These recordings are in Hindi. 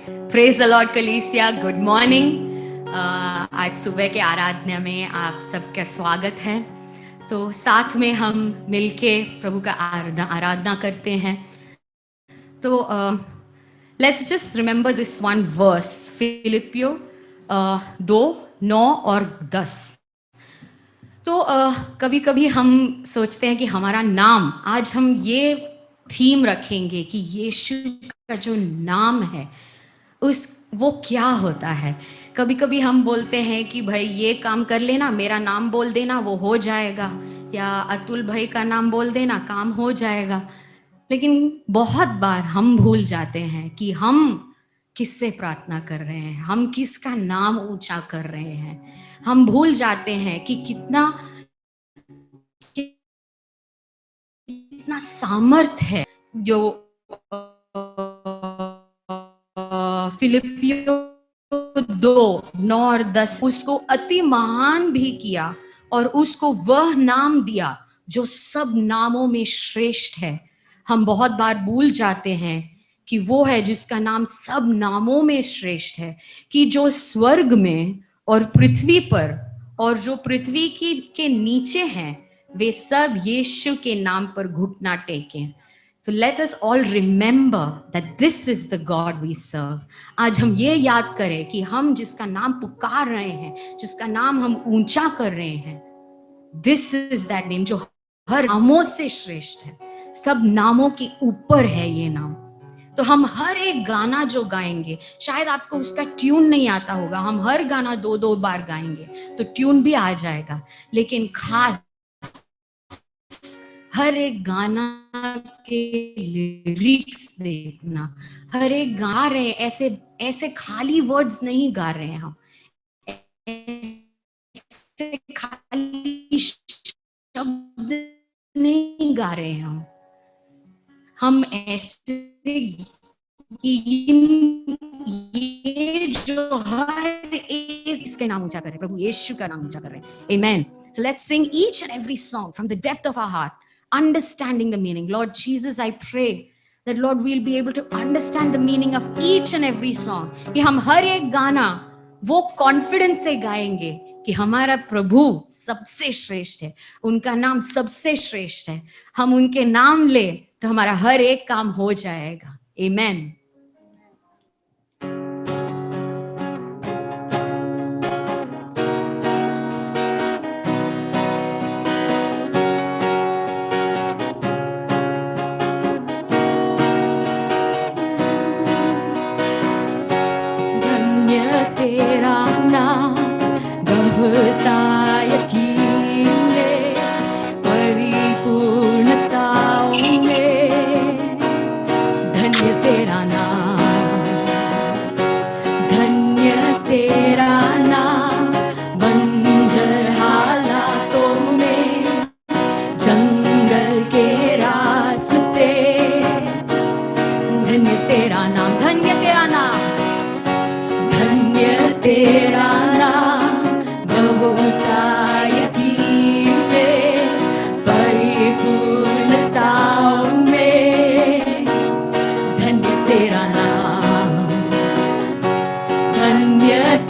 प्रेज द लॉर्ड कलीसिया, गुड मॉर्निंग। आज सुबह के आराधना में आप सबका स्वागत है। तो साथ में हम मिलके प्रभु का आराधना करते हैं। तो let's just remember this one verse, Philippians 2:9 और 10। तो कभी कभी हम सोचते हैं कि हमारा नाम, आज हम ये थीम रखेंगे कि यीशु का जो नाम है उस वो क्या होता है। कभी कभी हम बोलते हैं कि भाई ये काम कर लेना, मेरा नाम बोल देना, वो हो जाएगा, या अतुल भाई का नाम बोल देना, काम हो जाएगा। लेकिन बहुत बार हम भूल जाते हैं कि हम किससे प्रार्थना कर रहे हैं, हम किसका नाम ऊंचा कर रहे हैं। हम भूल जाते हैं कि कितना सामर्थ है जो फिलिपियो 2:9 और 10, उसको अति महान भी किया और उसको वह नाम दिया जो सब नामों में श्रेष्ठ है। हम बहुत बार भूल जाते हैं कि वो है जिसका नाम सब नामों में श्रेष्ठ है, कि जो स्वर्ग में और पृथ्वी पर और जो पृथ्वी के नीचे हैं वे सब यीशु के नाम पर घुटना टेकें। So let us all remember that this is the God we serve. आज हम ये याद करें कि हम जिसका नाम पुकार रहे हैं, जिसका नाम हम ऊंचा कर रहे हैं, this is that name जो हर नामों से श्रेष्ठ है, सब नामों के ऊपर है ये नाम। तो हम हर एक गाना जो गाएंगे, शायद आपको उसका ट्यून नहीं आता होगा, हम हर गाना 2-2 बार गाएंगे तो ट्यून भी आ जाएगा, लेकिन खास हर एक गाना के लिरिक्स देखना, हर एक गा रहे हैं, ऐसे ऐसे खाली वर्ड्स नहीं गा रहे हैं हम, ऐसे खाली शब्द नहीं गा रहे हैं हम ऐसे ये जो हर एक इसके नाम ऊंचा कर रहे हैं, प्रभु यीशु का नाम ऊंचा कर रहे हैं। Amen. So let's sing each and every song from the depth of our heart, understanding the meaning. Lord Jesus, I pray that Lord we'll be able to understand the meaning of each and every song. कि हम हर एक गाना वो कॉन्फिडेंस से गाएंगे कि हमारा प्रभु सबसे श्रेष्ठ है, उनका नाम सबसे श्रेष्ठ है। हम उनके नाम ले तो हमारा हर एक काम हो जाएगा। Amen.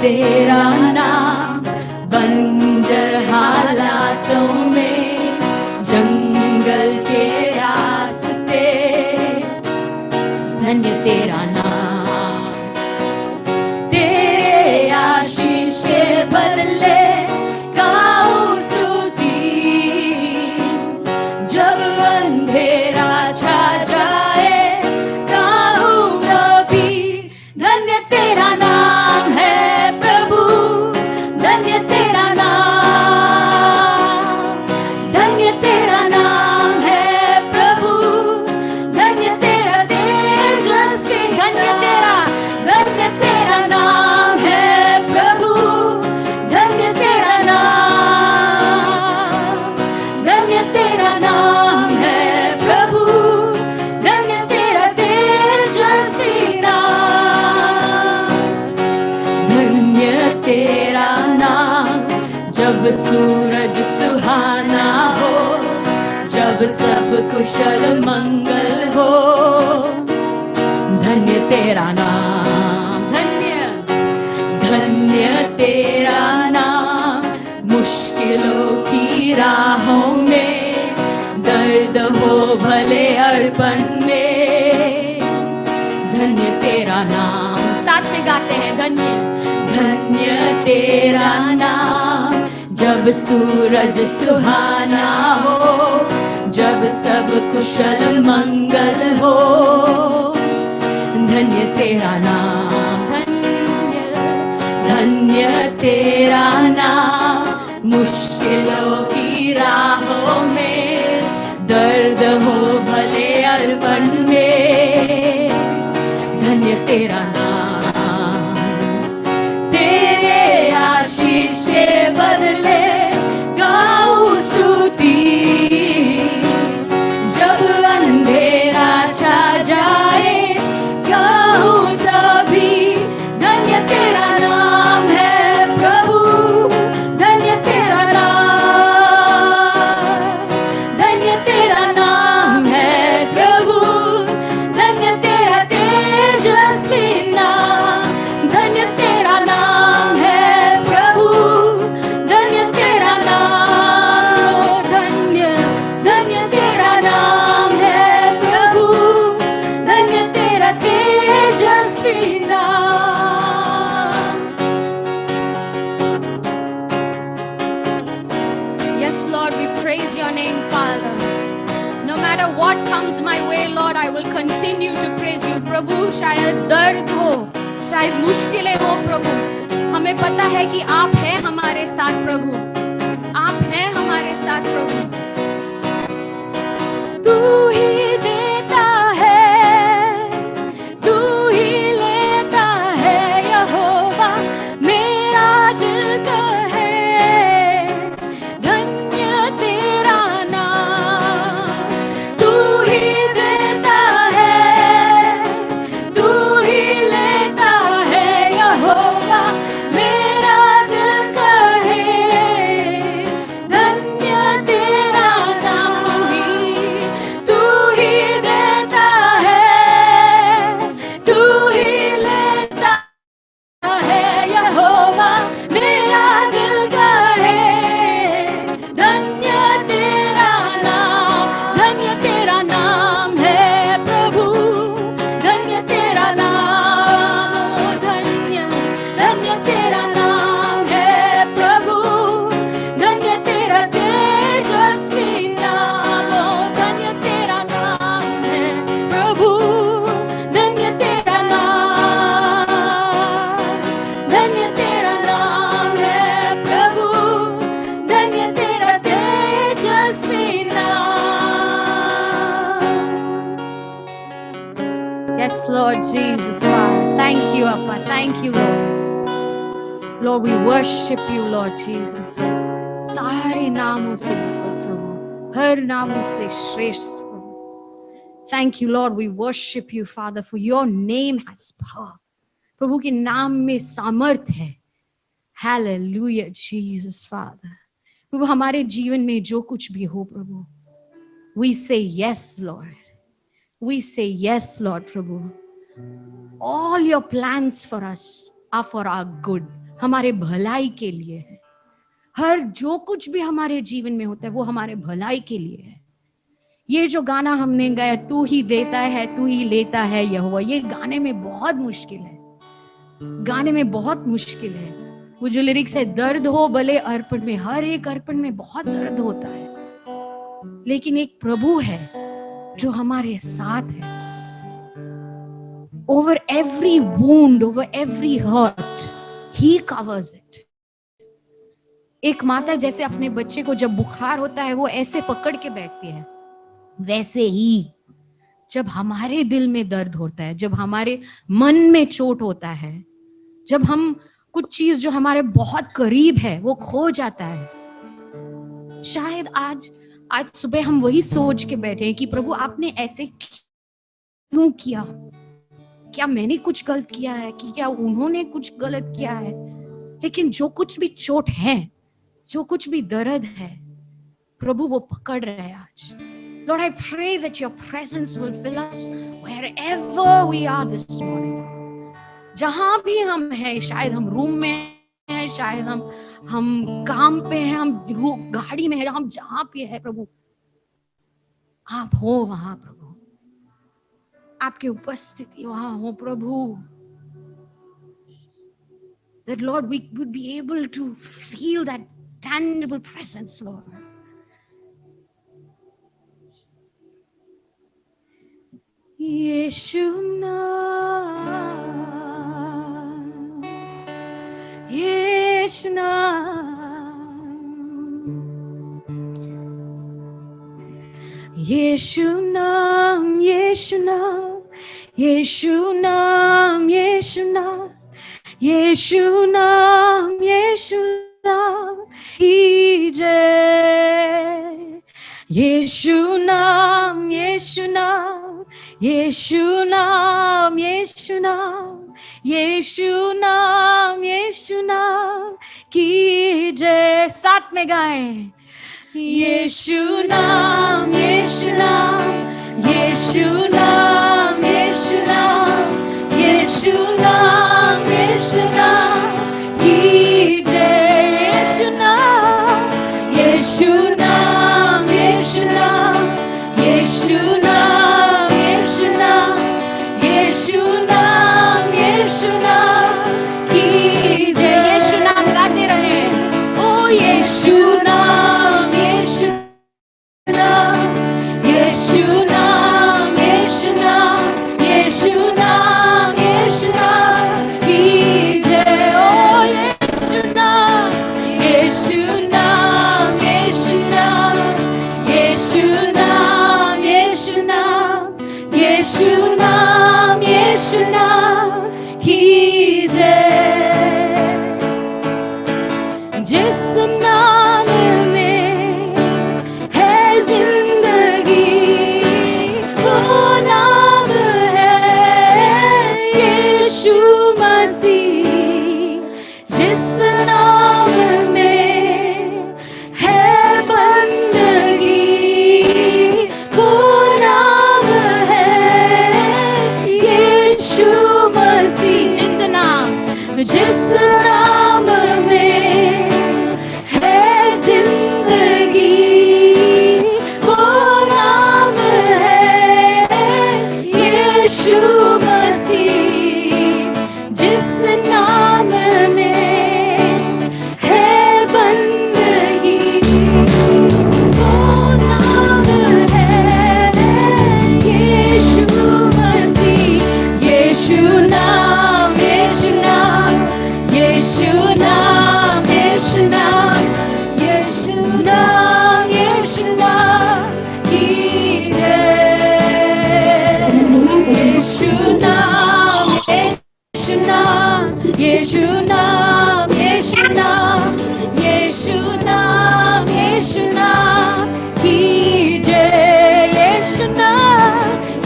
तेरा नाम बंजर हालातों में, जंगल के रास्ते, धन्य तेरा नाम। तेरे आशीष के बदले गाऊं स्तुति, जब अंधेरा छा जाए गाऊंगा भी, धन्य तेरा नाम है जब सूरज सुहाना हो, जब सब कुशल मंगल हो, धन्य तेरा नाम। धन्य तेरा नाम, मुश्किलों की राहों में, दर्द हो भले अरपन में, धन्य तेरा नाम। साथ में गाते हैं, धन्य धन्य तेरा नाम, जब सूरज सुहाना हो, जब सब कुशल मंगल हो, धन्य तेरा नाम, धन्य धन्य तेरा नाम, मुश्किलों की राहों में, दर्द हो भले अरपन में, धन्य तेरा नाम। तेरे आशीष के बदले गाऊं स्तुति, जब अंधेरा छा जाए गाऊं तभी, धन्य तेरा नाम है प्रभु, धन्य तेरा नाम, धन्य तेरा नाम है प्रभु, धन्य तेरा तेजस्वी नाम, धन्य तेरा नाम है प्रभु, धन्य तेरा नाम, धन्य धन्य तेरा नाम है प्रभु, धन्य तेरा तेजस्वी नाम। Yes, Lord, we praise your name, Father. No matter what comes my way, Lord, I will continue to praise you. प्रभु, शायद दर्द हो, शायद मुश्किलें हो प्रभु, हमें पता है कि आप हैं हमारे साथ प्रभु, आप हैं हमारे साथ प्रभु। तू ही देता है, तू ही लेता है यहोवा, मेरा दिल कहे धन्य तेरा नाम। तू ही देता है, तू ही लेता है यहोवा, मेरा दिल कहे धन्य तेरा नाम। तू ही देता है, तू ही लेता है यहोवा, मेरा दिल कहे धन्य तेरा नाम, धन्य तेरा नाम है प्रभु, धन्य तेरा नाम, धन्य धन्य तेरा नाम है प्रभु, धन्य तेरा तेजस्वी नाम, धन्य तेरा नाम है प्रभु, धन्य तेरा नाम, धन्य तेरा नाम है प्रभु, धन्य तेरा तेजस्वी नाम। Yes, Lord Jesus, Father. Thank you, Appa. Thank you, Lord. Lord, we worship you, Lord Jesus. सारे नामों से ऊपर प्रभु, हर नामों से श्रेष्ठ प्रभु। Thank you, Lord. We worship you, Father, for your name has power. प्रभु के नाम में सामर्थ है। Hallelujah, Jesus, Father. प्रभु हमारे जीवन में जो कुछ भी हो प्रभु, we say yes, Lord. We say yes, Lord, Prabhu. All your plans for us are for our good. हमारे भलाई के लिए है। हर जो कुछ भी हमारे जीवन में होता है वो हमारे भलाई के लिए है। ये जो गाना हमने गाया, तू ही देता है, तू ही लेता है यहोवा, ये गाने में बहुत मुश्किल है, गाने में बहुत मुश्किल है। वो जो लिरिक्स है, दर्द हो भले अर्पण में, हर एक अर्पण में बहुत दर्द होता है, लेकिन एक प्रभु है जो हमारे साथ है। Over every wound, over every hurt, he covers it. एक माता जैसे अपने बच्चे को जब बुखार होता है वो ऐसे पकड़ के बैठती है, वैसे ही जब हमारे दिल में दर्द होता है, जब हमारे मन में चोट होता है, जब हम कुछ चीज जो हमारे बहुत करीब है वो खो जाता है, शायद आज सुबह हम वही सोच के बैठे हैं कि प्रभु आपने ऐसे क्यों किया, क्या मैंने कुछ गलत किया है कि क्या उन्होंने कुछ गलत किया है। लेकिन जो कुछ भी चोट है, जो कुछ भी दर्द है, प्रभु वो पकड़ रहे हैं आज। Lord, I pray that your presence will fill us wherever we are this morning. जहां भी हम हैं, शायद हम रूम में शायद हम काम पे हैं, हम गाड़ी में है, हम जहां पे है प्रभु, आप हो वहां प्रभु, आपकी उपस्थिति वहां हो प्रभु. That Lord, we would be able to feel that tangible presence, Lord. Yeshua, Yeshua, Yeshua, Yeshua, Yeshua, Yeshua, Yeshua, Yeshua, Ije. Yeshua, Yeshua, Yeshua, Yeshua, Yeshua, Yeshua, कीजे. साथ में गाएं. Yeshua, Yeshua, Yeshua, Yeshua, Yeshua, Yeshua, कीजे. Yeshua, Yeshua, Yeshua, Yeshua, Yeshua, Yeshua, Yeshua, कीजे. यीशु नाम गाते रहे. ओ यीशु नाम, यीशु नाम, यीशु नाम, यीशु नाम, यीशु नाम, यीशु नाम, कीजे. ओ यीशु नाम, यीशु नाम, यीशु नाम, यीशु नाम, यीशु नाम, यीशु नाम, यीशु नाम, कीजे. जिस नाम में है जिंदगी, वो नाम है यीशु मसीह. जिस नाम में है बंदगी, वो नाम है यीशु मसीह. जिस नाम में है जिंदगी, वो नाम है यीशु मसीह. जिस नाम में है बंदगी, वो नाम है यीशु मसीह. यीशु नाम, यीशु नाम, यीशु नाम, यीशु नाम, यीशु नाम, यीशु नाम, कीजे. यीशु नाम, यीशु नाम, यीशु नाम, यीशु नाम, यीशु नाम, यीशु नाम, कीजे. यीशु नाम,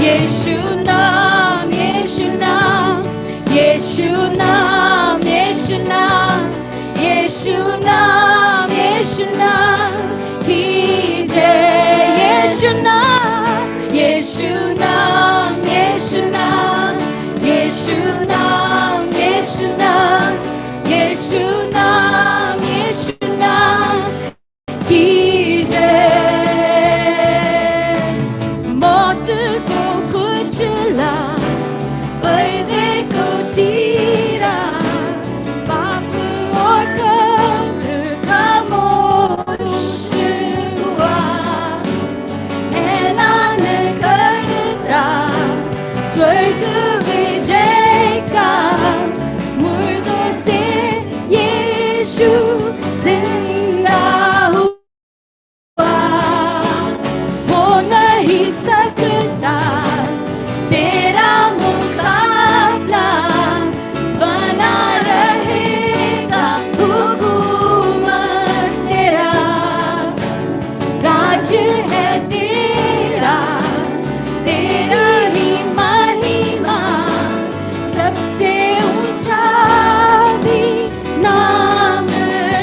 यीशु नाम, यीशु नाम, यीशु नाम, यीशु नाम, यीशु नाम, यीशु नाम, कीजे. यीशु नाम, यीशु नाम, यीशु नाम, यीशु नाम, यीशु नाम, यीशु नाम, यीशु नाम, कीजे. मौत को कुचला, पर्दे को चीरा, पाप और कब्र खामोश हुआ. ऐलान करता स्वर्ग विजय का, मुर्दों से यीशु जिंदा हुआ. हो नहीं सकता तेरा मुकाबला, बना रहेगा हुकूमत तेरा. राज्य है तेरा, तेरा ही महिमा, सबसे ऊंचा भी नाम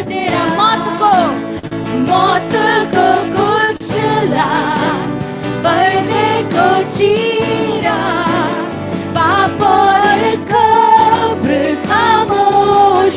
तेरा. मौत को कुचला, पर्दे को चीरा, पाप और कब्र खामोश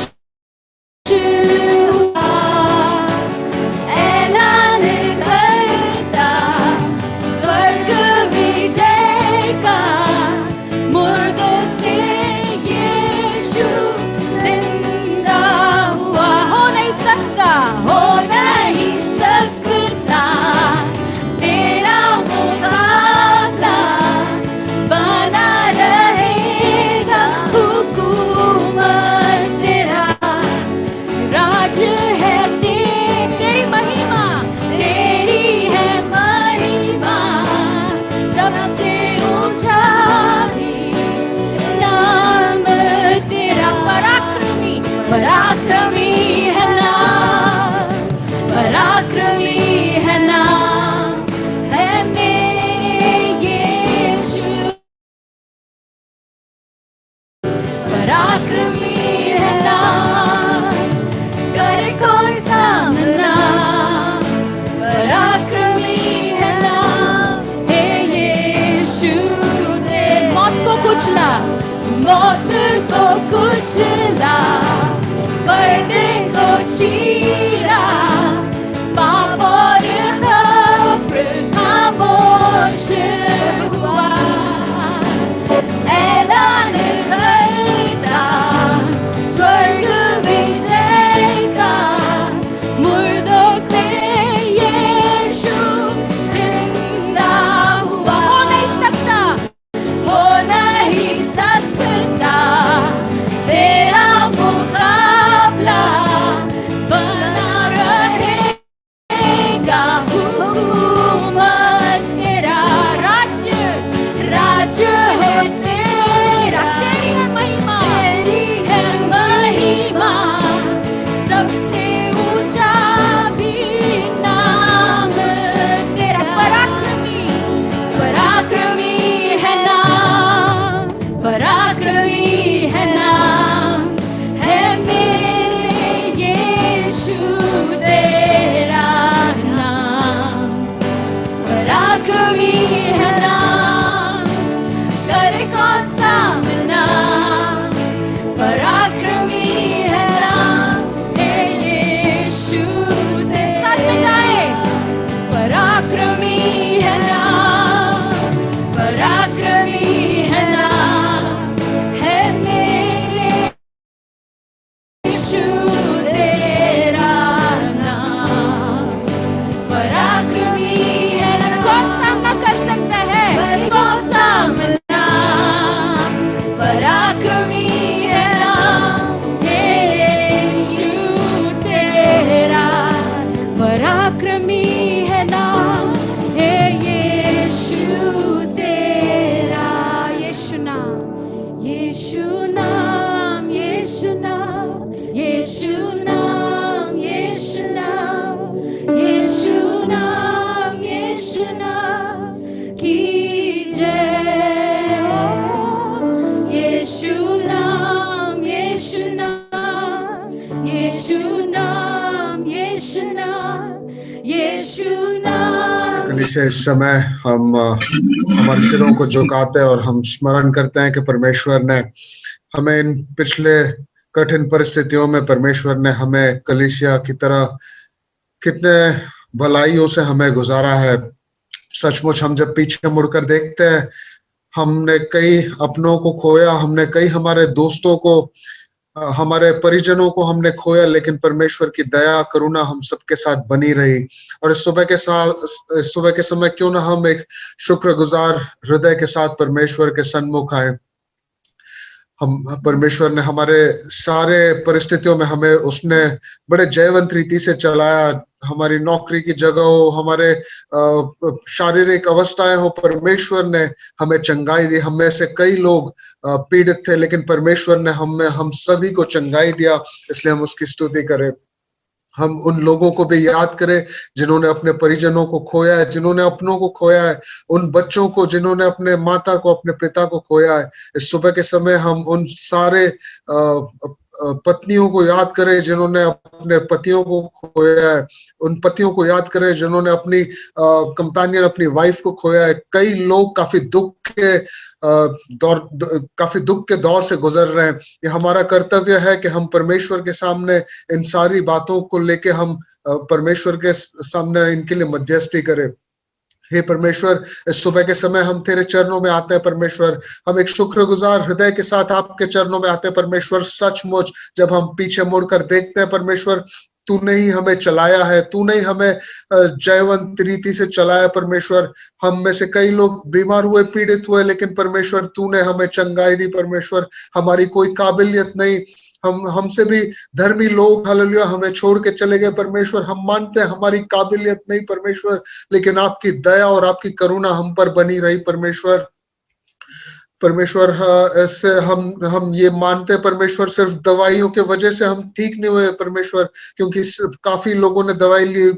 पराक्रमी है नाम, हे यीशु तेरा। यीशु नाम, यीशु नाम, यीशु नाम, यीशु नाम, यीशु नाम, यीशु नाम, यीशु नाम की जय। यीशु नाम, यीशु नाम, यीशु नाम, यीशु नाम, यीशु नाम। कलीसिया, इस समय हम हमारे सिरों को झुकाते हैं और हम स्मरण करते हैं कि परमेश्वर ने हमें इन पिछले कठिन परिस्थितियों में परमेश्वर ने हमें कलीसिया की तरह कितने भलाइयों से हमें गुजारा है। सचमुच हम जब पीछे मुड़कर देखते हैं, हमने कई अपनों को खोया, हमने कई हमारे दोस्तों को, हमारे परिजनों को हमने खोया, लेकिन परमेश्वर की दया करुणा हम सबके साथ बनी रही। और इस सुबह के समय क्यों ना हम एक शुक्रगुजार हृदय के साथ परमेश्वर के सन्मुख आए। हम परमेश्वर ने हमारे सारे परिस्थितियों में हमें उसने बड़े जयवंत रीति से चलाया। हमारी नौकरी की जगह हो, हमारे शारीरिक अवस्थाएं हो, परमेश्वर ने हमें चंगाई दी। हम में से कई लोग पीड़ित थे, लेकिन परमेश्वर ने हम सभी को चंगाई दिया, इसलिए हम उसकी स्तुति करें। हम उन लोगों को भी याद करें जिन्होंने अपने परिजनों को खोया है, जिन्होंने अपनों को खोया है, उन बच्चों को जिन्होंने अपने माता को, अपने पिता को खोया है। इस सुबह के समय हम उन सारे पत्नियों को याद करें जिन्होंने अपने पतियों को खोया है, उन पतियों को याद करें जिन्होंने अपनी कंपेनियन, अपनी वाइफ को खोया है। कई लोग काफी दुख के दौर से गुजर रहे हैं। ये हमारा कर्तव्य है कि हम परमेश्वर के सामने इन सारी बातों को लेके हम परमेश्वर के सामने इनके लिए मध्यस्थी करें। हे परमेश्वर, इस सुबह के समय हम तेरे चरणों में आते हैं परमेश्वर। हम एक शुक्रगुजार हृदय के साथ आपके चरणों में आते हैं परमेश्वर। सचमुच जब हम पीछे मुड़कर देखते हैं परमेश्वर, तूने ही हमें चलाया है, तूने ही हमें जयवंत रीति से चलाया परमेश्वर। हम में से कई लोग बीमार हुए, पीड़ित हुए, लेकिन परमेश्वर तूने हमें चंगाई दी परमेश्वर। हमारी कोई काबिलियत नहीं, हमसे भी धर्मी लोग हालेलुया हमें छोड़ के चले गए परमेश्वर। हम मानते हैं हमारी काबिलियत नहीं परमेश्वर, लेकिन आपकी दया और आपकी करुणा हम पर बनी रही परमेश्वर। परमेश्वर ऐसे हम ये मानते हैं परमेश्वर, सिर्फ दवाइयों के वजह से हम ठीक नहीं हुए परमेश्वर, क्योंकि काफी लोगों ने दवाई ली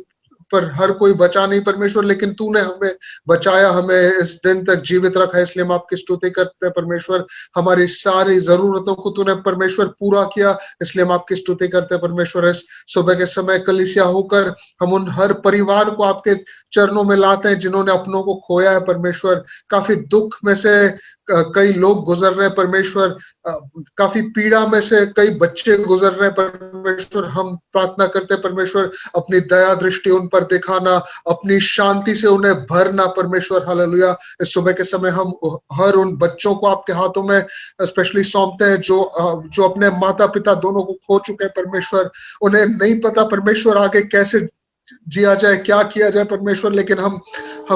पर हर कोई बचा नहीं परमेश्वर, लेकिन तूने हमें बचाया, हमें इस दिन तक जीवित रखा, इसलिए हम आपकी स्तुति करते हैं परमेश्वर। हमारी सारी जरूरतों को तूने परमेश्वर पूरा किया, इसलिए हम आपकी स्तुति करते हैं परमेश्वर। इस सुबह के समय कलीसिया होकर हम उन हर परिवार को आपके चरणों में लाते हैं जिन्होंने अपनों को खोया है परमेश्वर। काफी दुख में से कई लोग गुजर रहे हैं परमेश्वर, काफी पीड़ा में से कई बच्चे गुजर रहे हैं परमेश्वर। हम प्रार्थना करते हैं परमेश्वर, अपनी दया दृष्टि उन पर दिखाना, अपनी शांति से उन्हें भरना परमेश्वर। हालेलुया। इस सुबह के समय हम हर उन बच्चों को आपके हाथों में स्पेशली सौंपते हैं जो अपने माता पिता दोनों को खो चुके हैं परमेश्वर। उन्हें नहीं पता परमेश्वर आगे कैसे जिया जाए, क्या किया जाए परमेश्वर, लेकिन हम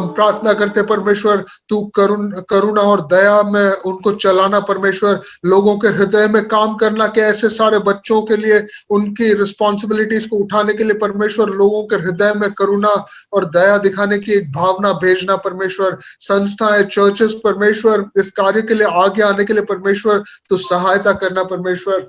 प्रार्थना करते परमेश्वर, तू करुणा और दया में उनको चलाना परमेश्वर। लोगों के हृदय में काम करना कि ऐसे सारे बच्चों के लिए उनकी रिस्पॉन्सिबिलिटीज को उठाने के लिए परमेश्वर लोगों के हृदय में करुणा और दया दिखाने की एक भावना भेजना परमेश्वर। संस्थाएं, चर्चेस परमेश्वर, इस कार्य के लिए आगे आने के लिए परमेश्वर तू सहायता करना परमेश्वर।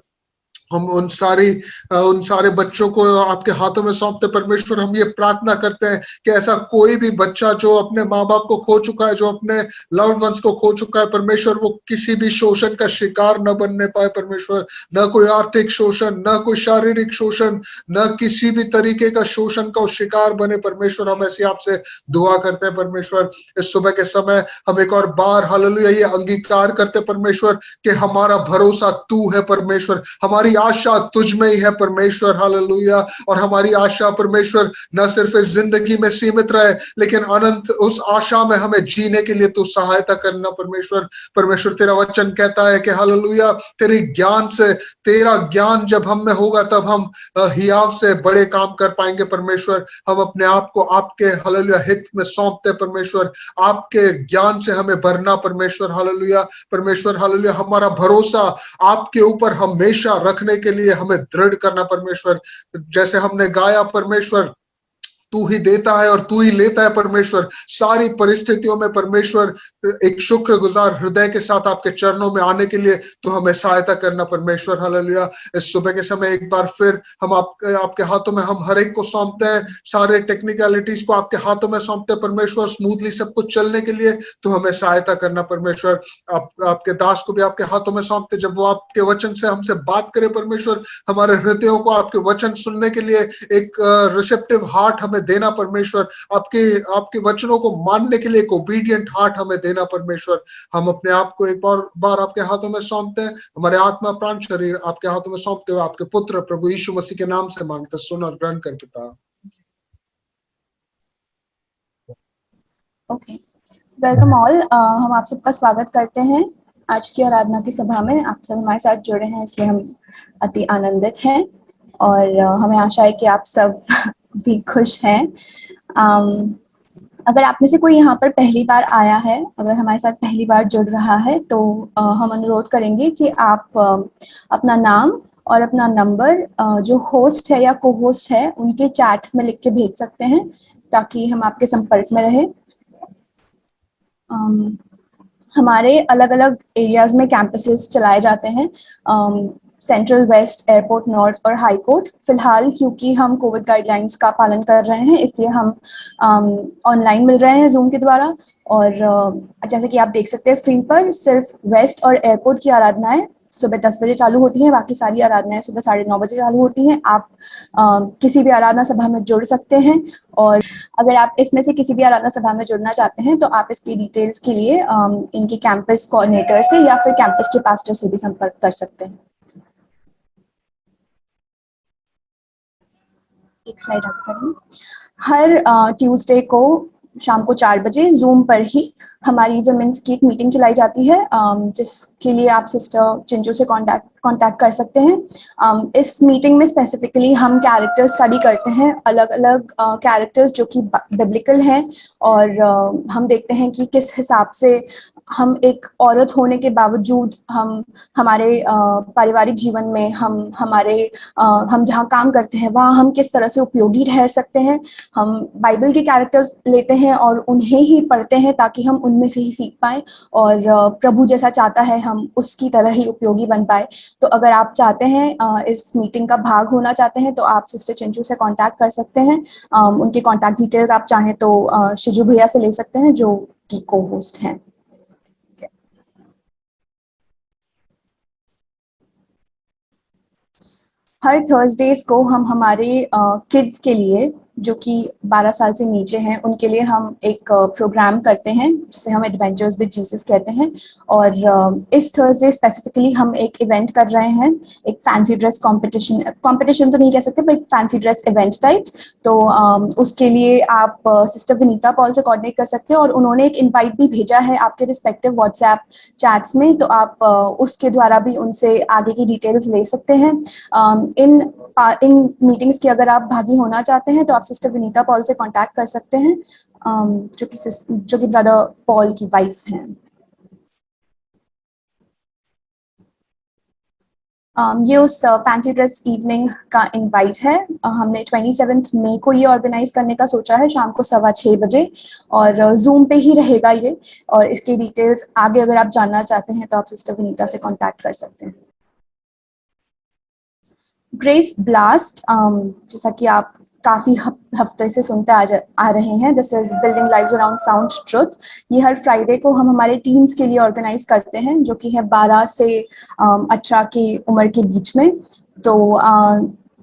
हम उन सारे बच्चों को आपके हाथों में सौंपते परमेश्वर। हम ये प्रार्थना करते हैं कि ऐसा कोई भी बच्चा जो अपने माँ बाप को खो चुका है, जो अपने लव्ड वंस को खो चुका है परमेश्वर, वो किसी भी शोषण का शिकार न बनने पाए परमेश्वर। न कोई आर्थिक शोषण, न कोई शारीरिक शोषण, न किसी भी तरीके का शोषण का शिकार बने परमेश्वर। हम ऐसी आपसे दुआ करते हैं परमेश्वर। इस सुबह के समय हम एक और बार हालेलुया ये अंगीकार करते परमेश्वर कि हमारा भरोसा तू है परमेश्वर, हमारी आशा तुझ में ही है परमेश्वर। हालेलुया। और हमारी आशा परमेश्वर न सिर्फ इस जिंदगी में सीमित रहे, लेकिन अनंत उस आशा में हमें जीने के लिए तू सहायता करना परमेश्वर। परमेश्वर तेरा वचन कहता है कि हालेलुया तेरे ज्ञान से, तेरा ज्ञान जब हम में होगा तब हम हियाव से बड़े काम कर पाएंगे परमेश्वर। हम अपने आप को आपके हालेलुया हित में सौंपते परमेश्वर, आपके ज्ञान से हमें भरना परमेश्वर। हालेलुया परमेश्वर। हालेलुया हमारा भरोसा आपके ऊपर हमेशा रखने के लिए हमें दृढ़ करना परमेश्वर। जैसे हमने गाया परमेश्वर, तू ही देता है और तू ही लेता है परमेश्वर। सारी परिस्थितियों में परमेश्वर एक शुक्रगुजार हृदय के साथ आपके चरणों में आने के लिए तो हमें सहायता करना परमेश्वर। हालेलुया। इस सुबह के समय एक बार फिर हम आपके हाथों में हम हर एक को सौंपते हैं, सारे टेक्निकलिटीज को आपके हाथों में सौंपते हैं परमेश्वर। स्मूथली सब कुछ चलने के लिए तो हमें सहायता करना परमेश्वर। आपके दास को भी आपके हाथों में सौंपते, जब वो आपके वचन से हमसे बात करे परमेश्वर, हमारे हृदयों को आपके वचन सुनने के लिए एक रिसेप्टिव हार्ट हमें देना परमेश्वर। आपके वचनों को मानने के लिए एक ओबीडियंट हार्ट हमें देना परमेश्वर। हम अपने आप को एक बार आपके हाथों में सौंपते हैं, हमारे आत्मा प्राण शरीर आपके हाथों में सौंपते हुए आपके पुत्र प्रभु यीशु मसीह के नाम से मांगते, सुन और ग्रहण कर पिता। Okay, welcome all. हम आप सबका स्वागत करते हैं आज की आराधना की सभा में। आप सब हमारे साथ जुड़े हैं इसलिए हम अति आनंदित हैं और हमें आशा है कि आप सब भी खुश हैं। अगर आप में से कोई यहाँ पर पहली बार आया है, अगर हमारे साथ पहली बार जुड़ रहा है, तो हम अनुरोध करेंगे कि आप अपना नाम और अपना नंबर जो होस्ट है या को होस्ट है उनके चैट में लिख के भेज सकते हैं ताकि हम आपके संपर्क में रहें। हमारे अलग अलग एरियाज में कैंपसेस चलाए जाते हैं, सेंट्रल, वेस्ट, एयरपोर्ट, नॉर्थ और हाई कोर्ट। फिलहाल क्योंकि हम कोविड गाइडलाइंस का पालन कर रहे हैं इसलिए हम ऑनलाइन मिल रहे हैं जूम के द्वारा। और जैसे कि आप देख सकते हैं स्क्रीन पर, सिर्फ वेस्ट और एयरपोर्ट की आराधनाएं सुबह 10 बजे चालू होती हैं, बाकी सारी आराधनाएं सुबह 9:30 बजे चालू होती हैं। आप किसी भी आराधना सभा में जुड़ सकते हैं और अगर आप इसमें से किसी भी आराधना सभा में जुड़ना चाहते हैं तो आप इसकी डिटेल्स के लिए इनके कैंपस कोऑर्डिनेटर से या फिर कैंपस के पास्टर से भी संपर्क कर सकते हैं। एक स्लाइड आगे करें। हर ट्यूसडे को शाम को 4 बजे जूम पर ही हमारी वुमेन्स की एक मीटिंग चलाई जाती है, जिसके लिए आप सिस्टर चिंजू से कांटेक्ट कर सकते हैं। इस मीटिंग में स्पेसिफिकली हम कैरेक्टर स्टडी करते हैं, अलग अलग कैरेक्टर्स जो कि बिब्लिकल हैं, और हम देखते हैं कि किस हिसाब से हम एक औरत होने के बावजूद हम हमारे पारिवारिक जीवन में हम जहाँ काम करते हैं वहाँ हम किस तरह से उपयोगी ठहर सकते हैं। हम बाइबल के कैरेक्टर्स लेते हैं और उन्हें ही पढ़ते हैं ताकि हम उनमें से ही सीख पाए और प्रभु जैसा चाहता है हम उसकी तरह ही उपयोगी बन पाए। तो अगर आप चाहते हैं इस मीटिंग का भाग होना चाहते हैं तो आप सिस्टर चिंचू से कांटेक्ट कर सकते हैं। उनके कांटेक्ट डिटेल्स आप चाहें तो शिजू भैया से ले सकते हैं जो कि को होस्ट हैं। हर थर्सडेज को हम हमारे किड्स के लिए जो कि 12 साल से नीचे हैं उनके लिए हम एक प्रोग्राम करते हैं जिसे हम एडवेंचर्स विद जीसस कहते हैं। और इस थर्सडे स्पेसिफिकली हम एक इवेंट कर रहे हैं, एक फैंसी ड्रेस कंपटीशन तो नहीं कह सकते पर एक फैंसी ड्रेस इवेंट टाइप्स। तो उसके लिए आप सिस्टर विनीता पॉल से कोऑर्डिनेट कर सकते हैं और उन्होंने एक इन्वाइट भी भेजा है आपके रिस्पेक्टिव व्हाट्सएप चैट्स में, तो आप उसके द्वारा भी उनसे आगे की डिटेल्स ले सकते हैं। इन मीटिंग्स की अगर आप भागी होना चाहते हैं तो आप सिस्टर विनीता पॉल से कांटेक्ट कर सकते हैं, जो कि ब्रदर पॉल की वाइफ हैं। ये उस फैंसी ड्रेस इवनिंग का इनवाइट है। हमने 27 मई को ये ऑर्गेनाइज करने का सोचा है शाम को 6:15 बजे, और जूम पे ही रहेगा ये। और इसके डिटेल्स आगे अगर आप जानना चाहते हैं तो आप सिस्टर विनीता से कांटेक्ट कर सकते हैं। ग्रेस ब्लास्ट, जैसा कि आप काफी हफ्ते से सुनते आ रहे हैं, this is building lives around sound truth. ये हर फ्राइडे को हम हमारे टीन्स के लिए ऑर्गेनाइज करते हैं जो कि है 12 से 18 की उम्र के बीच में। तो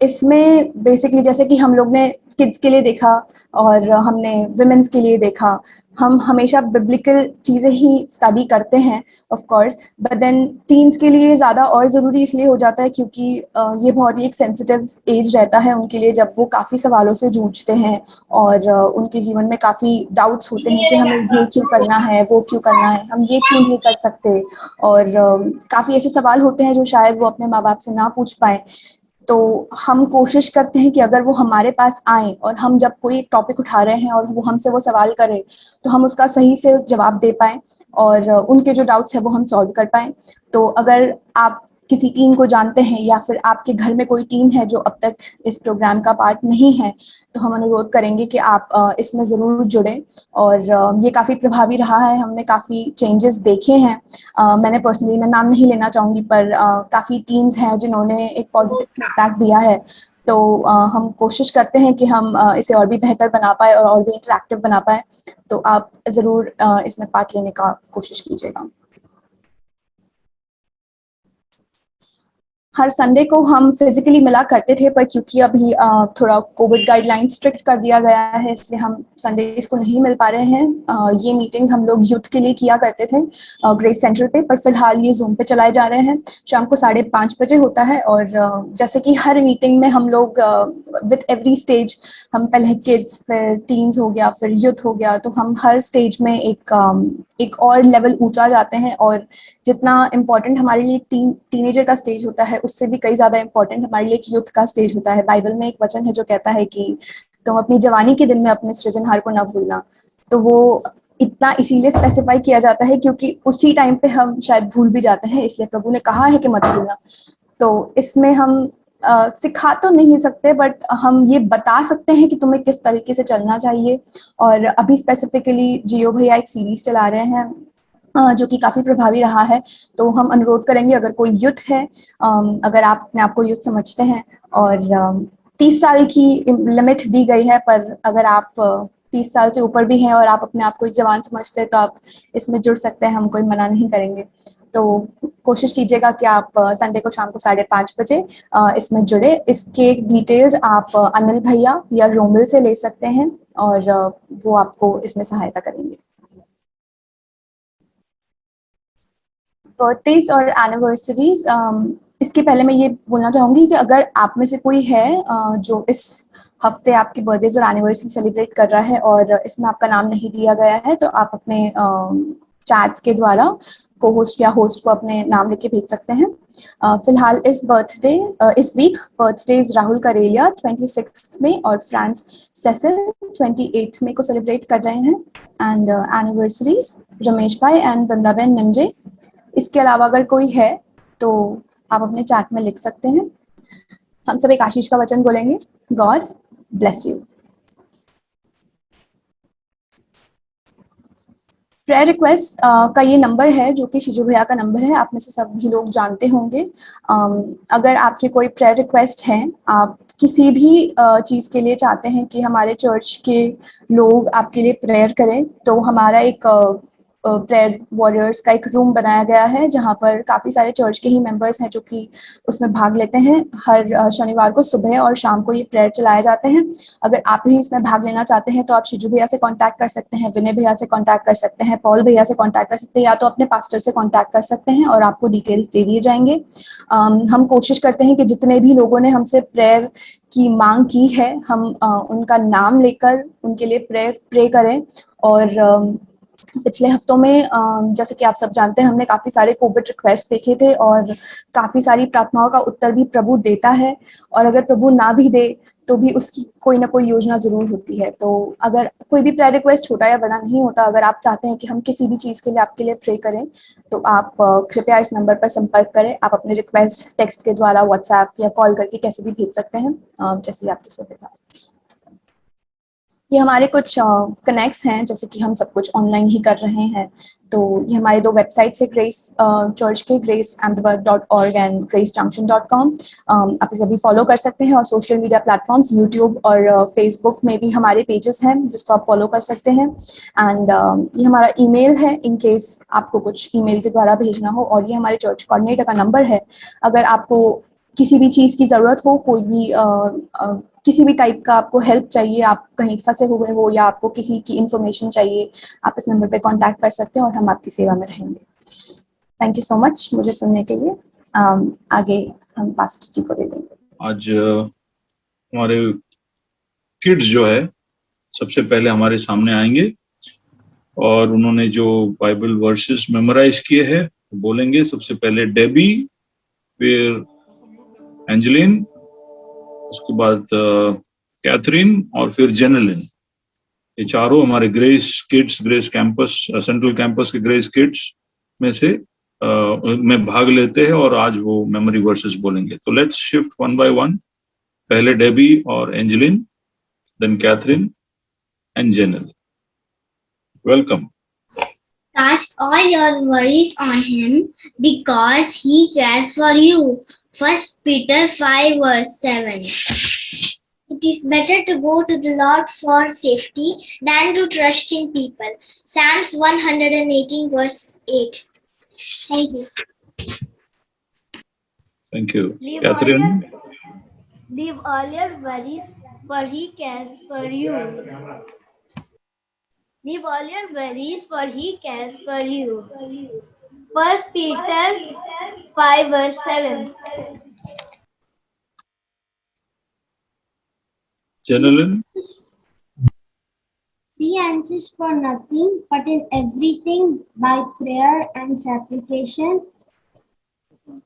इसमें बेसिकली जैसे कि हम लोग ने किड्स के लिए देखा और हमने वुमेन्स के लिए देखा, हम हमेशा बिब्लिकल चीज़ें ही स्टडी करते हैं of course, but then teens के लिए ज़्यादा और ज़रूरी इसलिए हो जाता है क्योंकि ये बहुत ही एक सेंसिटिव एज रहता है उनके लिए, जब वो काफ़ी सवालों से जूझते हैं और उनके जीवन में काफ़ी डाउट्स होते हैं कि हमें ये क्यों करना है, वो क्यों करना है, हम ये क्यों नहीं कर सकते, और काफ़ी ऐसे सवाल होते हैं जो शायद वो अपने माँ बाप से ना पूछ पाए। तो हम कोशिश करते हैं कि अगर वो हमारे पास आए और हम जब कोई टॉपिक उठा रहे हैं और वो हमसे वो सवाल करें तो हम उसका सही से जवाब दे पाएँ और उनके जो डाउट्स है वो हम सॉल्व कर पाएँ। तो अगर आप किसी टीम को जानते हैं या फिर आपके घर में कोई टीम है जो अब तक इस प्रोग्राम का पार्ट नहीं है, तो हम अनुरोध करेंगे कि आप इसमें ज़रूर जुड़ें। और ये काफ़ी प्रभावी रहा है, हमने काफ़ी चेंजेस देखे हैं। मैंने पर्सनली, मैं नाम नहीं लेना चाहूँगी, पर काफ़ी टीम्स हैं जिन्होंने एक पॉजिटिव फीडबैक दिया है। तो हम कोशिश करते हैं कि हम इसे और भी बेहतर बना पाए और भी इंटरैक्टिव बना पाए। तो आप ज़रूर इसमें पार्ट लेने का कोशिश कीजिएगा। हर संडे को हम फिजिकली मिला करते थे, पर क्योंकि अभी थोड़ा कोविड गाइडलाइन स्ट्रिक्ट कर दिया गया है, इसलिए हम संडेज को नहीं मिल पा रहे हैं। ये मीटिंग्स हम लोग यूथ के लिए किया करते थे ग्रेस सेंटर पे, पर फिलहाल ये जूम पे चलाए जा रहे हैं। शाम को 5:30 बजे होता है। और जैसे कि हर मीटिंग में हम लोग विद एवरी स्टेज, हम पहले किड्स, फिर टीन्स हो गया, फिर यूथ हो गया, तो हम हर स्टेज में एक और लेवल ऊंचा जाते हैं। और जितना इम्पोर्टेंट हमारे लिए टीनेजर का स्टेज होता है, उससे भी कई ज़्यादा इम्पोर्टेंट हमारे लिए एक यूथ का स्टेज होता है। बाइबल में एक वचन है जो कहता है कि तुम अपनी जवानी के दिन में अपने सृजनहार को न भूलना। तो वो इतना इसीलिए स्पेसिफाई किया जाता है क्योंकि उसी टाइम पे हम शायद भूल भी जाते हैं, इसलिए प्रभु ने कहा है कि मत भूलना। तो इसमें हम सिखा तो नहीं सकते, बट हम ये बता सकते हैं कि तुम्हें किस तरीके से चलना चाहिए। और अभी स्पेसिफिकली जियो भैया एक सीरीज चला रहे हैं जो कि काफ़ी प्रभावी रहा है। तो हम अनुरोध करेंगे, अगर कोई यूथ है, अगर आप अपने आप को यूथ समझते हैं, और 30 साल की लिमिट दी गई है, पर अगर आप 30 साल से ऊपर भी हैं और आप अपने आप को एक जवान समझते हैं, तो आप इसमें जुड़ सकते हैं, हम कोई मना नहीं करेंगे। तो कोशिश कीजिएगा कि आप संडे को शाम को 5:30 बजे इसमें जुड़े। इसके डिटेल्स आप अनिल भैया या रोमिल से ले सकते हैं, और वो आपको इसमें सहायता करेंगे। बर्थडेज और एनिवर्सरीज, इसके पहले मैं ये बोलना चाहूँगी कि अगर आप में से कोई है जो इस हफ्ते आपकी बर्थडेज और एनिवर्सरी सेलिब्रेट कर रहा है और इसमें आपका नाम नहीं दिया गया है, तो आप अपने चैट्स के द्वारा को होस्ट या होस्ट को अपने नाम लिख के भेज सकते हैं। फिलहाल इस वीक बर्थडेज राहुल करेलिया 26 में और फ्रांस सेसिल 28 में को सेलिब्रेट कर रहे हैं। एंड एनिवर्सरीज रमेश भाई एंड वृंदाबेन निमजे। इसके अलावा अगर कोई है तो आप अपने चैट में लिख सकते हैं। हम सब एक आशीष का वचन बोलेंगे। God bless you. Prayer request का ये नंबर है जो कि शिजू भैया का नंबर है, आप में से सभी लोग जानते होंगे। अगर आपके कोई प्रेयर रिक्वेस्ट हैं, आप किसी भी चीज़ के लिए चाहते हैं कि हमारे चर्च के लोग आपके लिए प्रेयर करें, तो हमारा एक प्रेयर वॉरियर्स का एक रूम बनाया गया है जहाँ पर काफ़ी सारे चर्च के ही मेंबर्स हैं जो कि उसमें भाग लेते हैं। हर शनिवार को सुबह और शाम को ये प्रेयर चलाए जाते हैं। अगर आप भी इसमें भाग लेना चाहते हैं तो आप शिजू भैया से कांटेक्ट कर सकते हैं, विनय भैया से कांटेक्ट कर सकते हैं, पॉल भैया से कांटेक्ट कर सकते हैं, या तो अपने पास्टर से कांटेक्ट कर सकते हैं और आपको डिटेल्स दे दिए जाएंगे। हम कोशिश करते हैं कि जितने भी लोगों ने हमसे प्रेयर की मांग की है, हम उनका नाम लेकर उनके लिए प्रे करें। और पिछले हफ्तों में जैसे कि आप सब जानते हैं, हमने काफ़ी सारे कोविड रिक्वेस्ट देखे थे और काफ़ी सारी प्रार्थनाओं का उत्तर भी प्रभु देता है। और अगर प्रभु ना भी दे तो भी उसकी कोई ना कोई योजना ज़रूर होती है। तो अगर कोई भी प्रेयर रिक्वेस्ट छोटा या बड़ा नहीं होता, अगर आप चाहते हैं कि हम किसी भी चीज़ के लिए आपके लिए प्रे करें, तो आप कृपया इस नंबर पर संपर्क करें। आप अपने रिक्वेस्ट टेक्स्ट के द्वारा, व्हाट्सएप या कॉल करके कैसे भी भेज सकते हैं, जैसे आपकी सुविधा। ये हमारे कुछ कनेक्ट्स हैं, जैसे कि हम सब कुछ ऑनलाइन ही कर रहे हैं। तो ये हमारे 2 वेबसाइट्स है ग्रेस चर्च के, graceahmedabad.org एंड gracejunction.com। आप इसे भी फॉलो कर सकते हैं। और सोशल मीडिया प्लेटफॉर्म्स यूट्यूब और फेसबुक में भी हमारे पेजेस हैं जिसको आप फॉलो कर सकते हैं। एंड ये हमारा ईमेल है इन केस आपको कुछ ईमेल के द्वारा भेजना हो। और ये हमारे चर्च कोऑर्डिनेटर का नंबर है। अगर आपको किसी भी चीज़ की ज़रूरत हो, कोई भी किसी भी टाइप का आपको हेल्प चाहिए, आप कहीं फंसे हुए हो या आपको किसी की इन्फॉर्मेशन चाहिए, आप इस नंबर पे कांटेक्ट कर सकते हैं और हम आपकी सेवा में रहेंगे। थैंक यू सो मच मुझे सुनने के लिए। आगे हम पास्टर जी को दे देंगे। आज हमारे किड्स जो है सबसे पहले हमारे सामने आएंगे और उन्होंने जो बाइबल वर्सेस मेमोराइज किए हैं बोलेंगे। सबसे पहले डेबी, फिर एंजेलिन, उसके बाद कैथरीन और फिर जेनेलिन। ये चारों हमारे grace kids, grace campus, central campus के ग्रेस किड्स में से में भाग लेते हैं और आज वो मेमोरी वर्सेस बोलेंगे। तो let's shift one by one. पहले डेबी और Angeline, then Catherine and Janelle. Welcome. Cast all your worries on him because he cares for you. 1 Peter 5 verse 7. It is better to go to the Lord for safety than to trust in people. Psalms 118 verse 8. Thank you. Thank you. Catherine. Leave all your worries, for he cares for you. Leave all your worries, for he cares for you. 1 Peter 5 verse 7. Jenalyn. Be anxious for nothing, but in everything by prayer and supplication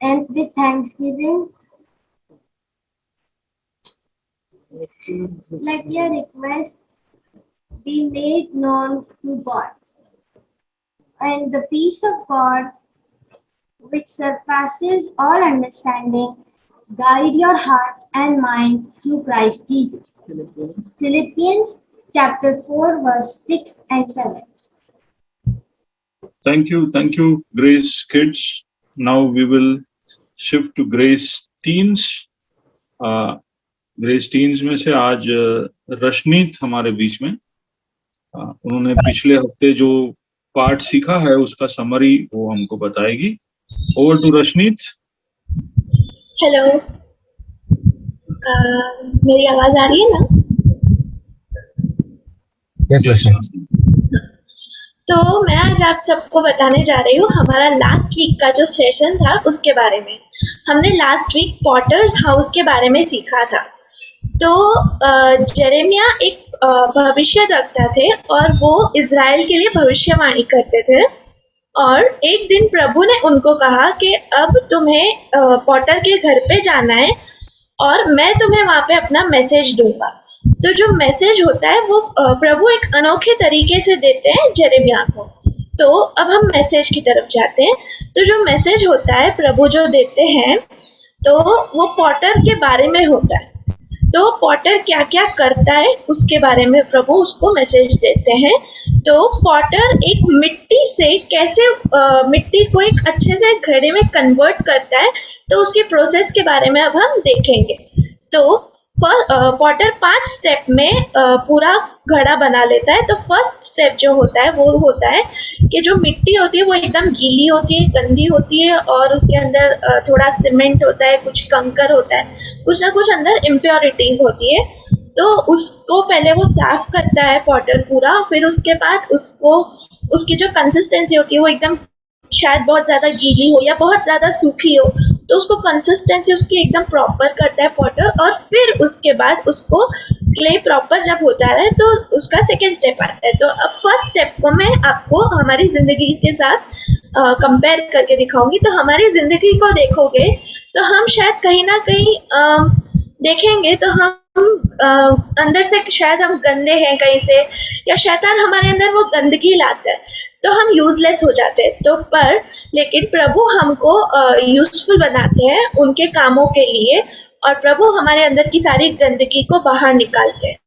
and with thanksgiving, let your request be made known to God. And the peace of God, which surpasses all understanding, guide your heart and mind through Christ Jesus. Philippians chapter 4 verse 6 and 7. Thank you, Grace Kids. Now we will shift to Grace Teens. Grace Teens में से आज रशनीत हमारे बीच में। उन्होंने पिछले हफ्ते जो पाठ सीखा है उसका समरी वो हमको बताएगी। Over to रशनीत। हेलो, मेरी आवाज आ रही है ना? यस रशनीत। तो मैं आज आप सबको बताने जा रही हूँ हमारा लास्ट वीक का जो सेशन था उसके बारे में। हमने लास्ट वीक पॉटर्स हाउस के बारे में सीखा था। तो जेरेमिया एक भविष्यद्वक्ता थे और वो इज़राइल के लिए भविष्यवाणी करते थे। और एक दिन प्रभु ने उनको कहा कि अब तुम्हें पॉटर के घर पे जाना है और मैं तुम्हें वहाँ पे अपना मैसेज दूंगा। तो जो मैसेज होता है वो प्रभु एक अनोखे तरीके से देते हैं जेरेमिया को। तो अब हम मैसेज की तरफ जाते हैं। तो जो मैसेज होता है प्रभु जो देते हैं तो वो पॉटर के बारे में होता है। तो पॉटर क्या क्या करता है उसके बारे में प्रभु उसको मैसेज देते हैं। तो पॉटर एक मिट्टी से कैसे मिट्टी को एक अच्छे से घड़े में कन्वर्ट करता है, तो उसके प्रोसेस के बारे में अब हम देखेंगे। तो पॉटर 5 स्टेप में पूरा घड़ा बना लेता है। तो फर्स्ट स्टेप जो होता है वो होता है कि जो मिट्टी होती है वो एकदम गीली होती है, गंदी होती है और उसके अंदर थोड़ा सीमेंट होता है, कुछ कंकर होता है, कुछ ना कुछ अंदर इम्प्योरिटीज होती है। तो उसको पहले वो साफ करता है पॉटर पूरा। फिर उसके बाद उसको उसकी जो कंसिस्टेंसी होती है वो एकदम शायद बहुत ज़्यादा गीली हो या बहुत ज़्यादा सूखी हो, तो उसको कंसिस्टेंसी उसकी एकदम प्रॉपर करता है पॉटर। और फिर उसके बाद उसको क्ले प्रॉपर जब होता है तो उसका सेकेंड स्टेप आता है। तो अब फर्स्ट स्टेप को मैं आपको हमारी ज़िंदगी के साथ कंपेयर करके दिखाऊंगी। तो हमारी ज़िंदगी को देखोगे तो हम शायद कहीं ना कहीं देखेंगे तो हम अंदर से शायद हम गंदे हैं कहीं से, या शैतान हमारे अंदर वो गंदगी लाता है तो हम यूजलेस हो जाते हैं। तो पर लेकिन प्रभु हमको यूजफुल बनाते हैं उनके कामों के लिए, और प्रभु हमारे अंदर की सारी गंदगी को बाहर निकालते हैं।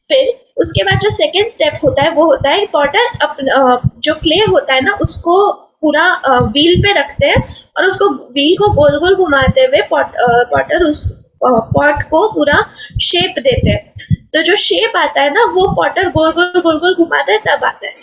फिर उसके बाद जो सेकेंड स्टेप होता है वो होता है पॉटर जो क्ले होता है ना उसको पूरा व्हील पे रखते हैं और उसको व्हील को गोल गोल घुमाते हुए पॉटर उस पॉट को पूरा शेप देते हैं। तो जो शेप आता है ना वो पॉटर गोल गोल घुमाता है तब आता है।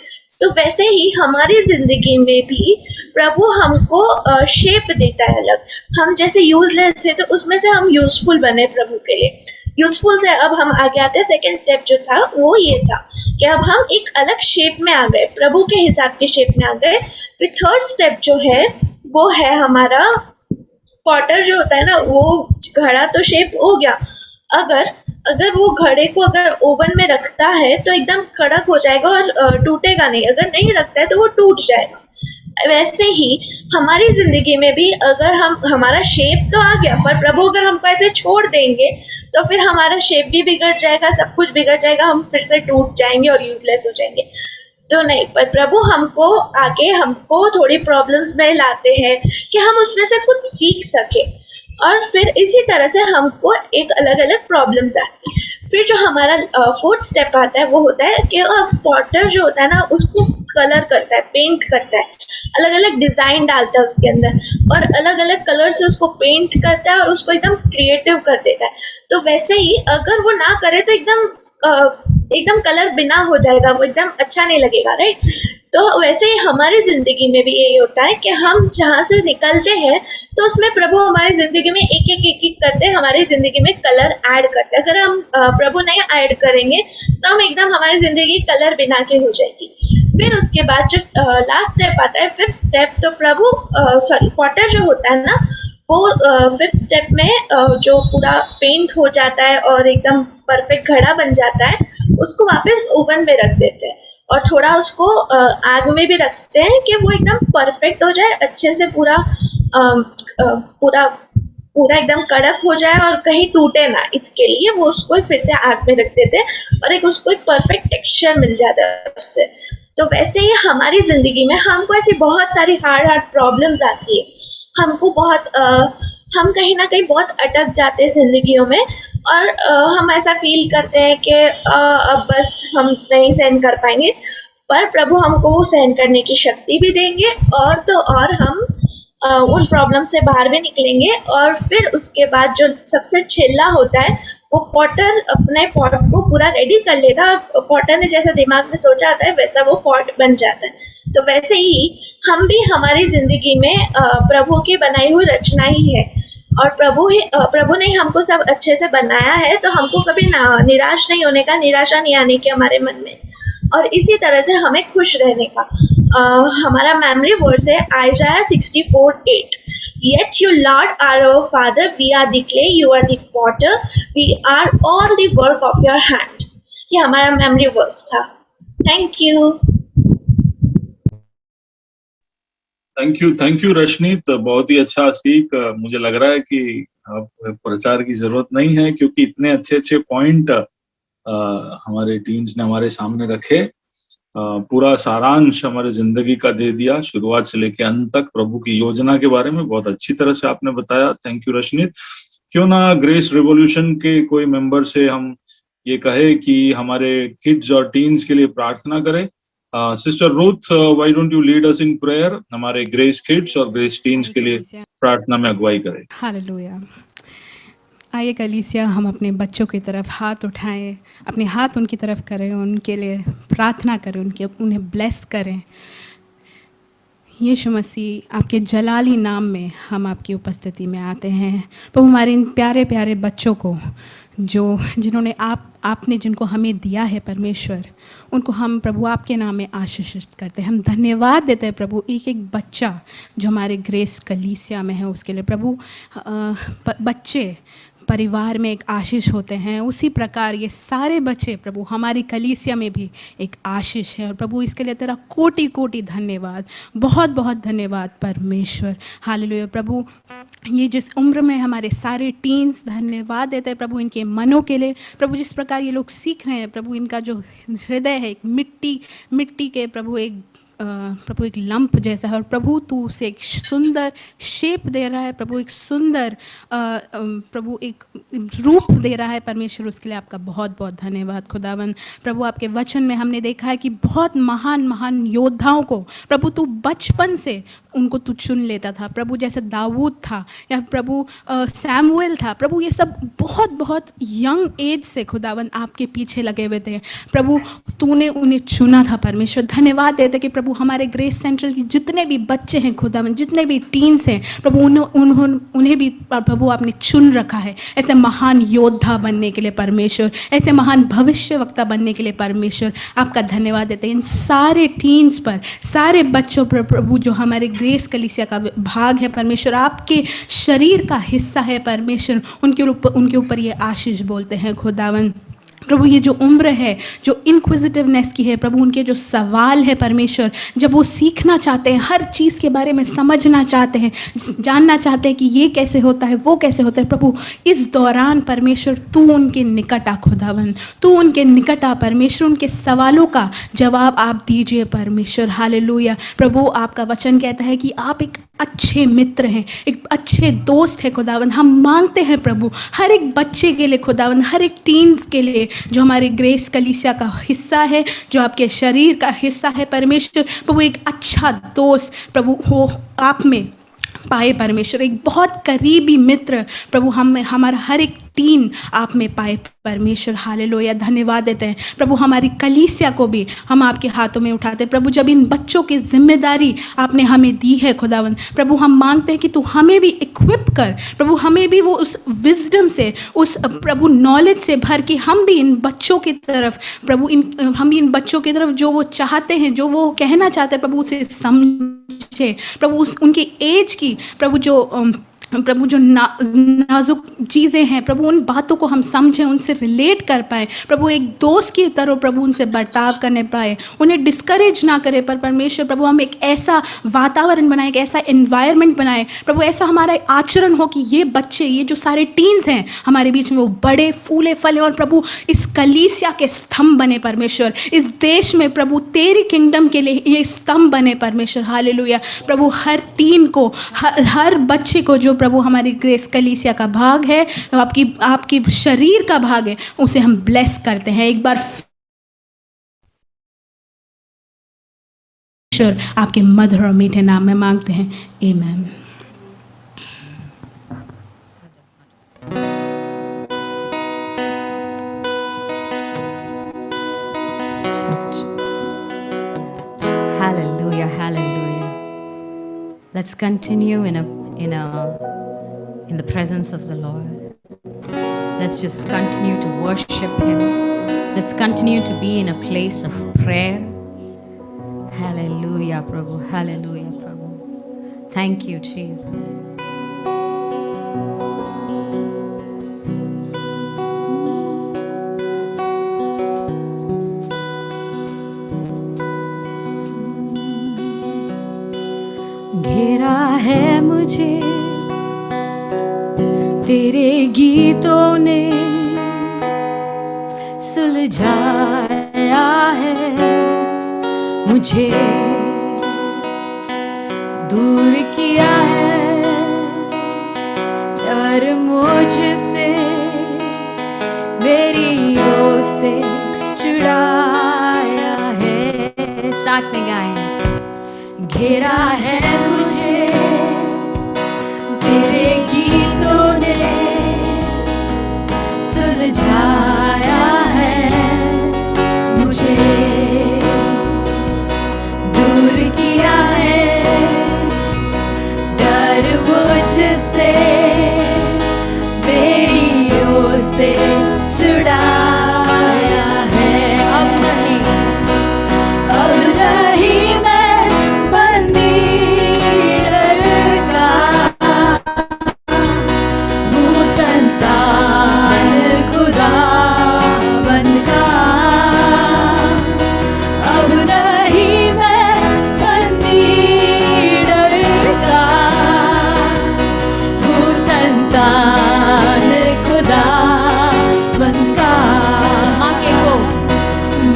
तो वैसे ही हमारी जिंदगी में भी प्रभु हमको शेप देता है अलग। हम जैसे यूजलेस है तो उसमें से हम यूजफुल बने प्रभु के लिए। यूजफुल से अब हम आगे आते हैं। सेकेंड स्टेप जो था वो ये था कि अब हम एक अलग शेप में आ गए, प्रभु के हिसाब के शेप में आ गए। फिर थर्ड स्टेप जो है वो है हमारा पॉटर जो होता है ना, वो घड़ा तो शेप हो गया, अगर वो घड़े को अगर ओवन में रखता है तो एकदम कड़क हो जाएगा और टूटेगा नहीं, अगर नहीं रखता है तो वो टूट जाएगा। वैसे ही हमारी जिंदगी में भी अगर हमारा शेप तो आ गया पर प्रभु अगर हमको ऐसे छोड़ देंगे तो फिर हमारा शेप भी बिगड़ जाएगा, सब कुछ बिगड़ जाएगा, हम फिर से टूट जाएंगे और यूजलेस हो जाएंगे। तो नहीं, पर प्रभु हमको आगे हमको थोड़ी प्रॉब्लम्स में लाते हैं कि हम उसमें से कुछ सीख सके, और फिर इसी तरह से हमको एक अलग अलग प्रॉब्लम्स आती है। फिर जो हमारा फोर्थ स्टेप आता है वो होता है कि पॉटर जो होता है ना उसको कलर करता है, पेंट करता है, अलग अलग डिजाइन डालता है उसके अंदर और अलग अलग कलर से उसको पेंट करता है और उसको एकदम क्रिएटिव कर देता है। तो वैसे ही अगर वो ना करे तो एकदम कलर बिना हो जाएगा, वो एकदम अच्छा नहीं लगेगा, राइट। तो वैसे ही हमारी जिंदगी में भी यही होता है कि हम जहाँ से निकलते हैं तो उसमें प्रभु हमारी जिंदगी में एक एक करते हमारी जिंदगी में कलर ऐड करते हैं। अगर हम प्रभु नहीं ऐड करेंगे तो हम एकदम हमारी जिंदगी कलर बिना के हो जाएगी। फिर उसके बाद जो लास्ट स्टेप आता है, फिफ्थ स्टेप, तो प्रभु पॉटर जो होता है ना वो फिफ्थ स्टेप में जो पूरा पेंट हो जाता है और एकदम परफेक्ट घड़ा बन जाता है, उसको वापस ओवन में रख देते हैं और थोड़ा उसको आग में भी रखते हैं कि वो एकदम परफेक्ट हो जाए, अच्छे से पूरा एकदम कड़क हो जाए और कहीं टूटे ना, इसके लिए वो उसको फिर से आग में रख देते हैं और उसको एक परफेक्ट टेक्सचर मिल जाता है उससे। तो वैसे ही हमारी जिंदगी में हमको ऐसी बहुत सारी हार्ड प्रॉब्लम्स आती है, हमको हम कहीं ना कहीं बहुत अटक जाते हैं जिंदगियों में और हम ऐसा फील करते हैं कि अब बस हम नहीं सहन कर पाएंगे, पर प्रभु हमको वो सहन करने की शक्ति भी देंगे और तो और हम उन प्रॉब्लम से बाहर भी निकलेंगे। और फिर उसके बाद जो सबसे छिल्ला होता है वो पॉटर अपने पॉट को पूरा रेडी कर लेता है और पॉटर ने जैसा दिमाग में सोचा आता है वैसा वो पॉट बन जाता है। तो वैसे ही हम भी हमारी जिंदगी में प्रभु की बनाई हुई रचना ही है और प्रभु ने हमको सब अच्छे से बनाया है, तो हमको कभी निराश नहीं होने का, निराशा नहीं आने की हमारे मन में, और इसी तरह से हमें खुश रहने का। हमारा मेमोरी वर्स है आइजाया 64:8, Yet you Lord are our Father, we are the clay, you are the potter, we are all the work of your hand। ये हमारा मेमोरी वर्स था। Thank you. थैंक यू रशनीत, बहुत ही अच्छा सीख। मुझे लग रहा है कि अब प्रचार की जरूरत नहीं है क्योंकि इतने अच्छे पॉइंट हमारे टीन्स ने हमारे सामने रखे, पूरा सारांश हमारे जिंदगी का दे दिया, शुरुआत से लेकर अंत तक प्रभु की योजना के बारे में बहुत अच्छी तरह से आपने बताया। Thank you Rashneet. क्यों ना ग्रेस रेवोल्यूशन के कोई मेंबर से हम ये कहे कि हमारे किड्स और टीन्स के लिए प्रार्थना करें। Sister Ruth, why don't you lead us in prayer? हमारे ग्रेस किड्स और ग्रेस टीन्स के लिए प्रार्थना में अगुवाई करें। हालेलुया। आइए कलीसिया, हम अपने बच्चों की तरफ हाथ उठाएं, अपने हाथ उनकी तरफ करें, उनके लिए प्रार्थना करें, उन्हें ब्लेस करें। यीशु मसीह, आपके जलाली नाम में हम आपकी उपस्थिति में आते हैं। तो हमारे इन प्यारे प्यारे बच्चों को जिन्होंने आपने जिनको हमें दिया है परमेश्वर, उनको हम प्रभु आपके नाम में आशीषित करते हैं। हम धन्यवाद देते हैं प्रभु एक एक बच्चा जो हमारे ग्रेस कलीसिया में है उसके लिए। प्रभु बच्चे परिवार में एक आशीष होते हैं, उसी प्रकार ये सारे बच्चे प्रभु हमारी कलीसिया में भी एक आशीष है। और प्रभु इसके लिए तेरा कोटि कोटि धन्यवाद, बहुत बहुत धन्यवाद परमेश्वर। हालेलुया। प्रभु ये जिस उम्र में हमारे सारे टीन्स, धन्यवाद देते हैं प्रभु इनके मनों के लिए। प्रभु जिस प्रकार ये लोग सीख रहे हैं प्रभु, इनका जो हृदय है एक मिट्टी के प्रभु एक लंप जैसा है, और प्रभु तू उसे एक सुंदर शेप दे रहा है प्रभु, एक सुंदर प्रभु एक रूप दे रहा है परमेश्वर। उसके लिए आपका बहुत बहुत धन्यवाद खुदावन। प्रभु आपके वचन में हमने देखा है कि बहुत महान महान योद्धाओं को प्रभु तू बचपन से उनको तू चुन लेता था प्रभु, जैसे दाऊद था या प्रभु सैमुएल था प्रभु, ये सब बहुत बहुत यंग एज से खुदावन आपके पीछे लगे हुए थे प्रभु, तूने उन्हें चुना था परमेश्वर। धन्यवाद देते कि प्रभु हमारे ग्रेस सेंट्रल की जितने भी बच्चे हैं खुदावन, जितने भी टीन्स हैं प्रभु, उन्हें भी प्रभु आपने चुन रखा है ऐसे महान योद्धा बनने के लिए परमेश्वर, ऐसे महान भविष्यवक्ता बनने के लिए परमेश्वर। आपका धन्यवाद देते हैं इन सारे टीन्स पर, सारे बच्चों पर प्रभु जो हमारे ग्रेस कलीसिया का भाग है परमेश्वर, आपके शरीर का हिस्सा है परमेश्वर, उनके ऊपर ये आशीष बोलते हैं खुदावन। प्रभु ये जो उम्र है जो इनक्विजिटिवनेस की है प्रभु, उनके जो सवाल है परमेश्वर, जब वो सीखना चाहते हैं, हर चीज़ के बारे में समझना चाहते हैं, जानना चाहते हैं कि ये कैसे होता है वो कैसे होता है, प्रभु इस दौरान परमेश्वर तू उनके निकट आ खुदावन, तू उनके निकट आ परमेश्वर, उनके सवालों का जवाब आप दीजिए परमेश्वर। हालेलुया। प्रभु आपका वचन कहता है कि आप एक अच्छे मित्र हैं, एक अच्छे दोस्त है खुदावन। हम मांगते हैं प्रभु हर एक बच्चे के लिए खुदावन, हर एक टीन्स के लिए जो हमारे ग्रेस कलीसिया का हिस्सा है, जो आपके शरीर का हिस्सा है परमेश्वर, प्रभु एक अच्छा दोस्त प्रभु हो आप में पाए परमेश्वर, एक बहुत करीबी मित्र प्रभु हम हमारा हर एक टीन आप में पाए परमेश्वर। हालेलुया। धन्यवाद देते हैं प्रभु, हमारी कलीसिया को भी हम आपके हाथों में उठाते हैं प्रभु। जब इन बच्चों की जिम्मेदारी आपने हमें दी है खुदावन, प्रभु हम मांगते हैं कि तू हमें भी इक्विप कर प्रभु, हमें भी वो उस विजडम से, उस प्रभु नॉलेज से भर के हम भी इन बच्चों की तरफ प्रभु, हम इन बच्चों की तरफ जो वो चाहते हैं, जो वो कहना चाहते हैं प्रभु, उसे समझे प्रभु, उनके एज की प्रभु जो नाजुक चीज़ें हैं प्रभु, उन बातों को हम समझें, उनसे रिलेट कर पाए प्रभु, एक दोस्त की तरह प्रभु उनसे बर्ताव करने पाए, उन्हें डिस्करेज ना करें पर परमेश्वर प्रभु हम एक ऐसा वातावरण बनाए, एक ऐसा एनवायरनमेंट बनाए प्रभु, ऐसा हमारा आचरण हो कि ये बच्चे, ये जो सारे टीन्स हैं हमारे बीच में, वो बड़े फूले फले और प्रभु इस कलीसिया के स्तंभ बने परमेश्वर, इस देश में प्रभु तेरी किंगडम के लिए ये स्तंभ बने परमेश्वर। हालेलुया। प्रभु हर टीन को, हर बच्चे को जो प्रभु हमारी ग्रेस कलीसिया का भाग है, आपकी शरीर का भाग है, उसे हम ब्लेस करते हैं। एक बार आपके मधुर और मीठे नाम में मांगते हैं, आमीन। Hallelujah, hallelujah. Let's continue in the presence of the Lord. Let's just continue to worship Him. Let's continue to be in a place of prayer. Hallelujah, Prabhu. Hallelujah, Prabhu. Thank you, Jesus. घेरा है मुझे तेरे गीतों ने, सुलझाया है मुझे, दूर किया है डर मुझसे, मेरी ओर से छुड़ाया है। साथ में गाएं। घेरा है मुझे तेरे गीतों ने, सुलझाया है मुझे, दूर किया है डर मुझसे, बेड़ियों से छुड़ाया है। अब नहीं मैं बंदी डर का, हूँ संतान खुदा बंद का। अब नहीं मैं बंदी डर का, हूँ संतान खुदा बंद का।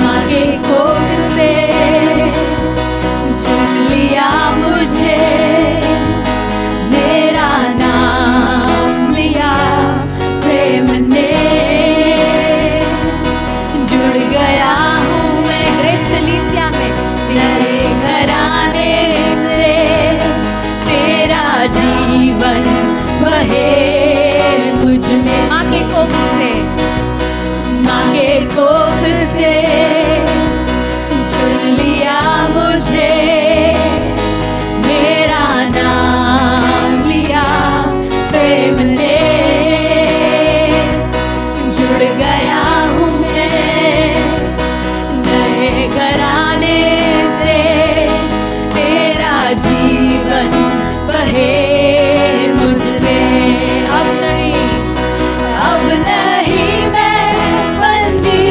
माँ के कोख से चुन लिया मुझे, मेरा नाम लिया प्रेम ने, जुड़ गया हूँ मैं ग्रेस कलीसिया में तेरे घराने से, तेरा जीवन बहे मुझ में। माँ के कोख से, माँ के कोख से चुन लिया मुझे, मेरा नाम लिया प्रेम ने, जुड़ गया हूँ मैं नए घराने से, तेरा जीवन बहे मुझ में। अब नहीं मैं बंदी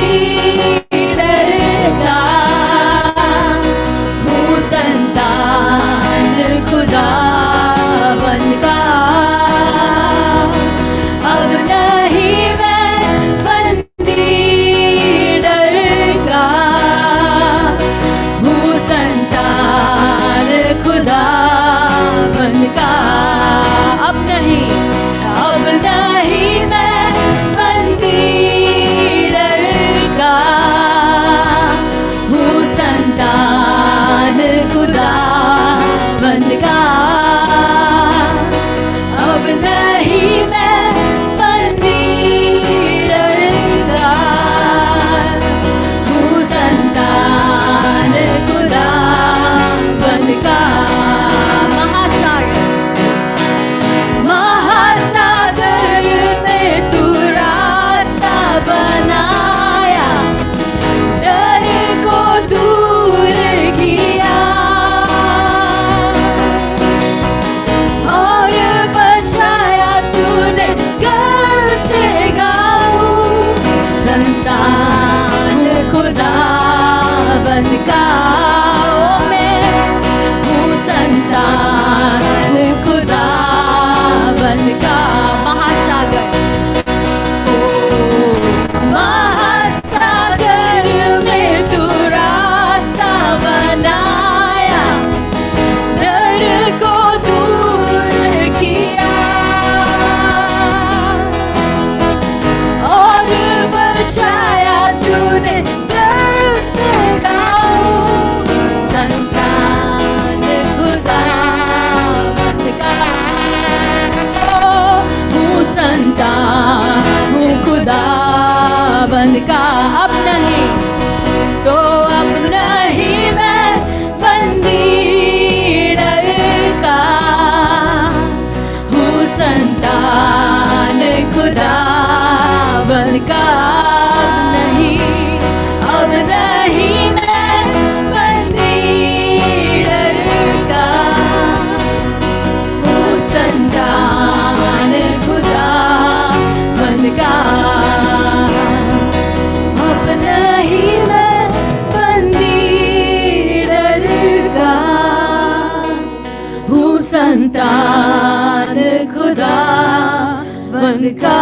का,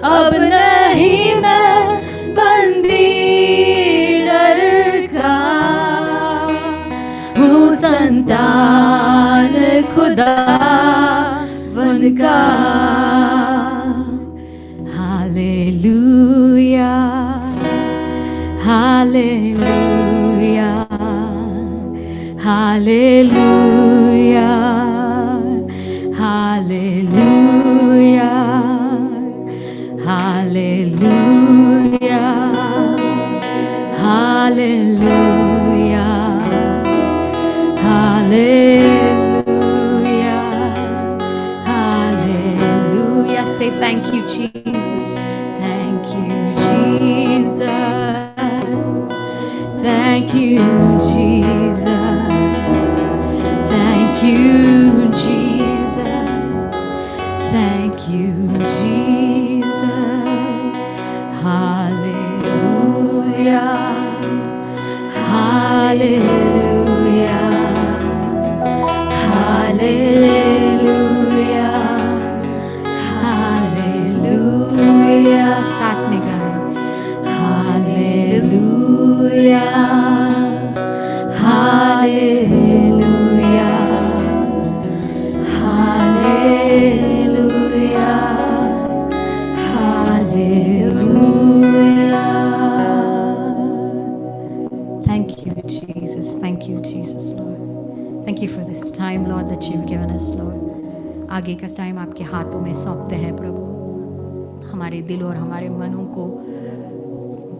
अब नहीं मैं बंदी डर का, हूँ संतान खुदा वन का। Hallelujah, hallelujah, hallelujah, hallelujah, hallelujah, hallelujah, hallelujah, hallelujah. Say thank you, Jesus. Thank you, Jesus. Thank you, Jesus. Thank you, Jesus. Thank you, Jesus. Hallelujah. Hallelujah. Hallelujah. Hallelujah. साथ में गाएं। Hallelujah. Hallelujah. Hallelujah. Hallelujah. Thank you, Jesus. Thank you, Jesus, Lord. Thank you for this time, Lord, that you've given us, Lord. आगे का टाइम आपके हाथों में सौंपते हैं प्रभु। हमारे दिल और हमारे मनों को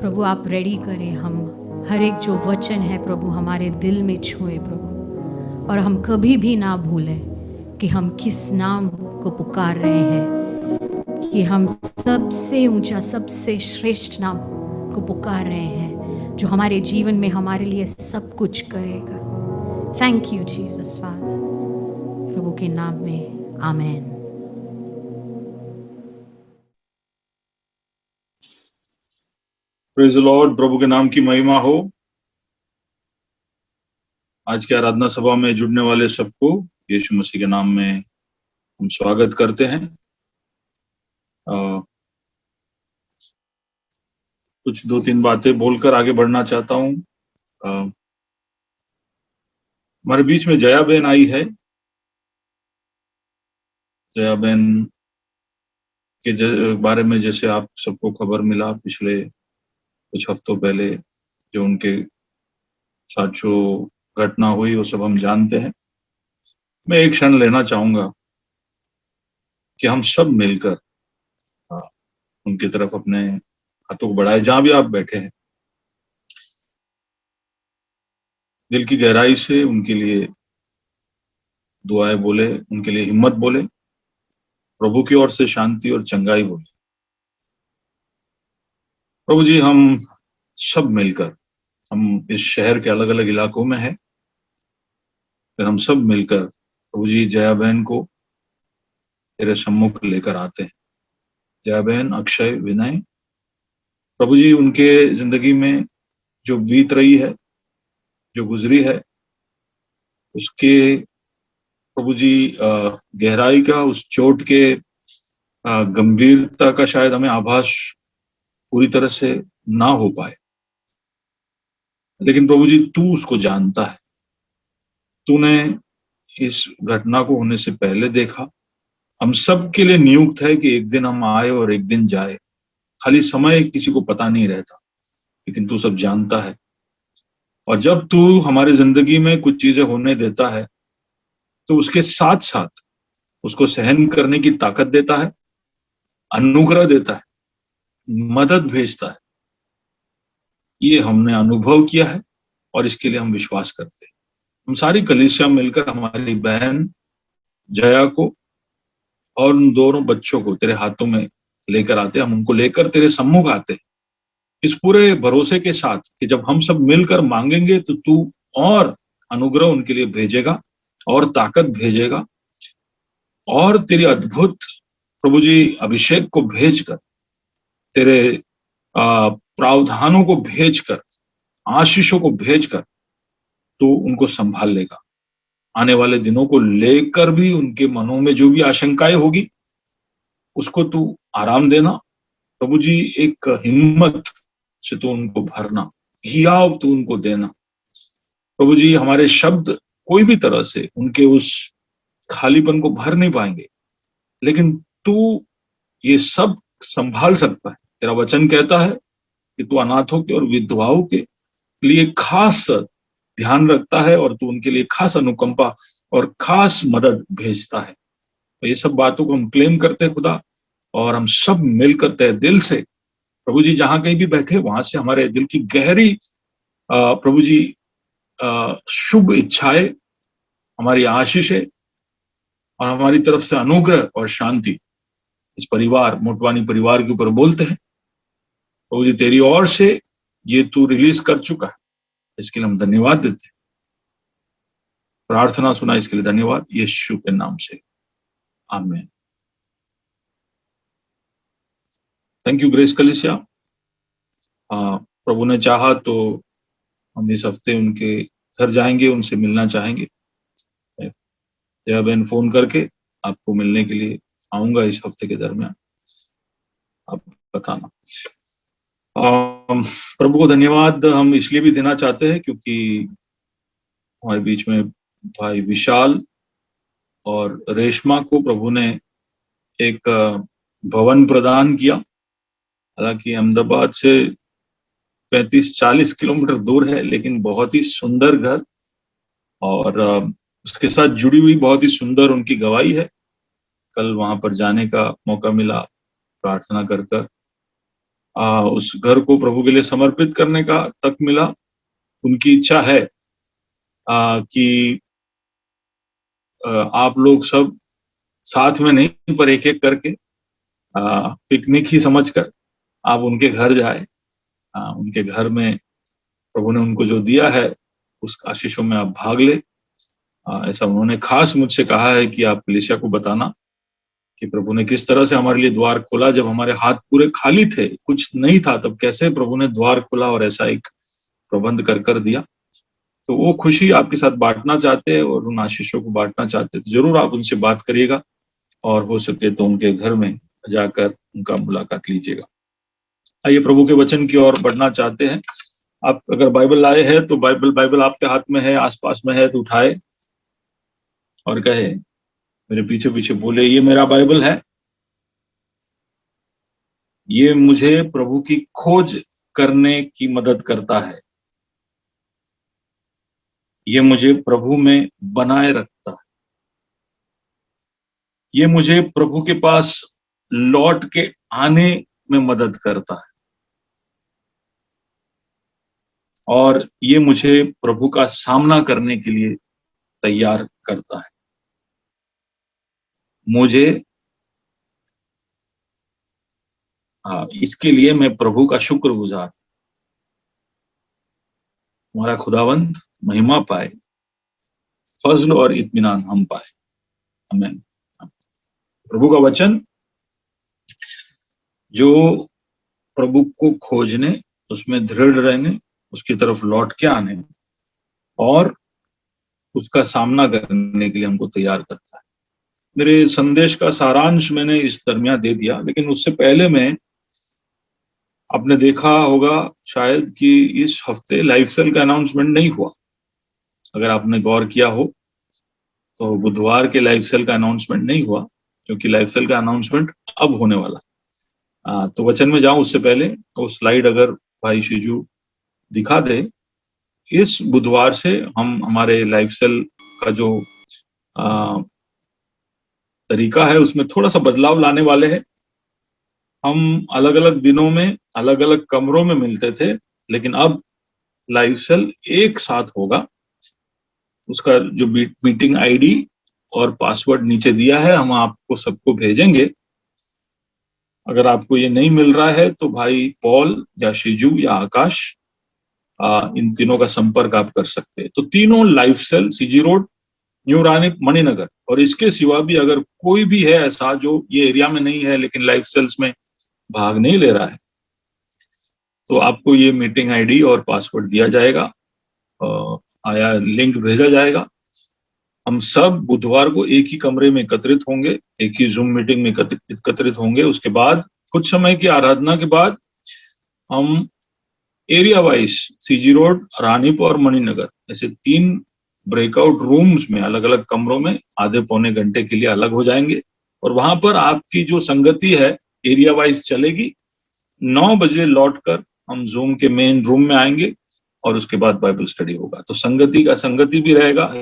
प्रभु आप रेडी करें। हम हर एक जो वचन है प्रभु हमारे दिल में छुए प्रभु, और हम कभी भी ना भूलें कि हम किस नाम को पुकार रहे हैं, कि हम सबसे ऊंचा सबसे श्रेष्ठ नाम को पुकार रहे हैं जो हमारे जीवन में हमारे लिए सब कुछ करेगा। थैंक यू जीसस फादर, प्रभु के नाम में आमेन। Praise the Lord. प्रभु के नाम की महिमा हो। आज के आराधना सभा में जुड़ने वाले सबको यीशु मसीह के नाम में हम स्वागत करते हैं। कुछ 2-3 बातें बोलकर आगे बढ़ना चाहता हूँ। हमारे बीच में जया बहन आई है। जया बहन के बारे में जैसे आप सबको खबर मिला पिछले कुछ हफ्तों पहले, जो उनके साथ जो घटना हुई वो सब हम जानते हैं। मैं एक क्षण लेना चाहूंगा कि हम सब मिलकर उनकी तरफ अपने हाथों को बढ़ाए, जहां भी आप बैठे हैं, दिल की गहराई से उनके लिए दुआएं बोले, उनके लिए हिम्मत बोले, प्रभु की ओर से शांति और चंगाई बोले। प्रभु जी, हम सब मिलकर, हम इस शहर के अलग अलग इलाकों में हैं, फिर हम सब मिलकर प्रभु जी जया बहन को तेरे सम्मुख लेकर आते हैं। जया बहन, अक्षय, विनय, प्रभु जी उनके जिंदगी में जो बीत रही है, जो गुजरी है, उसके प्रभु जी गहराई का, उस चोट के गंभीरता का शायद हमें आभास पूरी तरह से ना हो पाए, लेकिन प्रभु जी तू उसको जानता है। तूने इस घटना को होने से पहले देखा। हम सब के लिए नियुक्त है कि एक दिन हम आए और एक दिन जाए। खाली समय किसी को पता नहीं रहता, लेकिन तू सब जानता है। और जब तू हमारे जिंदगी में कुछ चीजें होने देता है तो उसके साथ साथ उसको सहन करने की ताकत देता है, अनुग्रह देता है, मदद भेजता है। ये हमने अनुभव किया है और इसके लिए हम विश्वास करते हैं। हम सारी कलीसिया मिलकर हमारी बहन जया को और उन दोनों बच्चों को तेरे हाथों में लेकर आते हैं। हम उनको लेकर तेरे सम्मुख आते हैं, इस पूरे भरोसे के साथ कि जब हम सब मिलकर मांगेंगे तो तू और अनुग्रह उनके लिए भेजेगा और ताकत भेजेगा, और तेरी अद्भुत प्रभु जी अभिषेक को भेजकर, तेरे प्रावधानों को भेजकर, आशीषों को भेजकर तू उनको संभाल लेगा, आने वाले दिनों को लेकर भी उनके मनों में जो भी आशंकाएं होगी उसको तू आराम देना प्रभु जी। एक हिम्मत से तू उनको भरना, हियाव तू उनको देना प्रभु जी। हमारे शब्द कोई भी तरह से उनके उस खालीपन को भर नहीं पाएंगे, लेकिन तू ये सब संभाल सकता है। तेरा वचन कहता है कि तू अनाथों के और विधवाओं के लिए खास ध्यान रखता है और तू उनके लिए खास अनुकंपा और खास मदद भेजता है। तो ये सब बातों को हम क्लेम करते हैं खुदा, और हम सब मिलकर तहे दिल से प्रभु जी जहां कहीं भी बैठे वहां से हमारे दिल की गहरी प्रभु जी शुभ इच्छाएं, हमारी आशीषें और हमारी तरफ से अनुग्रह और शांति इस परिवार मोटवानी परिवार के ऊपर बोलते हैं। प्रभु जी तेरी ओर से ये तू रिलीज कर चुका है, इसके लिए हम धन्यवाद देते हैं। प्रार्थना सुना इसके लिए धन्यवाद, यीशु के नाम से, आमीन। थैंक यू ग्रेस कलीसिया। प्रभु ने चाहा तो हम इस हफ्ते उनके घर जाएंगे, उनसे मिलना चाहेंगे। जया बहन फोन करके आपको मिलने के लिए आऊंगा इस हफ्ते के दरमियान, आप बताना। प्रभु को धन्यवाद हम इसलिए भी देना चाहते हैं क्योंकि हमारे बीच में भाई विशाल और रेशमा को प्रभु ने एक भवन प्रदान किया। हालांकि अहमदाबाद से 35-40 किलोमीटर दूर है, लेकिन बहुत ही सुंदर घर, और उसके साथ जुड़ी हुई बहुत ही सुंदर उनकी गवाही है। कल वहां पर जाने का मौका मिला, प्रार्थना कर कर उस घर को प्रभु के लिए समर्पित करने का तक मिला। उनकी इच्छा है कि आप लोग सब साथ में नहीं पर एक एक करके पिकनिक ही समझकर आप उनके घर जाए। उनके घर में प्रभु ने उनको जो दिया है उस आशीषों में आप भाग ले। ऐसा उन्होंने खास मुझसे कहा है कि आप कलीसिया को बताना कि प्रभु ने किस तरह से हमारे लिए द्वार खोला। जब हमारे हाथ पूरे खाली थे, कुछ नहीं था, तब कैसे प्रभु ने द्वार खोला और ऐसा एक प्रबंध कर दिया। तो वो खुशी आपके साथ बांटना चाहते हैं और उन आशीषों को बांटना चाहते हैं। तो जरूर आप उनसे बात करिएगा और हो सके तो उनके घर में जाकर उनका मुलाकात लीजिएगा। आइए प्रभु के वचन की ओर बढ़ना चाहते हैं। आप अगर बाइबल लाए हैं तो बाइबल आपके हाथ में है, आसपास में है तो उठाए और कहे, मेरे पीछे पीछे बोले, ये मेरा बाइबल है, ये मुझे प्रभु की खोज करने की मदद करता है, ये मुझे प्रभु में बनाए रखता है, ये मुझे प्रभु के पास लौट के आने में मदद करता है, और ये मुझे प्रभु का सामना करने के लिए तैयार करता है। मुझे इसके लिए मैं प्रभु का शुक्रगुजार। हमारा खुदावंद महिमा पाए, फजल और इत्मीनान हम पाए। आमीन। प्रभु का वचन जो प्रभु को खोजने, उसमें दृढ़ रहने, उसकी तरफ लौट के आने और उसका सामना करने के लिए हमको तैयार करता है। मेरे संदेश का सारांश मैंने इस दरमियान दे दिया, लेकिन उससे पहले मैं, आपने देखा होगा शायद कि इस हफ्ते लाइफ सेल का अनाउंसमेंट नहीं हुआ। अगर आपने गौर किया हो तो बुधवार के लाइफ सेल का अनाउंसमेंट नहीं हुआ, क्योंकि लाइफ सेल का अनाउंसमेंट अब होने वाला। तो वचन में जाऊं उससे पहले तो स्लाइड अगर भाई शिजू दिखा दे। इस बुधवार से हम हमारे लाइफ सेल का जो तरीका है उसमें थोड़ा सा बदलाव लाने वाले हैं। हम अलग अलग दिनों में अलग अलग कमरों में मिलते थे, लेकिन अब लाइव सेल एक साथ होगा। उसका जो मीटिंग आईडी और पासवर्ड नीचे दिया है, हम आपको सबको भेजेंगे। अगर आपको ये नहीं मिल रहा है तो भाई पॉल या शिजू या आकाश, इन तीनों का संपर्क आप कर सकते हैं। तो तीनों live sale CG road, new रानिक, मणिनगर, और इसके सिवा भी अगर कोई भी है ऐसा जो ये एरिया में नहीं है लेकिन लाइव सेल्स में भाग नहीं ले रहा है, तो आपको ये मीटिंग आईडी और पासवर्ड दिया जाएगा, आया लिंक भेजा जाएगा। हम सब बुधवार को एक ही कमरे में एकत्रित होंगे, एक ही जूम मीटिंग में एकत्रित होंगे। उसके बाद कुछ समय की आराधना के बाद हम area wise CG road, Ranipur और मणिनगर ऐसे 3 ब्रेकआउट रूम्स में अलग अलग कमरों में आधे पौने घंटे के लिए अलग हो जाएंगे और वहां पर आपकी जो संगति है एरिया वाइज चलेगी। 9 बजे लौटकर हम जूम के मेन रूम में आएंगे और उसके बाद बाइबल स्टडी होगा। तो संगति भी रहेगा।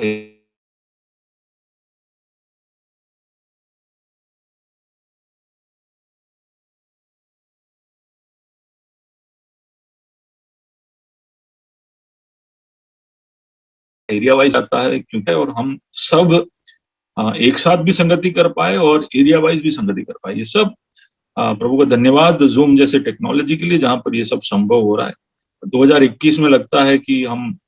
एरिया वाइज आता है क्योंकि और हम सब एक साथ भी संगति कर पाए और एरिया वाइज भी संगति कर पाए। ये सब प्रभु का धन्यवाद जूम जैसे टेक्नोलॉजी के लिए जहां पर ये सब संभव हो रहा है। 2021 में लगता है कि हम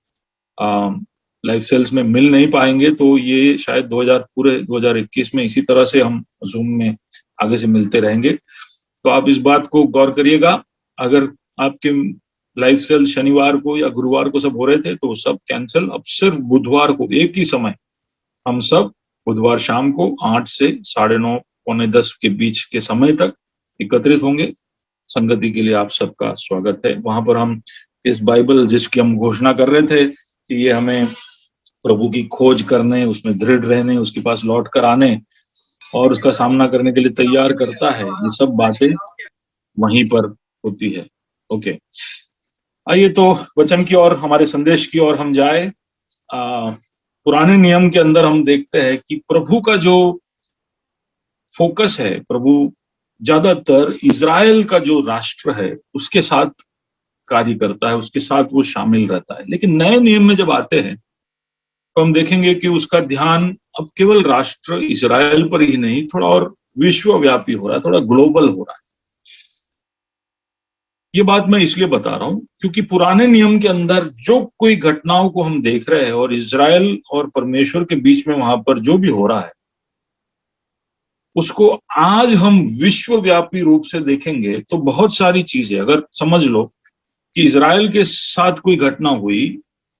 लाइफ सेल्स में मिल नहीं पाएंगे, तो ये शायद पूरे 2021 में इसी तरह से हम जूम में आगे से मिलते रहेंगे। तो आप इस बात को गौर करिएगा। अगर आपके लाइफ सेल शनिवार को या गुरुवार को सब हो रहे थे तो सब कैंसिल। अब सिर्फ बुधवार को एक ही समय हम सब बुधवार शाम को 8 से 9:30 पौने 10 के बीच के समय तक एकत्रित होंगे। संगति के लिए आप सबका स्वागत है। वहां पर हम इस बाइबल जिसकी हम घोषणा कर रहे थे कि ये हमें प्रभु की खोज करने, उसमें दृढ़ रहने, उसके पास लौट कर आने और उसका सामना करने के लिए तैयार करता है, ये सब बातें वहीं पर होती है। ओके, आइए तो वचन की ओर, हमारे संदेश की ओर हम जाए। पुराने नियम के अंदर हम देखते हैं कि प्रभु का जो फोकस है, प्रभु ज्यादातर इजराइल का जो राष्ट्र है उसके साथ कार्य करता है, उसके साथ वो शामिल रहता है। लेकिन नए नियम में जब आते हैं तो हम देखेंगे कि उसका ध्यान अब केवल राष्ट्र इजराइल पर ही नहीं, थोड़ा और विश्वव्यापी हो रहा है, थोड़ा ग्लोबल हो रहा है। ये बात मैं इसलिए बता रहा हूं क्योंकि पुराने नियम के अंदर जो कोई घटनाओं को हम देख रहे हैं और इजराइल और परमेश्वर के बीच में वहां पर जो भी हो रहा है उसको आज हम विश्वव्यापी रूप से देखेंगे तो बहुत सारी चीजें, अगर समझ लो कि इजराइल के साथ कोई घटना हुई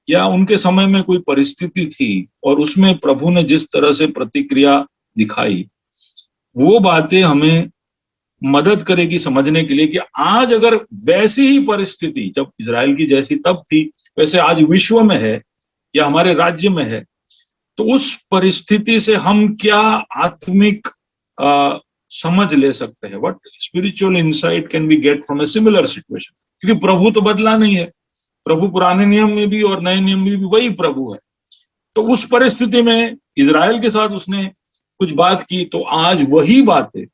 या उनके समय में कोई परिस्थिति थी और उसमें प्रभु ने जिस तरह से प्रतिक्रिया दिखाई, वो बातें हमें मदद करेगी समझने के लिए कि आज अगर वैसी ही परिस्थिति जब इजराइल की जैसी तब थी वैसे आज विश्व में है या हमारे राज्य में है, तो उस परिस्थिति से हम क्या आत्मिक समझ ले सकते हैं। What spiritual insight can be get from a similar situation. क्योंकि प्रभु तो बदला नहीं है, प्रभु पुराने नियम में भी और नए नियम में भी वही प्रभु है। तो उस परिस्थिति में इजराइल के साथ उसने कुछ बात की, तो आज वही बातें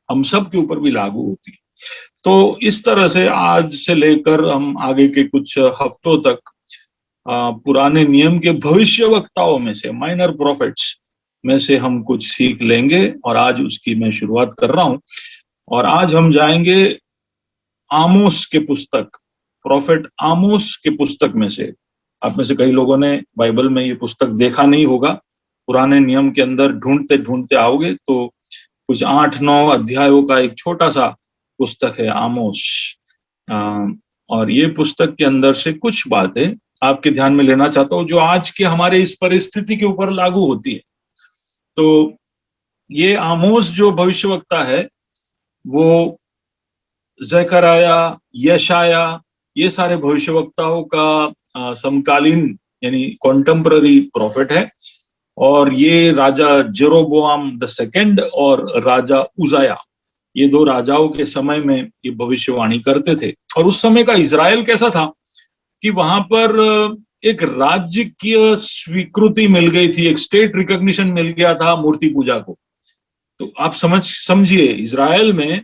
हम सब के ऊपर भी लागू होती है। तो इस तरह से आज से लेकर हम आगे के कुछ हफ्तों तक पुराने नियम के भविष्यवक्ताओं में से, माइनर प्रॉफिट्स में से हम कुछ सीख लेंगे और आज उसकी मैं शुरुआत कर रहा हूं। और आज हम जाएंगे आमोस के पुस्तक, प्रॉफिट आमोस के पुस्तक में से। आप में से कई लोगों ने बाइबल में ये पुस्तक देखा नहीं होगा। पुराने नियम के अंदर ढूंढते ढूंढते आओगे तो कुछ 8-9 अध्यायों का एक छोटा सा पुस्तक है आमोस। और ये पुस्तक के अंदर से कुछ बातें आपके ध्यान में लेना चाहता हूं जो आज के हमारे इस परिस्थिति के ऊपर लागू होती है। तो ये आमोस जो भविष्यवक्ता है वो ज़करया, यशाया, ये सारे भविष्यवक्ताओं का समकालीन यानी कॉन्टेम्पररी प्रॉफिट है। और ये राजा जेरोबोआम द सेकंड और राजा उजाया, ये 2 राजाओं के समय में ये भविष्यवाणी करते थे। और उस समय का इजराइल कैसा था कि वहां पर एक राज्य की स्वीकृति मिल गई थी, एक स्टेट रिकॉग्निशन मिल गया था मूर्ति पूजा को। तो आप समझिए इजराइल में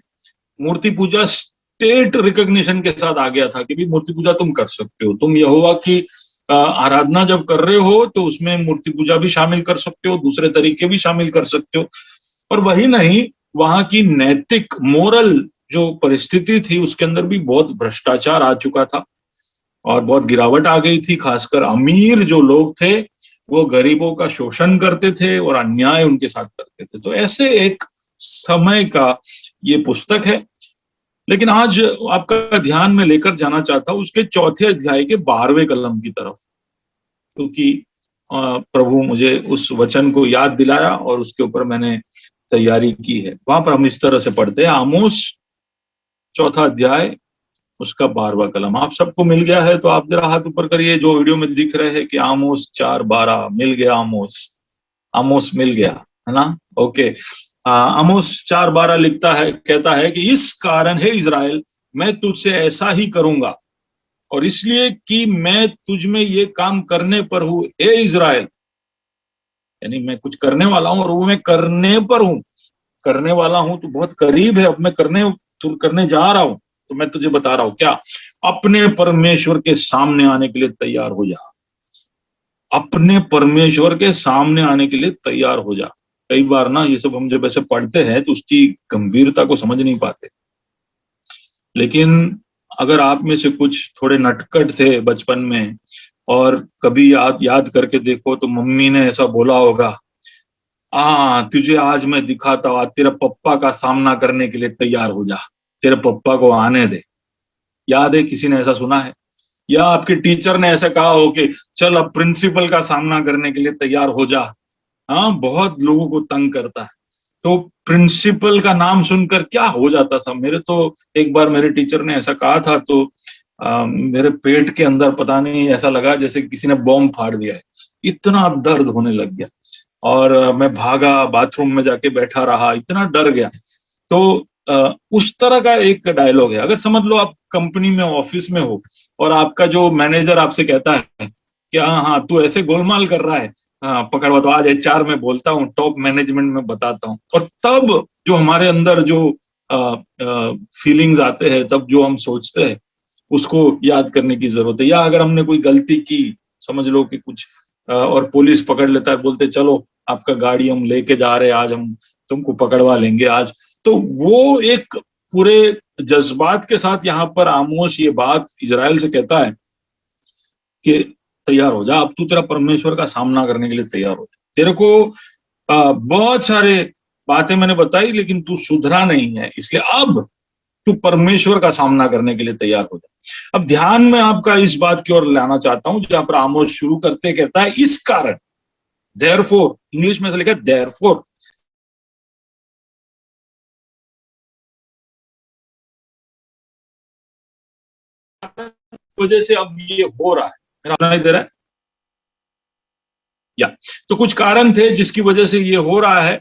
मूर्ति पूजा स्टेट रिकॉग्निशन के साथ आ गया था कि भी मूर्ति पूजा तुम कर सकते हो, तुम यहोवा की आराधना जब कर रहे हो तो उसमें मूर्ति पूजा भी शामिल कर सकते हो, दूसरे तरीके भी शामिल कर सकते हो। और वही नहीं, वहां की नैतिक मोरल जो परिस्थिति थी उसके अंदर भी बहुत भ्रष्टाचार आ चुका था और बहुत गिरावट आ गई थी। खासकर अमीर जो लोग थे वो गरीबों का शोषण करते थे और अन्याय उनके साथ करते थे। तो ऐसे एक समय का ये पुस्तक है। लेकिन आज आपका ध्यान में लेकर जाना चाहता हूं उसके 4थे अध्याय के 12वें कलम की तरफ, क्योंकि प्रभु मुझे उस वचन को याद दिलाया और उसके ऊपर मैंने तैयारी की है। वहां पर हम इस तरह से पढ़ते हैं, आमोस 4 अध्याय उसका 12वां कलम। आप सबको मिल गया है तो आप जरा हाथ ऊपर करिए जो वीडियो में दिख रहे हैं कि आमोस 4:12 मिल गया। आमोस मिल गया है ना? ओके। आमोस 4:12 लिखता है, कहता है कि इस कारण हे इज़राइल, मैं तुझसे ऐसा ही करूंगा, और इसलिए कि मैं तुझ में ये काम करने पर हूं। हे इज़राइल, यानी मैं कुछ करने वाला हूं और वो मैं करने पर हूं। करने वाला हूं तो बहुत करीब है, अब मैं करने जा रहा हूं। तो मैं तुझे बता रहा हूं क्या, अपने परमेश्वर के सामने आने के लिए तैयार हो जा। अपने परमेश्वर के सामने आने के लिए तैयार हो जा। कई बार ना ये सब हम जब ऐसे पढ़ते हैं तो उसकी गंभीरता को समझ नहीं पाते, लेकिन अगर आप में से कुछ थोड़े नटखट थे बचपन में और कभी याद करके देखो तो मम्मी ने ऐसा बोला होगा, तुझे आज मैं दिखाता हूं, तेरे पप्पा का सामना करने के लिए तैयार हो जा, तेरे पप्पा को आने दे। याद है, किसी ने ऐसा सुना है? या आपके टीचर ने ऐसा कहा हो कि चल अब प्रिंसिपल का सामना करने के लिए तैयार हो जा। बहुत लोगों को तंग करता है। तो प्रिंसिपल का नाम सुनकर क्या हो जाता था। मेरे तो एक बार मेरे टीचर ने ऐसा कहा था तो मेरे पेट के अंदर पता नहीं ऐसा लगा जैसे किसी ने बॉम्ब फाड़ दिया है, इतना दर्द होने लग गया। और मैं भागा, बाथरूम में जाके बैठा रहा, इतना डर गया। तो उस तरह का एक डायलॉग है। अगर समझ लो आप कंपनी में, ऑफिस में हो और आपका जो मैनेजर आपसे कहता है कि हाँ तू ऐसे गोलमाल कर रहा है, पकड़वा, तो आज HR में बोलता हूँ, टॉप मैनेजमेंट में बताता हूँ। और तब जो हमारे अंदर जो फीलिंग्स आते हैं, तब जो हम सोचते हैं, उसको याद करने की जरूरत है। या अगर हमने कोई गलती की, समझ लो कि कुछ, और पुलिस पकड़ लेता है, बोलते चलो आपका गाड़ी हम लेके जा रहे हैं, आज हम तुमको पकड़वा लेंगे आज। तो वो एक पूरे जज्बात के साथ यहाँ पर आमोस ये बात इजराइल से कहता है कि तैयार हो जा, अब तू तेरा परमेश्वर का सामना करने के लिए तैयार हो जा। तेरे को बहुत सारे बातें मैंने बताई लेकिन तू सुधरा नहीं है, इसलिए अब तू परमेश्वर का सामना करने के लिए तैयार हो जा। अब ध्यान में आपका इस बात की ओर लाना चाहता हूं जहां पर आमोस शुरू करते कहता है इस कारण, देयरफॉर, इंग्लिश में से लिखा है देयरफॉर। वजह से अब ये हो रहा है, मेरा सुनाई दे रहा है? या तो कुछ कारण थे जिसकी वजह से ये हो रहा है,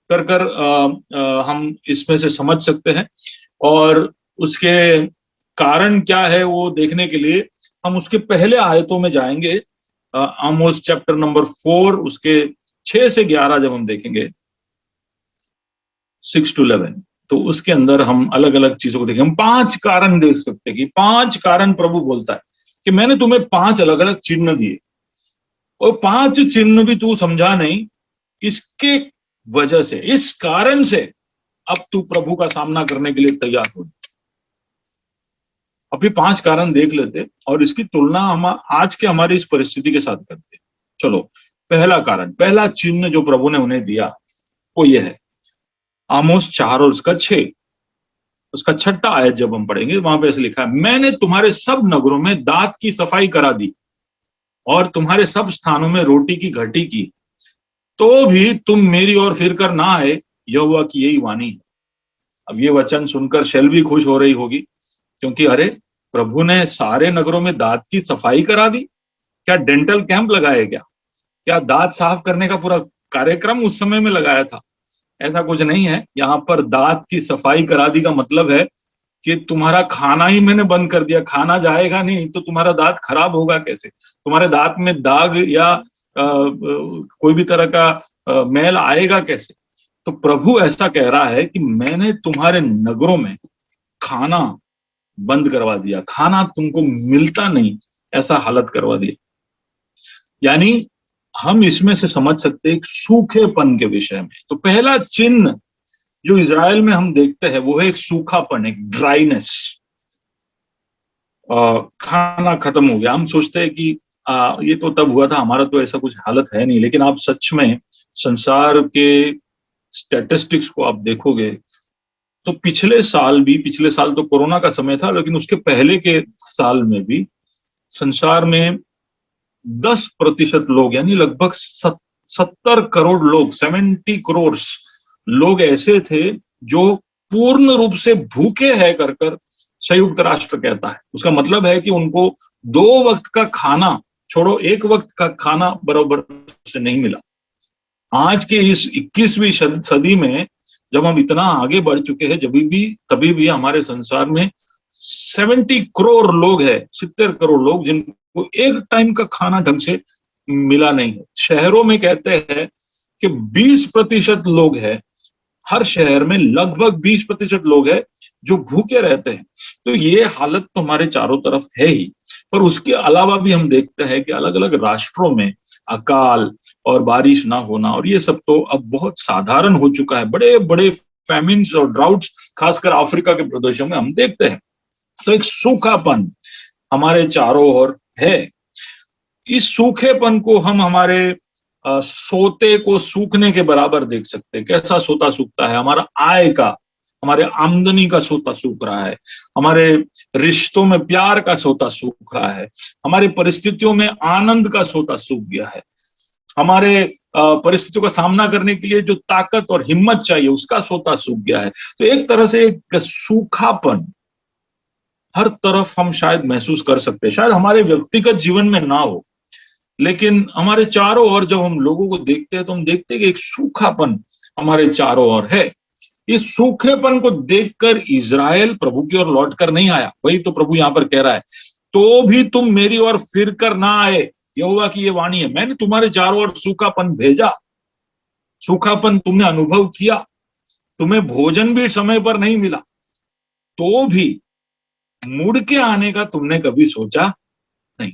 कर हम इसमें से समझ सकते हैं। और उसके कारण क्या है वो देखने के लिए हम उसके पहले आयतों में जाएंगे। आमोस चैप्टर नंबर 4 उसके 6 से 11 जब हम देखेंगे, 6 to 11, तो उसके अंदर हम अलग अलग चीजों को देखेंगे। हम 5 कारण देख सकते हैं कि 5 कारण प्रभु बोलता है कि मैंने तुम्हें 5 अलग अलग चिन्ह दिए और 5 चिन्ह भी तू समझा नहीं, इसके वजह से, इस कारण से अब तू प्रभु का सामना करने के लिए तैयार हो। अभी 5 कारण देख लेते और इसकी तुलना हम आज के हमारी इस परिस्थिति के साथ करते। चलो, पहला कारण, पहला चिन्ह जो प्रभु ने उन्हें दिया वो ये है, आमोस 4 और उसका 6, उसका 6ठा आयत जब हम पढ़ेंगे वहां पे ऐसे लिखा है, मैंने तुम्हारे सब नगरों में दांत की सफाई करा दी और तुम्हारे सब स्थानों में रोटी की घटी की, तो भी तुम मेरी ओर फिर कर ना आए, यहोवा की यही वाणी है। अब ये वचन सुनकर शेल्वी खुश हो रही होगी क्योंकि अरे प्रभु ने सारे नगरों में दांत की सफाई करा दी। क्या डेंटल कैंप लगाया? क्या दांत साफ करने का पूरा कार्यक्रम उस समय में लगाया था? ऐसा कुछ नहीं है। यहाँ पर दांत की सफाई करा दी का मतलब है कि तुम्हारा खाना ही मैंने बंद कर दिया, खाना जाएगा नहीं तो तुम्हारा दांत खराब होगा कैसे? तुम्हारे दांत में दाग या कोई भी तरह का मैल आएगा कैसे? तो प्रभु ऐसा कह रहा है कि मैंने तुम्हारे नगरों में खाना बंद करवा दिया, खाना तुमको मिलता नहीं, ऐसा हालत करवा दिया। यानी हम इसमें से समझ सकते हैं एक सूखेपन के विषय में। तो पहला चिन्ह जो इजराइल में हम देखते हैं वो है एक सूखापन, एक ड्राइनेस। खाना खत्म हो गया। हम सोचते हैं कि ये तो तब हुआ था, हमारा तो ऐसा कुछ हालत है नहीं, लेकिन आप सच में संसार के स्टैटिस्टिक्स को आप देखोगे तो पिछले साल तो कोरोना का समय था, लेकिन उसके पहले के साल में भी संसार में 10% लोग यानी लगभग 70 करोड़ लोग, 70 करोड़ लोग ऐसे थे जो पूर्ण रूप से भूखे हैं कर संयुक्त राष्ट्र कहता है। उसका मतलब है कि उनको 2 वक्त का खाना छोड़ो, 1 वक्त का खाना बराबर से नहीं मिला। आज के इस 21वीं सदी में जब हम इतना आगे बढ़ चुके हैं, तभी भी हमारे संसार में 70 करोड़ लोग हैं, 70 करोड़ लोग जिनको एक टाइम का खाना ढंग से मिला नहीं है। शहरों में कहते हैं कि 20% लोग हैं, हर शहर में लगभग 20% लोग हैं जो भूखे रहते हैं। तो ये हालत तो हमारे चारों तरफ है ही, पर उसके अलावा भी हम देखते हैं कि अलग अलग राष्ट्रों में अकाल और बारिश ना होना, और ये सब तो अब बहुत साधारण हो चुका है। बड़े बड़े फैमिन्स और ड्राउट्स खासकर अफ्रीका के प्रदेशों में हम देखते हैं। तो एक सूखापन हमारे चारों ओर है। इस सूखेपन को हम हमारे सोते को सूखने के बराबर देख सकते हैं। कैसा सोता सूखता है? हमारा आय का, हमारे आमदनी का सोता सूख रहा है, हमारे रिश्तों में प्यार का सोता सूख रहा है, हमारी परिस्थितियों में आनंद का सोता सूख गया है, हमारे परिस्थितियों का सामना करने के लिए जो ताकत और हिम्मत चाहिए उसका सोता सूख गया है। तो एक तरह से एक सूखापन हर तरफ हम शायद महसूस कर सकते हैं। शायद हमारे व्यक्तिगत जीवन में ना हो, लेकिन हमारे चारों ओर जब हम लोगों को देखते हैं तो हम देखते हैं कि एक सूखापन हमारे चारों ओर है। इस सूखेपन को देखकर इजराइल प्रभु की ओर लौट कर नहीं आया। वही तो प्रभु यहां पर कह रहा है, तो भी तुम मेरी ओर फिर कर ना आए। यहोवा की ये वाणी है, मैंने तुम्हारे चारों ओर सूखापन भेजा, सूखापन तुमने अनुभव किया, तुम्हें भोजन भी समय पर नहीं मिला, तो भी मुड़ के आने का तुमने कभी सोचा नहीं।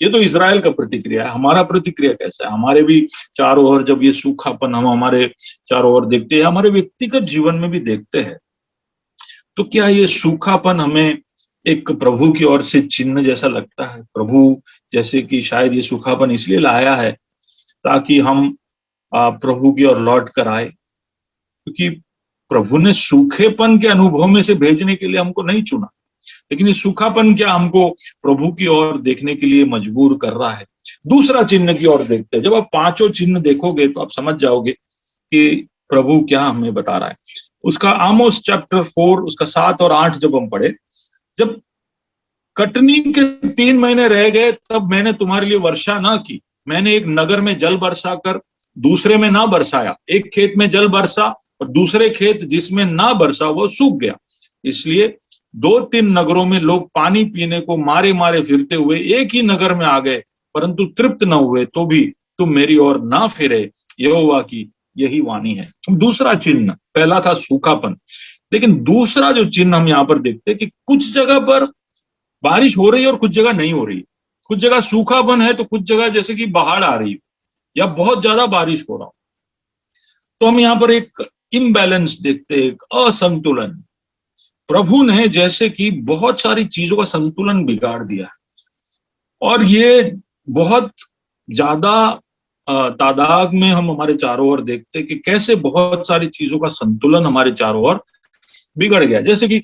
ये तो इजराइल का प्रतिक्रिया है। हमारा प्रतिक्रिया कैसा है? हमारे भी चारों ओर जब ये सूखापन हम हमारे चारों ओर देखते हैं, हमारे व्यक्तिगत जीवन में भी देखते हैं, तो क्या ये सूखापन हमें एक प्रभु की ओर से चिन्ह जैसा लगता है? प्रभु जैसे कि शायद ये सूखापन इसलिए लाया है ताकि हम प्रभु की ओर लौट कर आए, क्योंकि प्रभु ने सूखेपन के अनुभव में से भेजने के लिए हमको नहीं चुना, लेकिन ये सूखापन क्या हमको प्रभु की ओर देखने के लिए मजबूर कर रहा है। दूसरा चिन्ह की ओर देखते हैं। जब आप 5 चिन्ह देखोगे तो आप समझ जाओगे कि प्रभु क्या हमें बता रहा है। उसका आमोस चैप्टर 4 उसका 7 और 8 जब हम पढ़े, जब कटनी के 3 महीने रह गए तब मैंने तुम्हारे लिए वर्षा ना की। मैंने एक नगर में जल बरसा कर दूसरे में ना बरसाया। एक खेत में जल बरसा और दूसरे खेत जिसमें ना बरसा वो सूख गया। इसलिए 2-3 नगरों में लोग पानी पीने को मारे मारे फिरते हुए एक ही नगर में आ गए, परंतु तृप्त न हुए, तो भी तुम मेरी ओर ना फिरे। यहोवा की यही वाणी है। दूसरा चिन्ह, पहला था सूखापन, लेकिन दूसरा जो चिन्ह हम यहाँ पर देखते हैं कि कुछ जगह पर बारिश हो रही है और कुछ जगह नहीं हो रही है। कुछ जगह सूखापन है तो कुछ जगह जैसे कि बाढ़ आ रही है या बहुत ज्यादा बारिश हो रहा हो। तो हम यहाँ पर एक इम्बैलेंस देखते हैं, एक असंतुलन। प्रभु ने जैसे कि बहुत सारी चीजों का संतुलन बिगाड़ दिया है, और ये बहुत ज्यादा तादाद में हम हमारे चारों ओर देखते हैं कि कैसे बहुत सारी चीजों का संतुलन हमारे चारों ओर बिगड़ गया। जैसे कि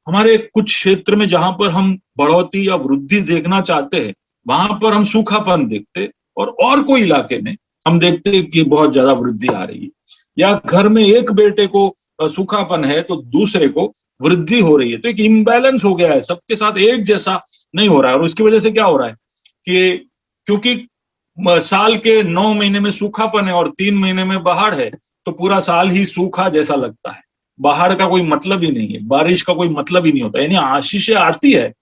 हमारे कुछ क्षेत्र में जहां पर हम बढ़ोतरी या वृद्धि देखना चाहते हैं वहां पर हम सूखापन देखते, और कोई इलाके में हम देखते हैं कि बहुत ज्यादा वृद्धि आ रही है। या घर में एक बेटे को सूखापन है तो दूसरे को वृद्धि हो रही है। तो एक इम्बैलेंस हो गया है, सबके साथ एक जैसा नहीं हो रहा है। और उसकी वजह से क्या हो रहा है कि क्योंकि साल के 9 महीने में सूखापन है और 3 महीने में बाढ़ है, तो पूरा साल ही सूखा जैसा लगता है। बाढ़ का कोई मतलब ही नहीं है, बारिश का कोई मतलब ही नहीं होता। यानी आशीषें आती है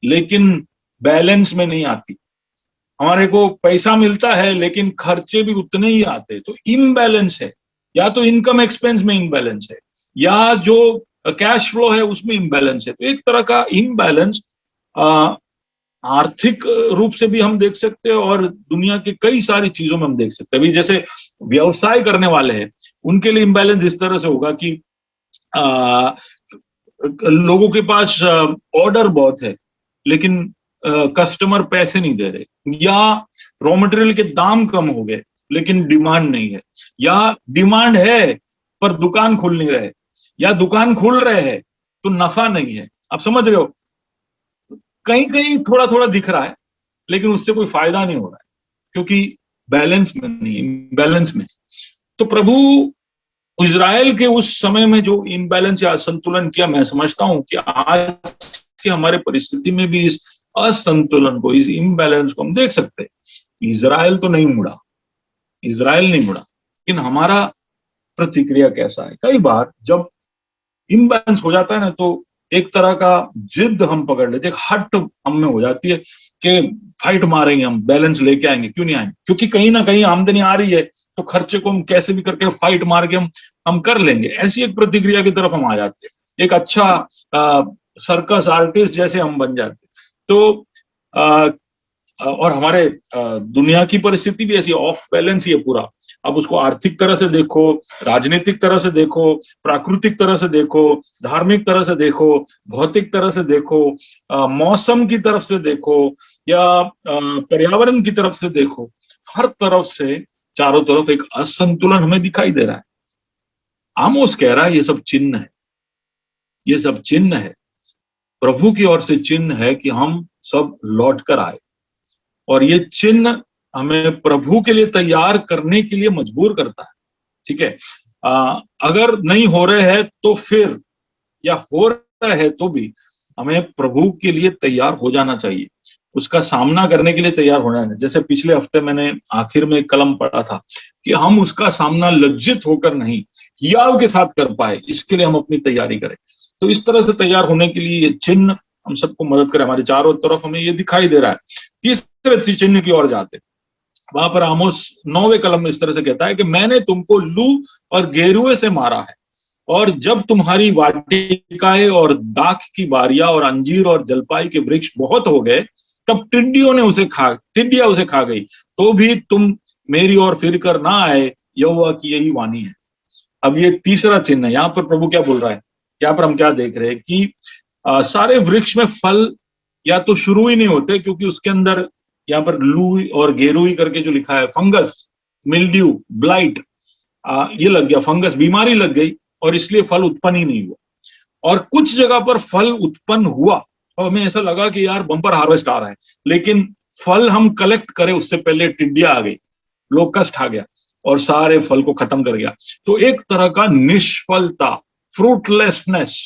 लेकिन बैलेंस में नहीं आती। हमारे को पैसा मिलता है लेकिन खर्चे भी उतने ही आते। तो इम्बैलेंस है, या तो इनकम एक्सपेंस में इम्बैलेंस है या जो कैश फ्लो है उसमें इम्बैलेंस है। तो एक तरह का इम्बैलेंस आर्थिक रूप से भी हम देख सकते हैं और दुनिया की कई सारी चीजों में हम देख सकते हैं। अभी जैसे व्यवसाय करने वाले हैं उनके लिए इम्बैलेंस इस तरह से होगा कि लोगों के पास ऑर्डर बहुत है लेकिन कस्टमर पैसे नहीं दे रहे, या रॉ मटेरियल के दाम कम हो गए लेकिन डिमांड नहीं है, या डिमांड है पर दुकान खुल नहीं रहे, या दुकान खुल रहे हैं तो नफा नहीं है। आप समझ रहे हो, कहीं कहीं थोड़ा थोड़ा दिख रहा है लेकिन उससे कोई फायदा नहीं हो रहा है, क्योंकि बैलेंस में नहीं, इम्बैलेंस में। तो प्रभु इजराइल के उस समय में जो इम्बैलेंस या असंतुलन किया, मैं समझता हूं कि आज की हमारे परिस्थिति में भी इस असंतुलन को, इस इम्बैलेंस को हम देख सकते हैं। इजराइल तो नहीं मुड़ा, इजराइल नहीं मुड़ा, लेकिन हमारा प्रतिक्रिया कैसा है? कई बार जब इम्बैलेंस हो जाता है ना, तो एक तरह का जिद हम पकड़ लेते हैं, हट हम में हो जाती है कि फाइट मारेंगे, हम बैलेंस लेके आएंगे। क्यों नहीं आएंगे? क्योंकि कहीं ना कहीं आमदनी आ रही है, तो खर्चे को हम कैसे भी करके फाइट मार के हम कर लेंगे। ऐसी एक प्रतिक्रिया की तरफ हम आ जाते हैं, एक अच्छा सर्कस आर्टिस्ट जैसे हम बन जाते हैं। तो और हमारे दुनिया की परिस्थिति भी ऐसी ऑफ बैलेंस ही है पूरा। अब उसको आर्थिक तरह से देखो, राजनीतिक तरह से देखो, प्राकृतिक तरह से देखो, धार्मिक तरह से देखो, भौतिक तरह से देखो, मौसम की तरफ से देखो, या पर्यावरण की तरफ से देखो, हर तरफ से चारों तरफ एक असंतुलन हमें दिखाई दे रहा है। आमोस कह रहा है ये सब चिन्ह है, ये सब चिन्ह है, प्रभु की ओर से चिन्ह है कि हम सब लौट कर आए। और ये चिन्ह हमें प्रभु के लिए तैयार करने के लिए मजबूर करता है। ठीक है, अगर नहीं हो रहे हैं तो फिर, या हो रहा है तो भी हमें प्रभु के लिए तैयार हो जाना चाहिए, उसका सामना करने के लिए तैयार होना है। जैसे पिछले हफ्ते मैंने आखिर में एक कलम पढ़ा था कि हम उसका सामना लज्जित होकर नहीं, हियाव के साथ कर पाए, इसके लिए हम अपनी तैयारी करें। तो इस तरह से तैयार होने के लिए ये चिन्ह हम सबको मदद करे। हमारे चारों तरफ हमें ये दिखाई दे रहा है। तीसरे चिन्ह की ओर जाते, वहां पर आमोस 9वें कलम में इस तरह से कहता है कि मैंने तुमको लू और गेरुए से मारा है, और जब तुम्हारी वाटिकाएं और दाख की बारियां और अंजीर और जलपाई के वृक्ष बहुत हो गए, तब टिड्डियां उसे खा गई, तो भी तुम मेरी ओर फिर कर ना आए, यहोवा की यही वाणी है। अब ये तीसरा चिन्ह है। यहाँ पर प्रभु क्या बोल रहा है? यहाँ पर हम क्या देख रहे हैं कि सारे वृक्ष में फल या तो शुरू ही नहीं होते, क्योंकि उसके अंदर यहाँ पर लू और गेरुई करके जो लिखा है, फंगस, मिल्ड्यू, ब्लाइट, ये लग गया, फंगस, बीमारी लग गई, और इसलिए फल उत्पन्न ही नहीं हुआ। और कुछ जगह पर फल उत्पन्न हुआ और हमें ऐसा लगा कि यार बम्पर हार्वेस्ट आ रहा है, लेकिन फल हम कलेक्ट करें उससे पहले टिड्डियां आ गई, लोकस्ट आ गया और सारे फल को खत्म कर गया। तो एक तरह का निष्फलता, फ्रूटलेसनेस।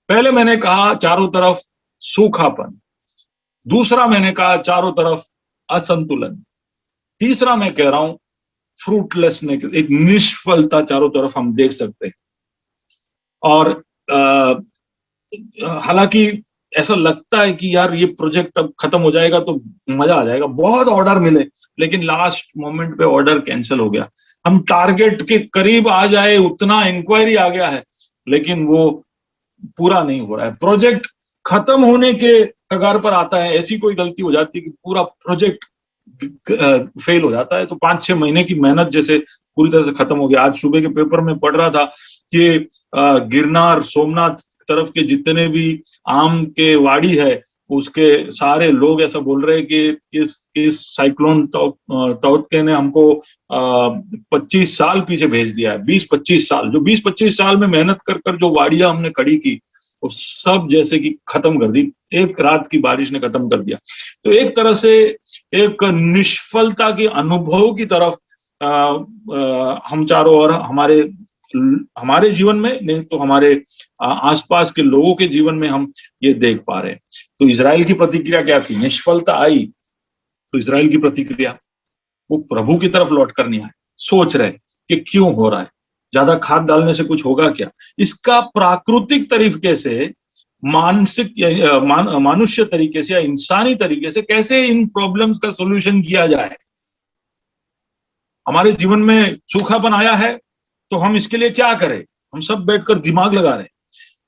पहले मैंने कहा चारों तरफ सूखापन, दूसरा मैंने कहा चारों तरफ असंतुलन, तीसरा मैं कह रहा हूं फ्रूटलेसनेस, एक निष्फलता चारों तरफ हम देख सकते हैं। और हालांकि ऐसा लगता है कि यार ये प्रोजेक्ट अब खत्म हो जाएगा तो मजा आ जाएगा, बहुत ऑर्डर मिले, लेकिन लास्ट मोमेंट पे ऑर्डर कैंसिल हो गया। हम टारगेट के करीब आ जाए उतना इंक्वायरी आ गया है, लेकिन वो पूरा नहीं हो रहा है। प्रोजेक्ट खत्म होने के कगार पर आता है, ऐसी कोई गलती हो जाती है कि पूरा प्रोजेक्ट फेल हो जाता है। तो 5-6 महीने की मेहनत जैसे पूरी तरह से खत्म हो गया। आज सुबह के पेपर में पढ़ रहा था कि गिरनार, सोमनाथ तरफ के जितने भी आम के वाड़ी है, उसके सारे लोग ऐसा बोल रहे हैं कि इस साइक्लोन ताउते ने हमको 25 साल पीछे भेज दिया है। 20-25 साल, जो 20-25 साल में मेहनत कर जो वाड़ियां हमने खड़ी की, वो सब जैसे कि खत्म कर दी, एक रात की बारिश ने खत्म कर दिया। तो एक तरह से एक निष्फलता के अनुभव की तरफ हम चारों ओर, हमारे जीवन में नहीं तो हमारे आसपास के लोगों के जीवन में हम ये देख पा रहे हैं। तो इजराइल की प्रतिक्रिया क्या थी? निष्फलता आई तो इजराइल की प्रतिक्रिया, वो प्रभु की तरफ लौट कर नहीं आए, सोच रहे कि क्यों हो रहा है, ज्यादा खाद डालने से कुछ होगा क्या? इसका प्राकृतिक तरीके से, मानसिक मानुष्य तरीके से या इंसानी तरीके से कैसे इन प्रॉब्लम्स का सॉल्यूशन किया जाए। हमारे जीवन में सूखापन आया है तो हम इसके लिए क्या करें? हम सब बैठकर दिमाग लगा रहे हैं।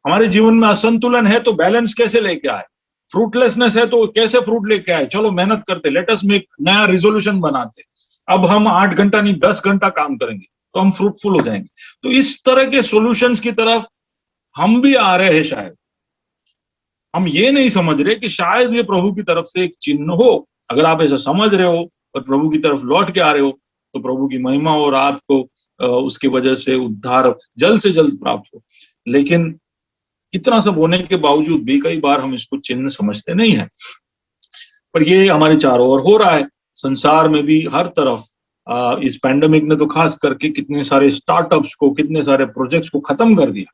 हमारे जीवन में असंतुलन है तो बैलेंस कैसे लेके आए? फ्रूटलेसनेस है तो कैसे फ्रूट लेके आए? चलो मेहनत करते, लेट अस मेक, नया रिजोल्यूशन बनाते, अब हम 8 घंटा नहीं 10 घंटा काम करेंगे तो हम फ्रूटफुल हो जाएंगे। तो इस तरह के सॉल्यूशंस की तरफ हम भी आ रहे हैं। शायद हम ये नहीं समझ रहे कि शायद ये प्रभु की तरफ से एक चिन्ह हो। अगर आप ऐसा समझ रहे हो और प्रभु की तरफ लौट के आ रहे हो तो प्रभु की महिमा और आपको उसकी वजह से उद्धार जल्द से जल्द प्राप्त हो। लेकिन इतना सब होने के बावजूद भी कई बार हम इसको चिन्ह समझते नहीं है। पर ये हमारे चारों ओर हो रहा है, संसार में भी हर तरफ। इस पैंडेमिक ने तो खास करके कितने सारे स्टार्टअप्स को, कितने सारे प्रोजेक्ट्स को खत्म कर दिया।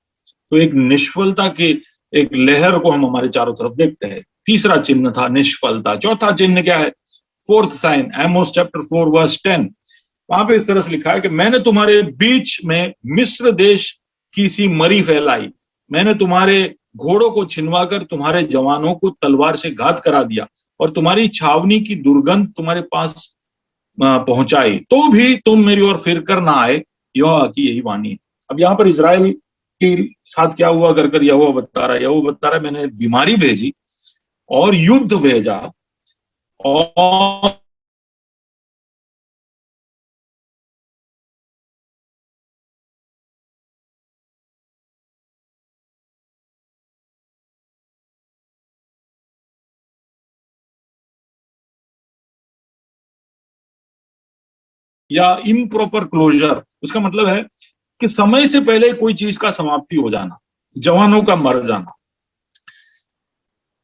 तो एक निष्फलता की एक लहर को हम हमारे चारों तरफ देखते हैं। तीसरा चिन्ह था निष्फलता। चौथा चिन्ह क्या है? Fourth sign, Amos chapter 4 verse 10, वहां पे इस तरह से लिखा है कि मैंने तुम्हारे बीच में मिस्र देश की सी मरी फैलाई, मैंने तुम्हारे घोड़ों को छिनवाकर तुम्हारे जवानों को तलवार से घात करा दिया और तुम्हारी छावनी की दुर्गंध तुम्हारे पास पहुंचाई, तो भी तुम मेरी ओर फिर कर ना आए, यहोवा की यही वाणी है। अब यहाँ पर इजराइल के साथ क्या हुआ कर यहोवा बता रहा है मैंने बीमारी भेजी और युद्ध भेजा और या इम्प्रॉपर क्लोजर, उसका मतलब है कि समय से पहले कोई चीज का समाप्ति हो जाना, जवानों का मर जाना।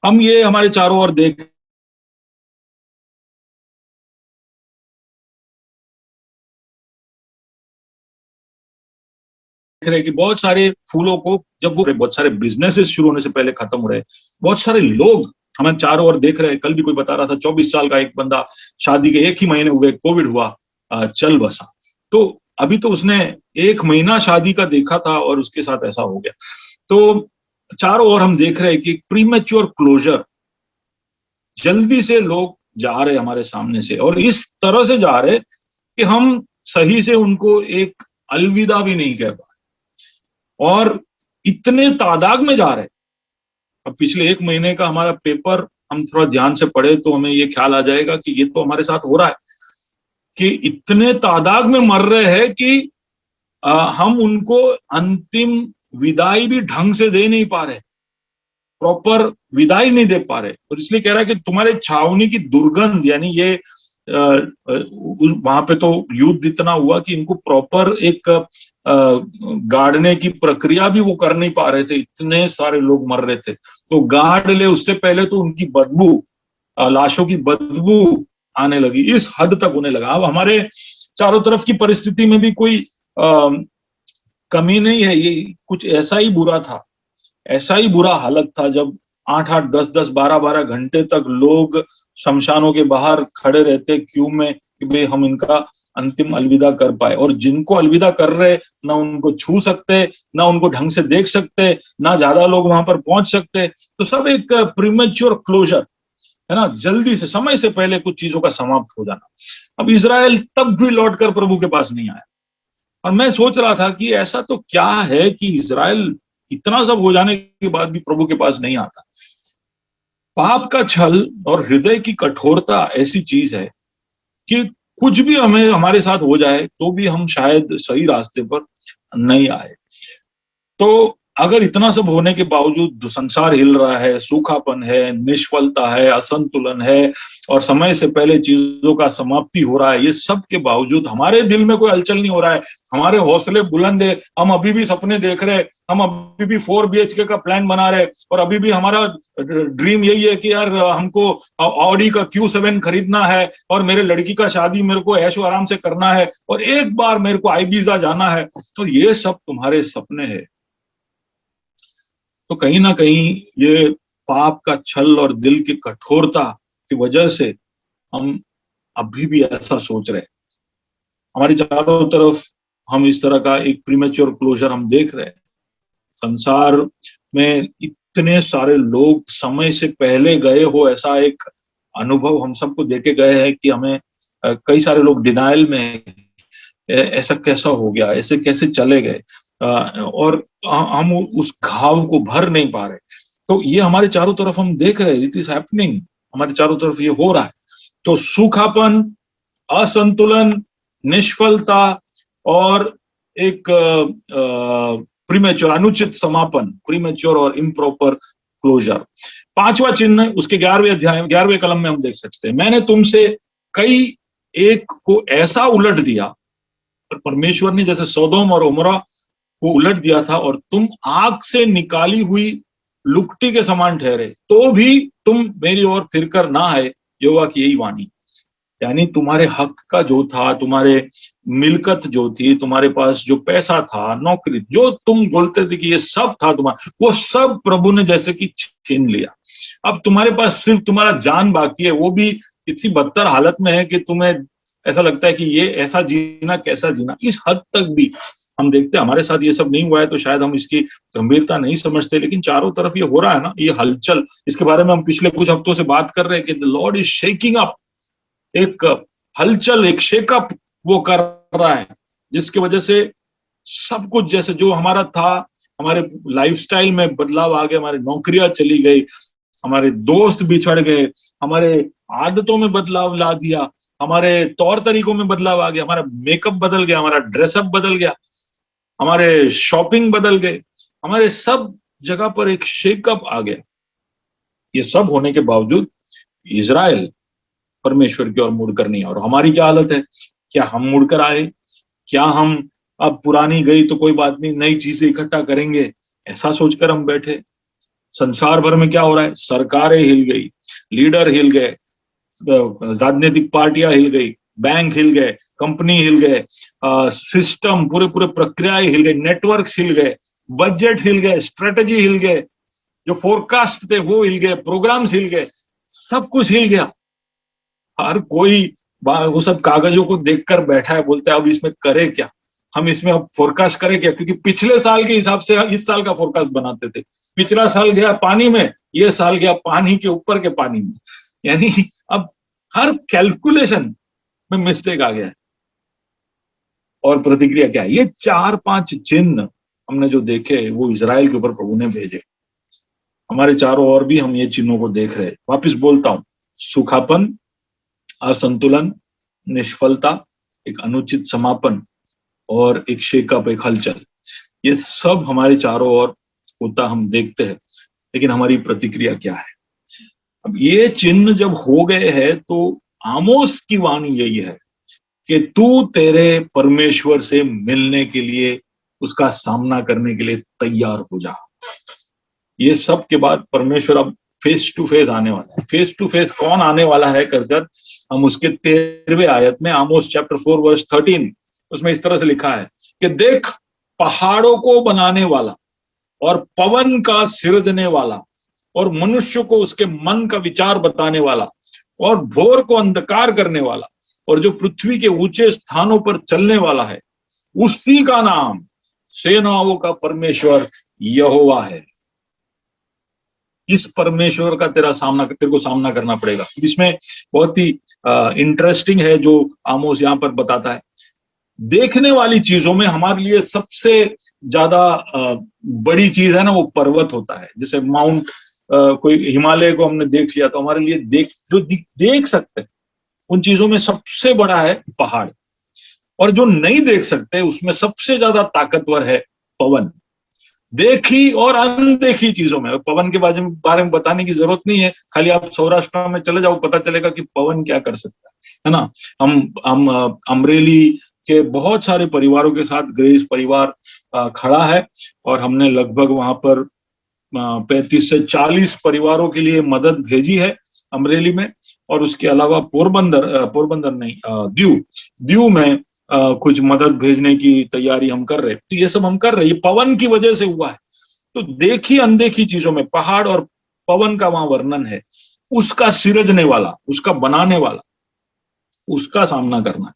हम ये हमारे चारों ओर देख रहे कि बहुत सारे फूलों को जब वो बहुत सारे बिजनेसेस शुरू होने से पहले खत्म हो रहे, बहुत सारे लोग हमें चारों ओर देख रहे हैं। कल भी कोई बता रहा था 24 साल का एक बंदा, शादी के 1 ही महीने हुए कोविड हुआ, चल बसा। तो अभी तो उसने 1 महीना शादी का देखा था और उसके साथ ऐसा हो गया। तो चारों ओर हम देख रहे हैं कि प्रीमेच्योर क्लोजर, जल्दी से लोग जा रहे हमारे सामने से और इस तरह से जा रहे कि हम सही से उनको एक अलविदा भी नहीं कह पा, और इतने तादाद में जा रहे। अब पिछले 1 महीने का हमारा पेपर हम थोड़ा ध्यान से पढ़े तो हमें ये ख्याल आ जाएगा कि ये तो हमारे साथ हो रहा है कि इतने तादाद में मर रहे हैं कि हम उनको अंतिम विदाई भी ढंग से दे नहीं पा रहे, प्रॉपर विदाई नहीं दे पा रहे। और इसलिए कह रहा है कि तुम्हारे छावनी की दुर्गंध, यानी ये वहां पे तो युद्ध इतना हुआ कि इनको प्रॉपर एक गाड़ने की प्रक्रिया भी वो कर नहीं पा रहे थे, इतने सारे लोग मर रहे थे। तो गाड़ ले उससे पहले तो उनकी बदबू, लाशों की बदबू आने लगी, इस हद तक होने लगा। अब हमारे चारों तरफ की परिस्थिति में भी कोई कमी नहीं है, ये कुछ ऐसा ही बुरा था, ऐसा ही बुरा हालत था जब 8-8, 10-10, 12-12 घंटे तक लोग शमशानों के बाहर खड़े रहते क्यू में कि भाई हम इनका अंतिम अलविदा कर पाए। और जिनको अलविदा कर रहे, ना उनको छू सकते, ना उनको ढंग से देख सकते, ना ज्यादा लोग वहां पर पहुंच सकते। तो सब एक प्रीमेच्योर क्लोजर है ना, जल्दी से, समय से पहले कुछ चीजों का समाप्त हो जाना। अब इजराइल तब भी लौटकर प्रभु के पास नहीं आया। और मैं सोच रहा था कि ऐसा तो क्या है कि इजराइल इतना सब हो जाने के बाद भी प्रभु के पास नहीं आता। पाप का छल और हृदय की कठोरता ऐसी चीज है कि कुछ भी हमें हमारे साथ हो जाए तो भी हम शायद सही रास्ते पर नहीं आए। तो अगर इतना सब होने के बावजूद संसार हिल रहा है, सूखापन है, निष्फलता है, असंतुलन है और समय से पहले चीजों का समाप्ति हो रहा है, ये सब के बावजूद हमारे दिल में कोई हलचल नहीं हो रहा है, हमारे हौसले बुलंद है, हम अभी भी सपने देख रहे, हम अभी भी 4 BHK का प्लान बना रहे और अभी भी हमारा ड्रीम यही है कि यार हमको ऑडी का Q7 खरीदना है और मेरे लड़की का शादी मेरे को ऐशो आराम से करना है और एक बार मेरे को आईबीजा जाना है। तो ये सब तुम्हारे सपने हैं। तो कहीं ना कहीं ये पाप का छल और दिल की कठोरता की वजह से हम अभी भी ऐसा सोच रहे हैं। हमारी चारों तरफ हम इस तरह का एक प्रीमेच्योर क्लोजर हम देख रहे हैं। संसार में इतने सारे लोग समय से पहले गए हो, ऐसा एक अनुभव हम सबको देके गए हैं कि हमें कई सारे लोग डिनाइल में, ऐसा कैसा हो गया, ऐसे कैसे चले गए, और हम उस घाव को भर नहीं पा रहे। तो ये हमारे चारों तरफ हम देख रहे हैं, इट इज हैपनिंग, हमारे चारों तरफ ये हो रहा है। तो सूखापन, असंतुलन, निष्फलता और एक प्रीमेच्योर, अनुचित समापन, प्रीमेच्योर और इम्प्रॉपर क्लोजर। 5वां चिन्ह उसके 11वें अध्याय, 11वें कलम में हम देख सकते हैं, मैंने तुमसे कई एक को ऐसा उलट दिया, और परमेश्वर ने जैसे सोदोम और उमरा को उलट दिया था, और तुम आग से निकाली हुई लुकटी के समान ठहरे, तो भी तुम मेरी ओर फिरकर ना आए, यहोवा की यही वाणी। यानी तुम्हारे हक का जो था, तुम्हारे मिलकत जो थी, तुम्हारे पास जो पैसा था, नौकरी, जो तुम बोलते थे कि ये सब था तुम्हारा, वो सब प्रभु ने जैसे कि छीन लिया। अब तुम्हारे पास सिर्फ तुम्हारा जान बाकी है, वो भी इतनी बदतर हालत में है कि तुम्हें ऐसा लगता है कि ये ऐसा जीना कैसा जीना। इस हद तक भी हम देखते हैं, हमारे साथ ये सब नहीं हुआ है तो शायद हम इसकी गंभीरता नहीं समझते, लेकिन चारों तरफ ये हो रहा है ना, ये हलचल, इसके बारे में हम पिछले कुछ हफ्तों से बात कर रहे हैं कि the Lord is shaking up, एक हलचल, एक शेकअप वो कर रहा है, जिसकी वजह से सब कुछ जैसे जो हमारा था, हमारे लाइफस्टाइल में बदलाव आ गया, हमारी नौकरियां चली गई, हमारे दोस्त बिछड़ गए, हमारे आदतों में बदलाव ला दिया, हमारे तौर तरीकों में बदलाव आ गया, हमारा मेकअप बदल गया, हमारा ड्रेसअप बदल गया, हमारे शॉपिंग बदल गए, हमारे सब जगह पर एक शेकअप आ गया। ये सब होने के बावजूद इजराइल परमेश्वर की ओर मुड़कर नहीं। और हमारी क्या हालत है? क्या हम मुड़कर आए? क्या हम अब पुरानी गई तो कोई बात नहीं, नई चीजें इकट्ठा करेंगे, ऐसा सोचकर हम बैठे? संसार भर में क्या हो रहा है? सरकारें हिल गई, लीडर हिल गए, राजनीतिक पार्टियां हिल गई, बैंक हिल गए, कंपनी हिल गए, सिस्टम पूरे पूरे प्रक्रियाएं हिल गई, नेटवर्क हिल गए, बजट हिल गए, स्ट्रेटेजी हिल गए, जो फोरकास्ट थे वो हिल गए, प्रोग्राम्स हिल गए, सब कुछ हिल गया। हर कोई वो सब कागजों को देखकर बैठा है, बोलते है अब इसमें करे क्या, हम इसमें अब फोरकास्ट करें क्या, क्योंकि पिछले साल के हिसाब से इस साल का फोरकास्ट बनाते थे। पिछला साल गया पानी में, ये साल गया पानी के ऊपर के पानी में। यानी अब हर कैलकुलेशन में मिस्टेक आ गया है। और प्रतिक्रिया क्या है? ये 4-5 चिन्ह हमने जो देखे वो इजराइल के ऊपर प्रभु ने भेजे। हमारे चारों ओर भी हम ये चिन्हों को देख रहे हैं। वापिस बोलता हूं, सूखापन, असंतुलन, निष्फलता, एक अनुचित समापन और एक शेकअप, एक हलचल, ये सब हमारे चारों ओर होता हम देखते हैं। लेकिन हमारी प्रतिक्रिया क्या है? अब ये चिन्ह जब हो गए हैं तो आमोस की वाणी यही है कि तू तेरे परमेश्वर से मिलने के लिए, उसका सामना करने के लिए तैयार हो जा। ये सब के बाद परमेश्वर अब फेस टू फेस आने वाला है। फेस टू फेस कौन आने वाला है कर हम उसके 13वें आयत में, आमोस चैप्टर 4 वर्स 13, उसमें इस तरह से लिखा है कि देख, पहाड़ों को बनाने वाला और पवन का सिरजने वाला और मनुष्य को उसके मन का विचार बताने वाला और भोर को अंधकार करने वाला और जो पृथ्वी के ऊंचे स्थानों पर चलने वाला है, उसी का नाम सेनाओं का परमेश्वर यहोवा है। इस परमेश्वर का तेरे को सामना करना पड़ेगा। इसमें बहुत ही इंटरेस्टिंग है जो आमोस यहां पर बताता है। देखने वाली चीजों में हमारे लिए सबसे ज्यादा बड़ी चीज है ना, वो पर्वत होता है। जैसे माउंट, कोई हिमालय को हमने देख लिया तो हमारे लिए देख सकते हैं, उन चीजों में सबसे बड़ा है पहाड़। और जो नहीं देख सकते उसमें सबसे ज्यादा ताकतवर है पवन। देखी और अनदेखी चीजों में, पवन के बारे में बताने की जरूरत नहीं है, खाली आप सौराष्ट्र में चले जाओ, पता चलेगा कि पवन क्या कर सकता है ना। हम अमरेली के बहुत सारे परिवारों के साथ ग्रेस परिवार खड़ा है और हमने लगभग वहां पर 35 से 40 परिवारों के लिए मदद भेजी है अमरेली में। और उसके अलावा पोरबंदर नहीं, दीव में कुछ मदद भेजने की तैयारी हम कर रहे हैं। तो ये सब हम कर रहे हैं, ये पवन की वजह से हुआ है। तो देखी अनदेखी चीजों में पहाड़ और पवन का वहां वर्णन है। उसका सिरजने वाला, उसका बनाने वाला, उसका सामना करना है।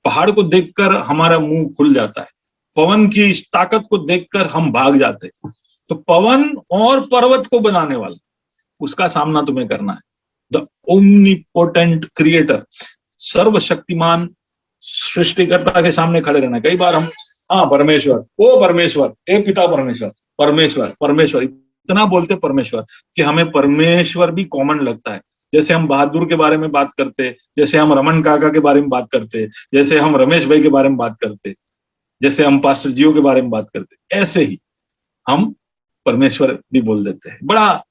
पहाड़ को देखकर हमारा मुंह खुल जाता है, पवन की ताकत को देखकर हम भाग जाते हैं। तो पवन और पर्वत को बनाने वाला, उसका सामना तुम्हें करना है। द ओमनीपोटेंट क्रिएटर, सर्वशक्तिमान सृष्टिकर्ता के सामने खड़े रहना। कई बार हम परमेश्वर, ओ परमेश्वर, ए पिता परमेश्वर, परमेश्वर इतना बोलते परमेश्वर कि हमें परमेश्वर भी कॉमन लगता है। जैसे हम बहादुर के बारे में बात करते, जैसे हम रमन काका के बारे में बात करते, जैसे हम रमेश भाई के बारे में बात करते, जैसे हम पास्टर जियो के बारे में बात करते, ऐसे ही हम परमेश्वर भी बोल देते हैं, बड़ा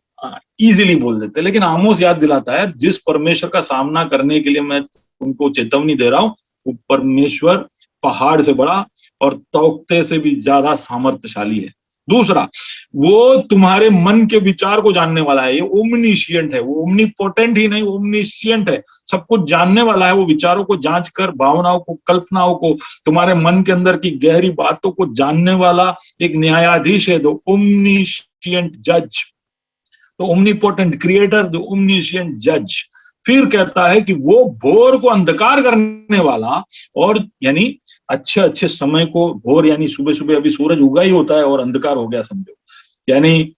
इजीली बोल देते हैं। लेकिन आमोस याद दिलाता है, जिस परमेश्वर का सामना करने के लिए मैं उनको चेतावनी दे रहा हूं, वो परमेश्वर पहाड़ से बड़ा और तौकते से भी ज्यादा सामर्थ्यशाली है। दूसरा, वो तुम्हारे मन के विचार को जानने वाला है, ये ओमनिशिएंट है, वो ओमनीपोटेंट ही नहीं, ओमनिशिएंट है, सब कुछ जानने वाला है। वो विचारों को जांच कर, भावनाओं को, कल्पनाओं को, तुम्हारे मन के अंदर की गहरी बातों को जानने वाला एक न्यायाधीश है, द ओमनिशिएंट जज, तो ओमनीपोटेंट क्रिएटर, द ओमनिशिएंट जज। फिर कहता है कि वो भोर को अंधकार करने वाला, और यानी अच्छे अच्छे समय को, भोर यानी सुबह सुबह, अभी सूरज उगा ही होता है और अंधकार हो गया समझो, यानी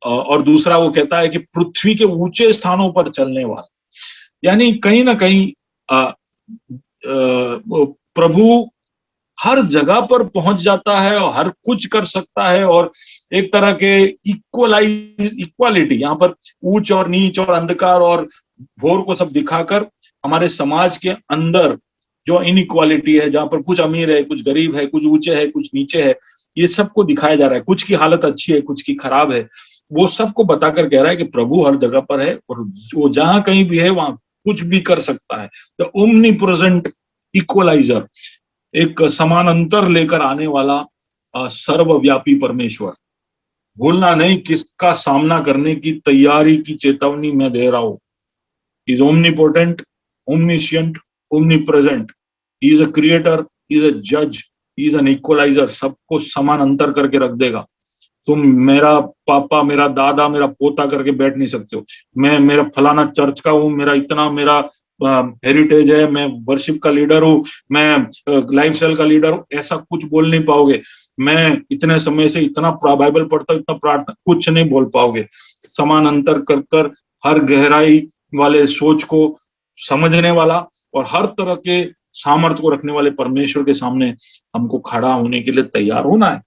और दूसरा वो कहता है कि पृथ्वी के ऊंचे स्थानों पर चलने वाला, यानी कहीं ना कहीं प्रभु हर जगह पर पहुंच जाता है और हर कुछ कर सकता है, और एक तरह के इक्वालिटी, यहाँ पर ऊंच और नीच और अंधकार और भोर को सब दिखाकर हमारे समाज के अंदर जो इनइक्वालिटी है, जहां पर कुछ अमीर है, कुछ गरीब है, कुछ ऊंचे है, कुछ नीचे है, ये सबको दिखाया जा रहा है। कुछ की हालत अच्छी है, कुछ की खराब है, वो सबको बताकर कह रहा है कि प्रभु हर जगह पर है और वो जहां कहीं भी है वहां कुछ भी कर सकता है। द ओमनीप्रेजेंट इक्वलाइजर, एक समान अंतर लेकर आने वाला सर्वव्यापी परमेश्वर। भूलना नहीं किसका सामना करने की तैयारी की चेतावनी मैं दे रहा हूं। He is omnipotent, omniscient, omnipresent. He is a creator, he is a judge, he is an equalizer. सबको समान अंतर करके रख देगा। तुम मेरा पापा, मेरा दादा, मेरा पोता करके बैठ नहीं सकते हो। मैं मेरा फलाना चर्च का हूँ, मेरा इतना मेरा हेरिटेज है, मैं वर्शिप का लीडर हूँ, मैं लाइफ स्टाइल का लीडर हूँ, ऐसा कुछ बोल नहीं पाओगे। मैं इतने समय से इतना बाइबल पढ़ता हूँ, इतना प्रार्थना, कुछ नहीं बोल पाओगे। समान अंतर कर कर हर गहराई वाले सोच को समझने वाला और हर तरह के सामर्थ्य को रखने वाले परमेश्वर के सामने हमको खड़ा होने के लिए तैयार होना है।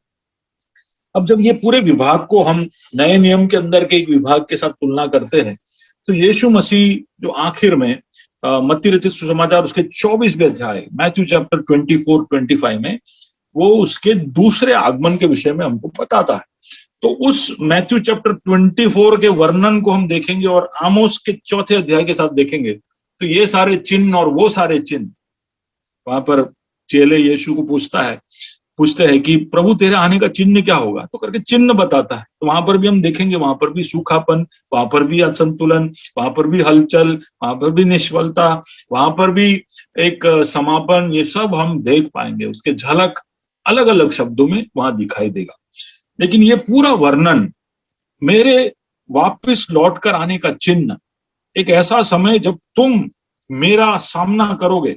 अब जब ये पूरे विभाग को हम नए नियम के अंदर के एक विभाग के साथ तुलना करते हैं, तो यीशु मसीह जो आखिर में मत्ती रचित सुसमाचार उसके 24वें अध्याय, मैथ्यू चैप्टर 24-25 में, वो उसके दूसरे आगमन के विषय में हमको बताता है। तो उस मैथ्यू चैप्टर 24 के वर्णन को हम देखेंगे और आमोस के 4थे अध्याय के साथ देखेंगे, तो ये सारे चिन्ह और वो सारे चिन्ह, वहां पर चेले यीशु को पूछते हैं कि प्रभु तेरे आने का चिन्ह क्या होगा, तो करके चिन्ह बताता है। तो वहां पर भी हम देखेंगे, वहां पर भी सूखापन, वहां पर भी असंतुलन, वहां पर भी हलचल, वहां पर भी निष्फलता, वहां पर भी एक समापन, ये सब हम देख पाएंगे। उसके झलक अलग अलग शब्दों में वहां दिखाई देगा। लेकिन ये पूरा वर्णन मेरे वापस लौट कर आने का चिन्ह, एक ऐसा समय जब तुम मेरा सामना करोगे,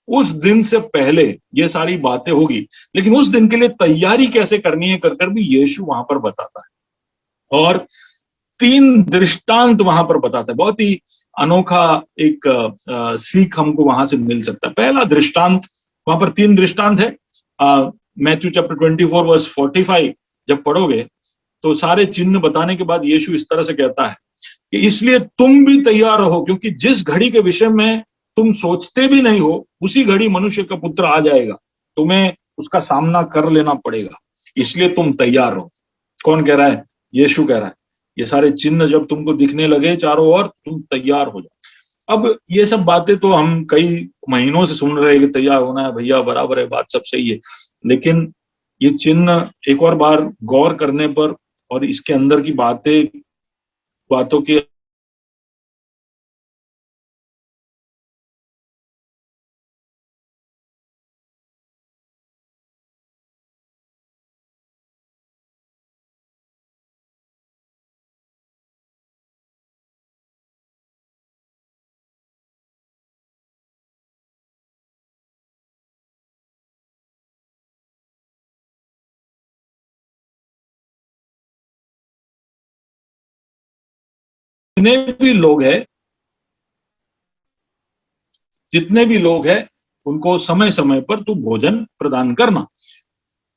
उस दिन से पहले ये सारी बातें होगी। लेकिन उस दिन के लिए तैयारी कैसे करनी है कर भी यीशु वहां पर बताता है, और 3 दृष्टांत वहां पर बताता है। बहुत ही अनोखा एक सीख हमको वहां से मिल सकता है। पहला दृष्टांत, वहां पर 3 दृष्टांत है। मैथ्यू चैप्टर 24 वर्स 45 जब पढ़ोगे तो सारे चिन्ह बताने के बाद यीशु इस तरह से कहता है कि इसलिए तुम भी तैयार रहो, क्योंकि जिस घड़ी के विषय में तुम सोचते भी नहीं हो, उसी घड़ी मनुष्य का पुत्र आ जाएगा, तुम्हें उसका सामना कर लेना पड़ेगा, इसलिए तुम तैयार रहो। कौन कह रहा है? यीशु कह रहा है। ये सारे चिन्ह जब तुमको दिखने लगे चारों ओर, तुम तैयार हो जाओ। अब ये सब बातें तो हम कई महीनों से सुन रहे हैं कि तैयार होना है भैया, बराबर है, बात सब सही है, लेकिन ये चिन्ह एक और बार गौर करने पर और इसके अंदर की बातों के जितने भी लोग हैं उनको समय समय पर तू भोजन प्रदान करना।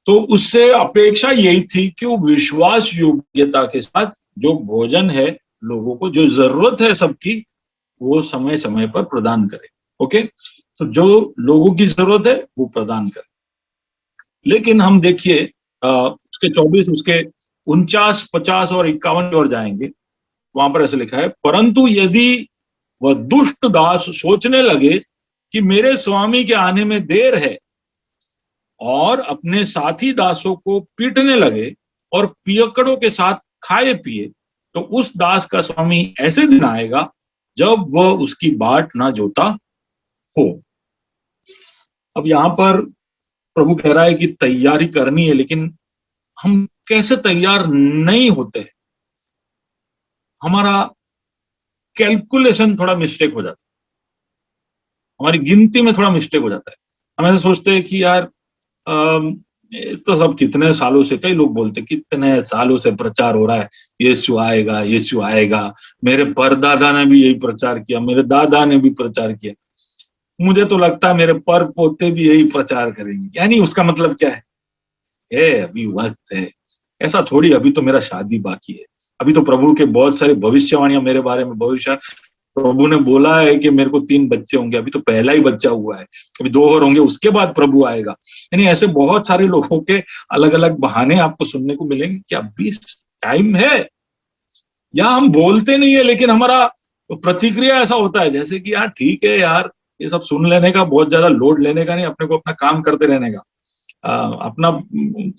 तो उससे अपेक्षा यही थी कि वो विश्वास योग्यता के साथ जो भोजन है, लोगों को जो जरूरत है सबकी, वो समय समय पर प्रदान करे। ओके, तो जो लोगों की जरूरत है वो प्रदान करे। लेकिन हम देखिए उसके 24, उसके 49, 50 और 51 की ओर जाएंगे, वहां पर ऐसे लिखा है, परंतु यदि वह दुष्ट दास सोचने लगे कि मेरे स्वामी के आने में देर है और अपने साथी दासों को पीटने लगे, और पियक्कड़ों के साथ खाए पिए, तो उस दास का स्वामी ऐसे दिन आएगा जब वह उसकी बाट ना जोता हो। अब यहां पर प्रभु कह रहा है कि तैयारी करनी है, लेकिन हम कैसे तैयार नहीं होते हैं? हमारा कैलकुलेशन थोड़ा मिस्टेक हो जाता है, हमारी गिनती में थोड़ा मिस्टेक हो जाता है। हम ऐसे सोचते हैं कि यार तो सब कितने सालों से, कई लोग बोलते कितने सालों से प्रचार हो रहा है, यीशु आएगा, यीशु आएगा, मेरे परदादा ने भी यही प्रचार किया, मेरे दादा ने भी प्रचार किया, मुझे तो लगता है मेरे पर पोते भी यही प्रचार करेंगे। यानी उसका मतलब क्या है अभी वक्त है। ऐसा थोड़ी, अभी तो मेरा शादी बाकी है, अभी तो प्रभु के बहुत सारे भविष्यवाणियां मेरे बारे में, भविष्य प्रभु ने बोला है कि मेरे को 3 बच्चे होंगे, अभी तो पहला ही बच्चा हुआ है, अभी 2 और होंगे, उसके बाद प्रभु आएगा। यानी ऐसे बहुत सारे लोगों के अलग अलग बहाने आपको सुनने को मिलेंगे कि अभी टाइम है, या हम बोलते नहीं है लेकिन हमारा प्रतिक्रिया ऐसा होता है जैसे कि यार ठीक है यार, ये सब सुन लेने का, बहुत ज्यादा लोड लेने का नहीं, अपने को अपना काम करते रहने का, अपना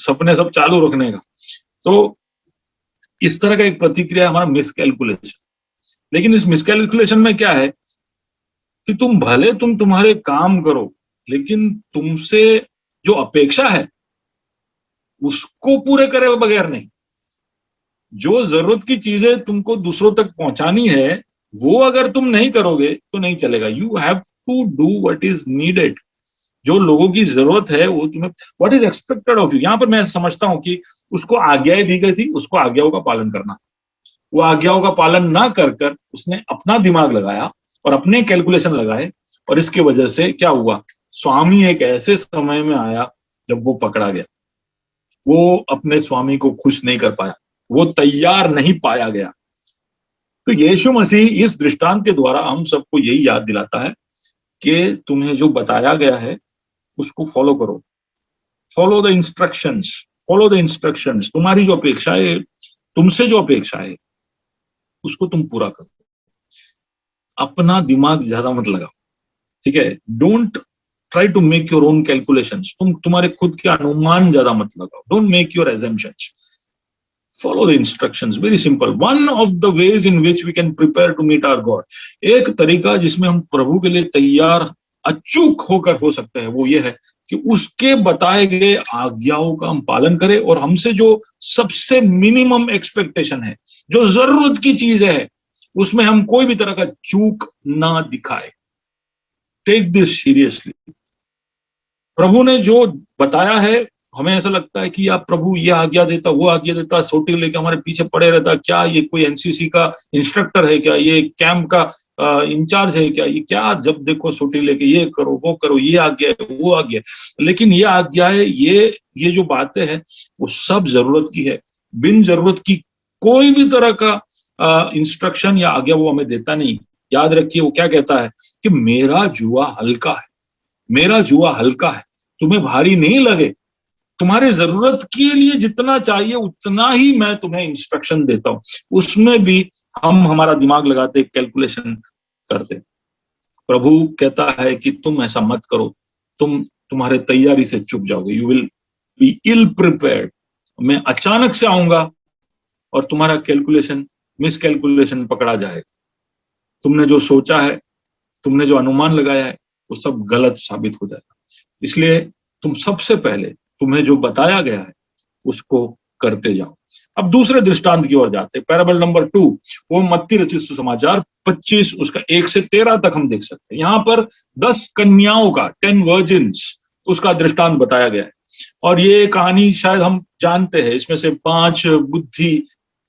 सपने सब चालू रखने का। तो इस तरह का एक प्रतिक्रिया हमारा मिसकैलकुलेशन। लेकिन इस मिसकैलकुलेशन में क्या है कि तुम भले तुम्हारे काम करो, लेकिन तुमसे जो अपेक्षा है उसको पूरे करे बगैर नहीं। जो जरूरत की चीजें तुमको दूसरों तक पहुंचानी है वो अगर तुम नहीं करोगे तो नहीं चलेगा। You have to do what is needed. जो लोगों की जरूरत है वो तुम्हें, what is expected of you. यहां पर मैं समझता हूं कि उसको आज्ञाएं दी गई थी, उसको आज्ञाओं का पालन करना। वो आज्ञाओं का पालन ना कर उसने अपना दिमाग लगाया और अपने कैलकुलेशन लगाए, और इसकी वजह से क्या हुआ, स्वामी एक ऐसे समय में आया जब वो पकड़ा गया। वो अपने स्वामी को खुश नहीं कर पाया, वो तैयार नहीं पाया गया। तो यीशु मसीह इस दृष्टांत के द्वारा हम सबको यही याद दिलाता है कि तुम्हें जो बताया गया है उसको फॉलो करो। Follow the instructions, follow the instructions. तुम्हारी जो अपेक्षा है, तुमसे जो अपेक्षा है उसको तुम पूरा करो। अपना दिमाग ज्यादा मत लगाओ, ठीक है। Don't try to make your own calculations. तुम्हारे खुद के अनुमान ज्यादा मत लगाओ। Don't make your assumptions. Follow the instructions. Very simple. One of the ways in which we can prepare to meet our God. एक तरीका जिसमें हम प्रभु के लिए तैयार अचूक होकर हो सकते हैं वो ये है कि उसके बताए गए आज्ञाओं का हम पालन करें, और हमसे जो सबसे मिनिमम एक्सपेक्टेशन है, जो जरूरत की चीज है, उसमें हम कोई भी तरह का चूक ना दिखाए। Take this seriously. प्रभु ने जो बताया है, हमें ऐसा लगता है कि यार प्रभु ये आज्ञा देता, वो आज्ञा देता, सोटी लेके हमारे पीछे पड़े रहता, क्या ये कोई एनसीसी का इंस्ट्रक्टर है क्या, ये कैंप का इंचार्ज है क्या, ये क्या जब देखो सोटी लेके ये करो वो करो, ये आज्ञा है वो आज्ञा है। लेकिन ये आज्ञा है, ये जो बातें हैं वो सब जरूरत की है। बिन जरूरत की कोई भी तरह का इंस्ट्रक्शन या आज्ञा वो हमें देता नहीं। याद रखिए वो क्या कहता है कि मेरा जुआ हल्का है, मेरा जुआ हल्का है, तुम्हें भारी नहीं लगे। तुम्हारे जरूरत के लिए जितना चाहिए उतना ही मैं तुम्हें इंस्ट्रक्शन देता हूं। उसमें भी हम हमारा दिमाग लगाते, कैलकुलेशन करते। प्रभु कहता है कि तुम ऐसा मत करो, तुम्हारे तैयारी से चूक जाओगे। You will be ill prepared. मैं अचानक से आऊंगा और तुम्हारा कैलकुलेशन, मिसकैलकुलेशन पकड़ा जाएगा। तुमने जो सोचा है, तुमने जो अनुमान लगाया है वो सब गलत साबित हो जाएगा। इसलिए तुम सबसे पहले तुम्हें जो बताया गया है उसको करते जाओ। अब दूसरे दृष्टांत की ओर जाते हैं। पैराबल नंबर 2, वो मत्ती रचित सुसमाचार 25 उसका 1 से 13 तक हम देख सकते हैं। यहाँ पर 10 कन्याओं का, 10 वर्जिन्स, उसका दृष्टांत बताया गया है। और ये कहानी शायद हम जानते हैं। इसमें से 5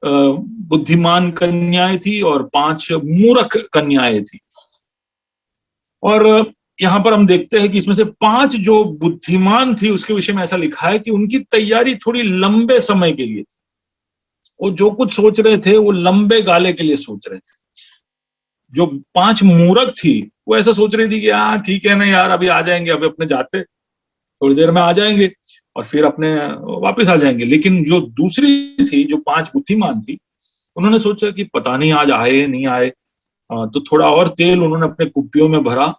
बुद्धिमान कन्याएं थी और 5 मूर्ख कन्याएं थी। और यहाँ पर हम देखते हैं कि इसमें से 5 जो बुद्धिमान थी उसके विषय में ऐसा लिखा है कि उनकी तैयारी थोड़ी लंबे समय के लिए थी। वो जो कुछ सोच रहे थे वो लंबे गाले के लिए सोच रहे थे। जो 5 मूर्ख थी वो ऐसा सोच रही थी कि हाँ ठीक है ना यार, अभी आ जाएंगे, अभी अपने जाते थोड़ी देर में आ जाएंगे और फिर अपने वापस आ जाएंगे। लेकिन जो दूसरी थी, जो 5 बुद्धिमान थी, उन्होंने सोचा कि पता नहीं आज आए नहीं आए। तो थोड़ा और तेल उन्होंने अपने कुप्पियों में भरा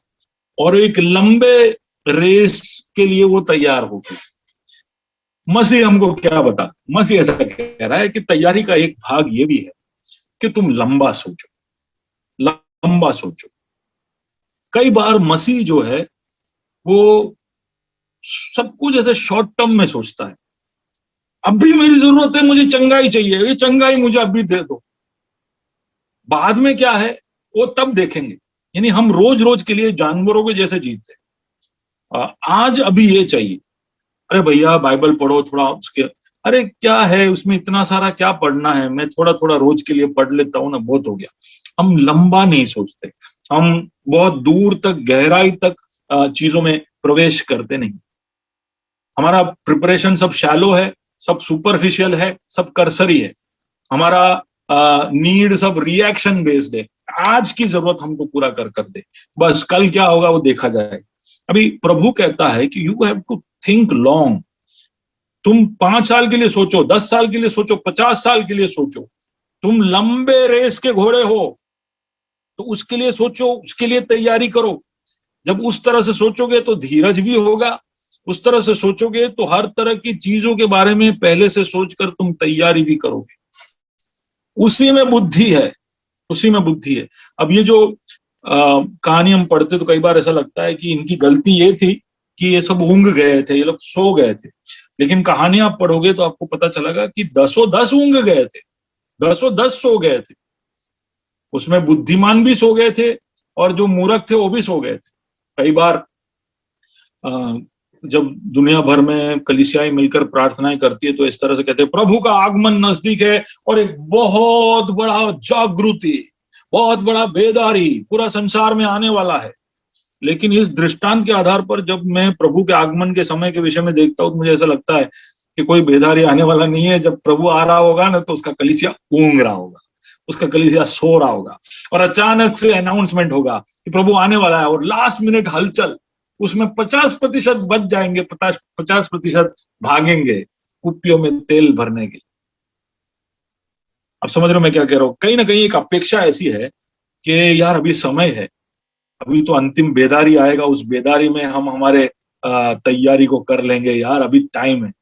और एक लंबे रेस के लिए वो तैयार हो गए। मसीह हमको क्या बता, मसीह ऐसा कह रहा है कि तैयारी का एक भाग ये भी है कि तुम लंबा सोचो, लंबा सोचो। कई बार मसीह जो है वो सब कुछ ऐसे शॉर्ट टर्म में सोचता है। अभी मेरी जरूरत है, मुझे चंगाई चाहिए, ये चंगाई मुझे अभी दे दो, बाद में क्या है वो तब देखेंगे। यानी हम रोज रोज के लिए जानवरों के जैसे जीते, आज अभी ये चाहिए। अरे भैया बाइबल पढ़ो थोड़ा, उसके अरे क्या है उसमें इतना सारा क्या पढ़ना है, मैं थोड़ा थोड़ा रोज के लिए पढ़ लेता हूं ना, बहुत हो गया। हम लंबा नहीं सोचते, हम बहुत दूर तक गहराई तक चीजों में प्रवेश करते नहीं। हमारा प्रिपरेशन सब शैलो है, सब सुपरफिशियल है, सब कर्सरी है। हमारा नीड सब रिएक्शन बेस्ड है। आज की जरूरत हमको पूरा कर दे, बस कल क्या होगा वो देखा जाएगा। अभी प्रभु कहता है कि you have to think long. तुम 5 साल के लिए सोचो, 10 साल के लिए सोचो, 50 साल के लिए सोचो। तुम लंबे रेस के घोड़े हो तो उसके लिए सोचो, उसके लिए तैयारी करो। जब उस तरह से सोचोगे तो धीरज भी होगा, उस तरह से सोचोगे तो हर तरह की चीजों के बारे में पहले से सोचकर तुम तैयारी भी करोगे। उसी में बुद्धि है, उसी में बुद्धि है। अब ये जो कहानी हम पढ़ते तो कई बार ऐसा लगता है कि इनकी गलती ये थी कि ये सब ऊँग गए थे, ये लोग सो गए थे। लेकिन कहानी आप पढ़ोगे तो आपको पता चलेगा कि 10 ऊँग गए थे, 10 सो गए थे। उसमें बुद्धिमान भी सो गए थे और जो मूर्ख थे वो भी सो गए थे। कई बार जब दुनिया भर में कलीसियाएं मिलकर प्रार्थनाएं करती है तो इस तरह से कहते हैं प्रभु का आगमन नजदीक है और एक बहुत बड़ा जागृति, बहुत बड़ा बेदारी पूरा संसार में आने वाला है। लेकिन इस दृष्टांत के आधार पर जब मैं प्रभु के आगमन के समय के विषय में देखता हूं तो मुझे ऐसा लगता है कि कोई बेदारी आने वाला नहीं है। जब प्रभु आ रहा होगा ना तो उसका कलीसिया ऊँग रहा होगा, उसका कलीसिया सो रहा होगा और अचानक से अनाउंसमेंट होगा कि प्रभु आने वाला है और लास्ट मिनट हलचल, उसमें 50% बच जाएंगे, 50% भागेंगे कुप्पियों में तेल भरने के लिए। अब समझ रहे हो मैं क्या कह रहा हूं? कहीं ना कहीं एक अपेक्षा ऐसी है कि यार अभी समय है, अभी तो अंतिम बेदारी आएगा, उस बेदारी में हम हमारे तैयारी को कर लेंगे। यार अभी टाइम है,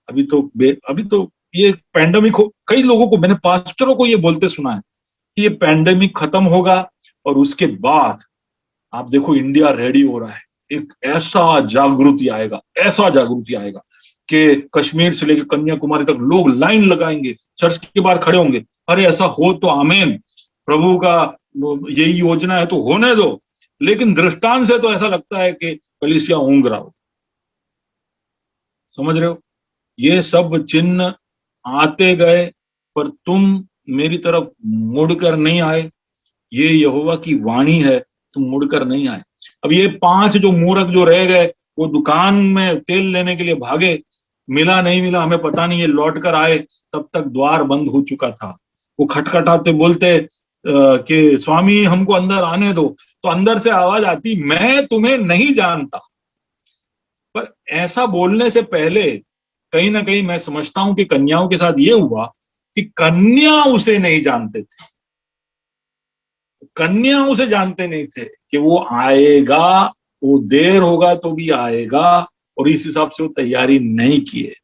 अभी तो ये पैंडेमिक हो। कई लोगों को, मैंने पास्टरों को ये बोलते सुना है कि ये पैंडेमिक खत्म होगा और उसके बाद आप देखो इंडिया रेडी हो रहा है, एक ऐसा जागृति आएगा, ऐसा जागृति आएगा कि कश्मीर से लेकर कन्याकुमारी तक लोग लाइन लगाएंगे, चर्च के बाहर खड़े होंगे। अरे ऐसा हो तो आमीन, प्रभु का यही योजना है तो होने दो। लेकिन दृष्टांत से तो ऐसा लगता है कि कलीसिया ऊँग रहा हो। समझ रहे हो? ये सब चिन्ह आते गए पर तुम मेरी तरफ मुड़कर नहीं आए। ये यहोवा की वाणी है, तुम मुड़कर नहीं आए। अब ये 5 जो मूर्ख जो रह गए वो दुकान में तेल लेने के लिए भागे, मिला नहीं मिला हमें पता नहीं, ये लौट कर आए तब तक द्वार बंद हो चुका था। वो खटखटाते बोलते कि स्वामी हमको अंदर आने दो, तो अंदर से आवाज आती मैं तुम्हें नहीं जानता। पर ऐसा बोलने से पहले कहीं ना कहीं मैं समझता हूं कि कन्याओं के साथ ये हुआ कि कन्या उसे नहीं जानते थे, कन्या उसे जानते नहीं थे कि वो आएगा, वो देर होगा तो भी आएगा, और इस हिसाब से वो तैयारी नहीं किए।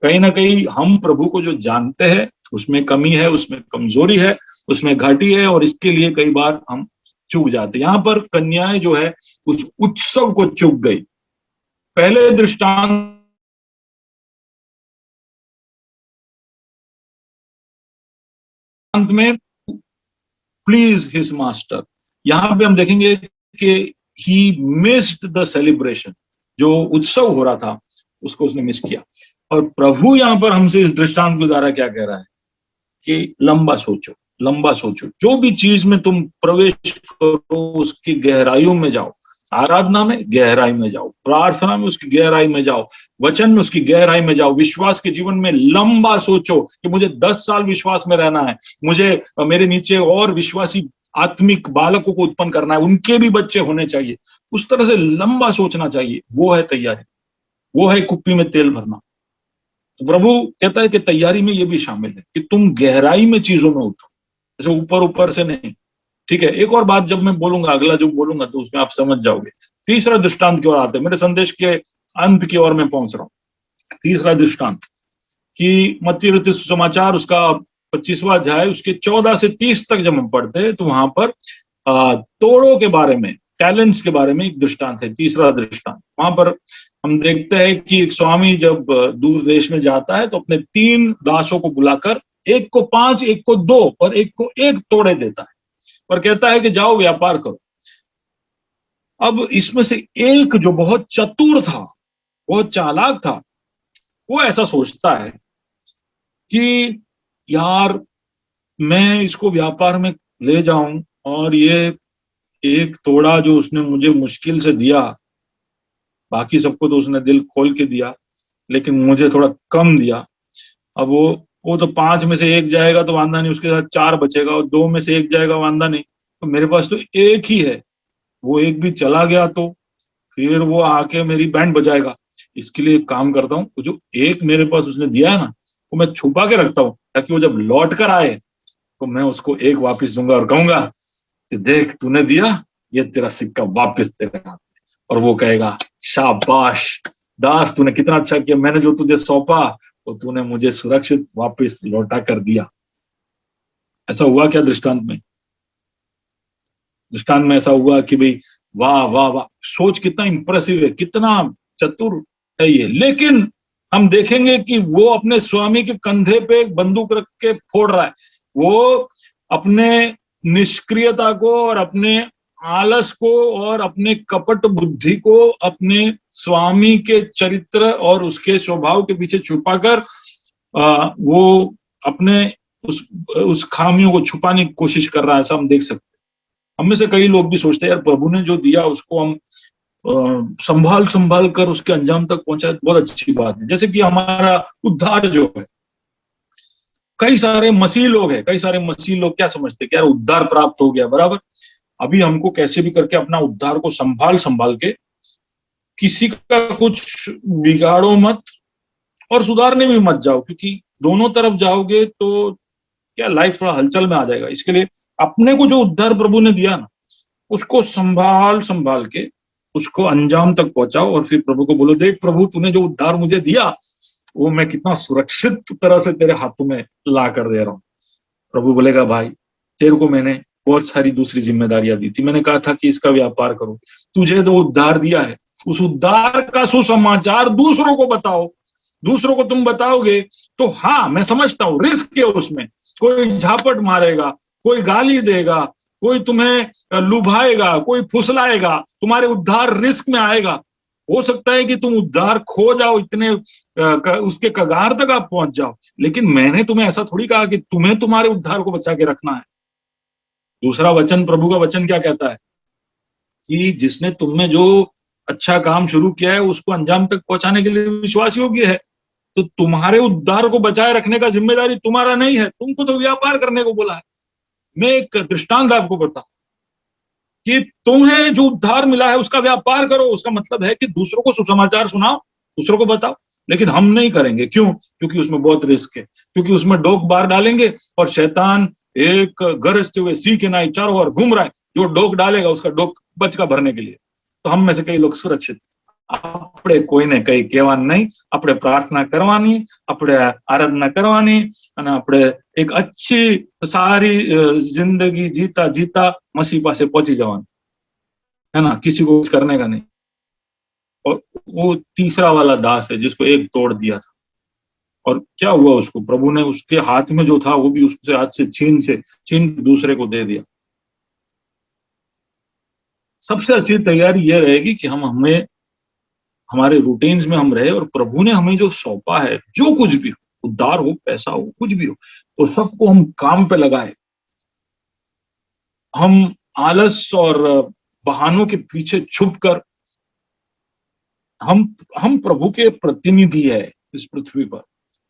कहीं ना कहीं हम प्रभु को जो जानते हैं उसमें कमी है, उसमें कमजोरी है, उसमें घाटी है, और इसके लिए कई बार हम चूक जाते। यहां पर कन्याएं जो है उस उत्सव को चूक गई। पहले दृष्टांत में प्लीज हिज मास्टर, यहां पे हम देखेंगे कि ही मिस्ड द सेलिब्रेशन, जो उत्सव हो रहा था उसको उसने मिस किया। और प्रभु यहां पर हमसे इस दृष्टांत के द्वारा क्या कह रहा है कि लंबा सोचो, लंबा सोचो। जो भी चीज में तुम प्रवेश करो उसकी गहराइयों में जाओ। आराधना में गहराई में जाओ, प्रार्थना में उसकी गहराई में जाओ, वचन में उसकी गहराई में जाओ, विश्वास के जीवन में लंबा सोचो कि मुझे 10 साल विश्वास में रहना है, मुझे मेरे नीचे और विश्वासी आत्मिक बालकों को उत्पन्न करना है, उनके भी बच्चे होने चाहिए। उस तरह से लंबा सोचना चाहिए। वो है तैयारी, वो है कुप्पी में तेल भरना। तो प्रभु कहता है कि तैयारी में ये भी शामिल है कि तुम गहराई में चीजों में उठो, जैसे ऊपर ऊपर से नहीं। ठीक है, एक और बात जब मैं बोलूंगा, अगला जो बोलूंगा तो उसमें आप समझ जाओगे। तीसरा दृष्टांत की ओर आते हैं, मेरे संदेश के अंत की ओर मैं पहुंच रहा हूं। तीसरा दृष्टांत कि मत्ती रचित सुसमाचार उसका 25वां अध्याय उसके 14 से 30 तक जब हम पढ़ते हैं तो वहां पर तोड़ों के बारे में, टैलेंट्स के बारे में एक दृष्टांत है, तीसरा दृष्टांत। वहां पर हम देखते हैं कि एक स्वामी जब दूर देश में जाता है तो अपने 3 दासों को बुलाकर एक को 5, एक को 2 और एक को 1 तोड़े देता है और कहता है कि जाओ व्यापार करो। अब इसमें से एक जो बहुत चतुर था, बहुत चालाक था, वो ऐसा सोचता है कि यार मैं इसको व्यापार में ले जाऊं और ये एक तोड़ा जो उसने मुझे मुश्किल से दिया, बाकी सबको तो उसने दिल खोल के दिया लेकिन मुझे थोड़ा कम दिया। अब वो तो 5 में से 1 जाएगा तो वांदा नहीं, उसके साथ 4 बचेगा, और 2 में से 1 जाएगा वांदा नहीं, तो मेरे पास तो 1 ही है, वो 1 भी चला गया तो फिर वो आके मेरी बैंड बजाएगा। इसके लिए एक काम करता हूँ, जो 1 मेरे पास उसने दिया है ना वो मैं छुपा के रखता हूँ ताकि वो जब लौट कर आए तो मैं उसको 1 वापस दूंगा और कहूंगा कि देख तूने दिया, ये तेरा सिक्का वापस तेरे हाथ में। और वो कहेगा शाबाश दास, तूने कितना अच्छा किया, मैंने जो तुझे सौंपा वो तूने मुझे सुरक्षित वापस लौटा कर दिया। ऐसा हुआ क्या दृष्टांत में? दृष्टांत में ऐसा हुआ कि भाई वाह वाह वाह, सोच कितना इंप्रेसिव है, कितना चतुर है ये। लेकिन हम देखेंगे कि वो अपने स्वामी के कंधे पे एक बंदूक रख के फोड़ रहा है। वो अपने निष्क्रियता को और अपने आलस को और अपने कपट बुद्धि को अपने स्वामी के चरित्र और उसके स्वभाव के पीछे छुपाकर वो अपने उस खामियों को छुपाने की कोशिश कर रहा है। ऐसा हम देख सकते हैं। हम में से कई लोग भी सोचते हैं यार प्रभु ने जो दिया उसको हम संभाल कर उसके अंजाम तक पहुंचाए, बहुत अच्छी बात है। जैसे कि हमारा उद्धार जो है, कई सारे मसीह लोग क्या समझते हैं कि यार उद्धार प्राप्त हो गया, बराबर, अभी हमको कैसे भी करके अपना उद्धार को संभाल के किसी का कुछ बिगाड़ो मत और सुधारने में मत जाओ, क्योंकि दोनों तरफ जाओगे तो क्या लाइफ थोड़ा हलचल में आ जाएगा। इसके लिए अपने को जो उद्धार प्रभु ने दिया ना उसको संभाल के उसको अंजाम तक पहुंचाओ और फिर प्रभु को बोलो देख प्रभु तूने जो उद्धार मुझे दिया वो मैं कितना सुरक्षित तरह से तेरे हाथों में ला कर दे रहा हूं। प्रभु बोलेगा भाई तेरे को मैंने बहुत सारी दूसरी जिम्मेदारियां दी थी, मैंने कहा था कि इसका व्यापार करो, तुझे तो उद्धार दिया है, उस उद्धार का सुसमाचार दूसरों को बताओ। दूसरों को तुम बताओगे तो हाँ मैं समझता हूँ रिस्क है उसमें, कोई झापट मारेगा, कोई गाली देगा, कोई तुम्हें लुभाएगा, कोई फुसलाएगा, तुम्हारे उद्धार रिस्क में आएगा। हो सकता है कि तुम उद्धार खो जाओ, इतने उसके कगार तक आप पहुंच जाओ, लेकिन मैंने तुम्हें ऐसा थोड़ी कहा कि तुम्हें तुम्हारे उद्धार को बचा के रखना है। दूसरा वचन, प्रभु का वचन क्या कहता है कि जिसने तुम में जो अच्छा काम शुरू किया है उसको अंजाम तक पहुंचाने के लिए विश्वास योग्य है। तो तुम्हारे उद्धार को बचाए रखने का जिम्मेदारी तुम्हारा नहीं है, तुमको तो व्यापार करने को बोला है। मैं एक दृष्टांत आपको बता कि तुम्हें जो उद्धार मिला है उसका व्यापार करो। उसका मतलब है कि दूसरों को सुसमाचार सुनाओ, दूसरों को बताओ, लेकिन हम नहीं करेंगे। क्यों? क्योंकि उसमें बहुत रिस्क है, क्योंकि उसमें डोक बार डालेंगे और शैतान एक गरजते हुए सी के नाई चारों ओर घूम रहा है, जो डोक डालेगा उसका डोक बचका भरने के लिए। तो हम में से कई लोग सुरक्षित, આપણે કોઈને કઈ કહેવાનું નહીં, આપણે પ્રાર્થના કરવાની, આપણે આરાધના કરવાની અને આપણે એક अच्छी सारी जिंदगी जीता मसीह पासे पहुंची जवानी, है ना, किसी को कुछ करने का नहीं। और वो तीसरा वाला दास है जिसको एक तोड़ दिया था, और क्या हुआ उसको, प्रभु ने उसके हाथ में जो था वो भी उसके हाथ से छीन दूसरे को दे दिया। सबसे अच्छी तैयारी ये रहेगी कि हमें हमारे रूटीन्स में हम रहे और प्रभु ने हमें जो सौंपा है, जो कुछ भी हो, उद्धार हो, पैसा हो, कुछ भी हो, तो सबको हम काम पे लगाए। हम आलस और बहानों के पीछे छुपकर, हम प्रभु के प्रतिनिधि है इस पृथ्वी पर।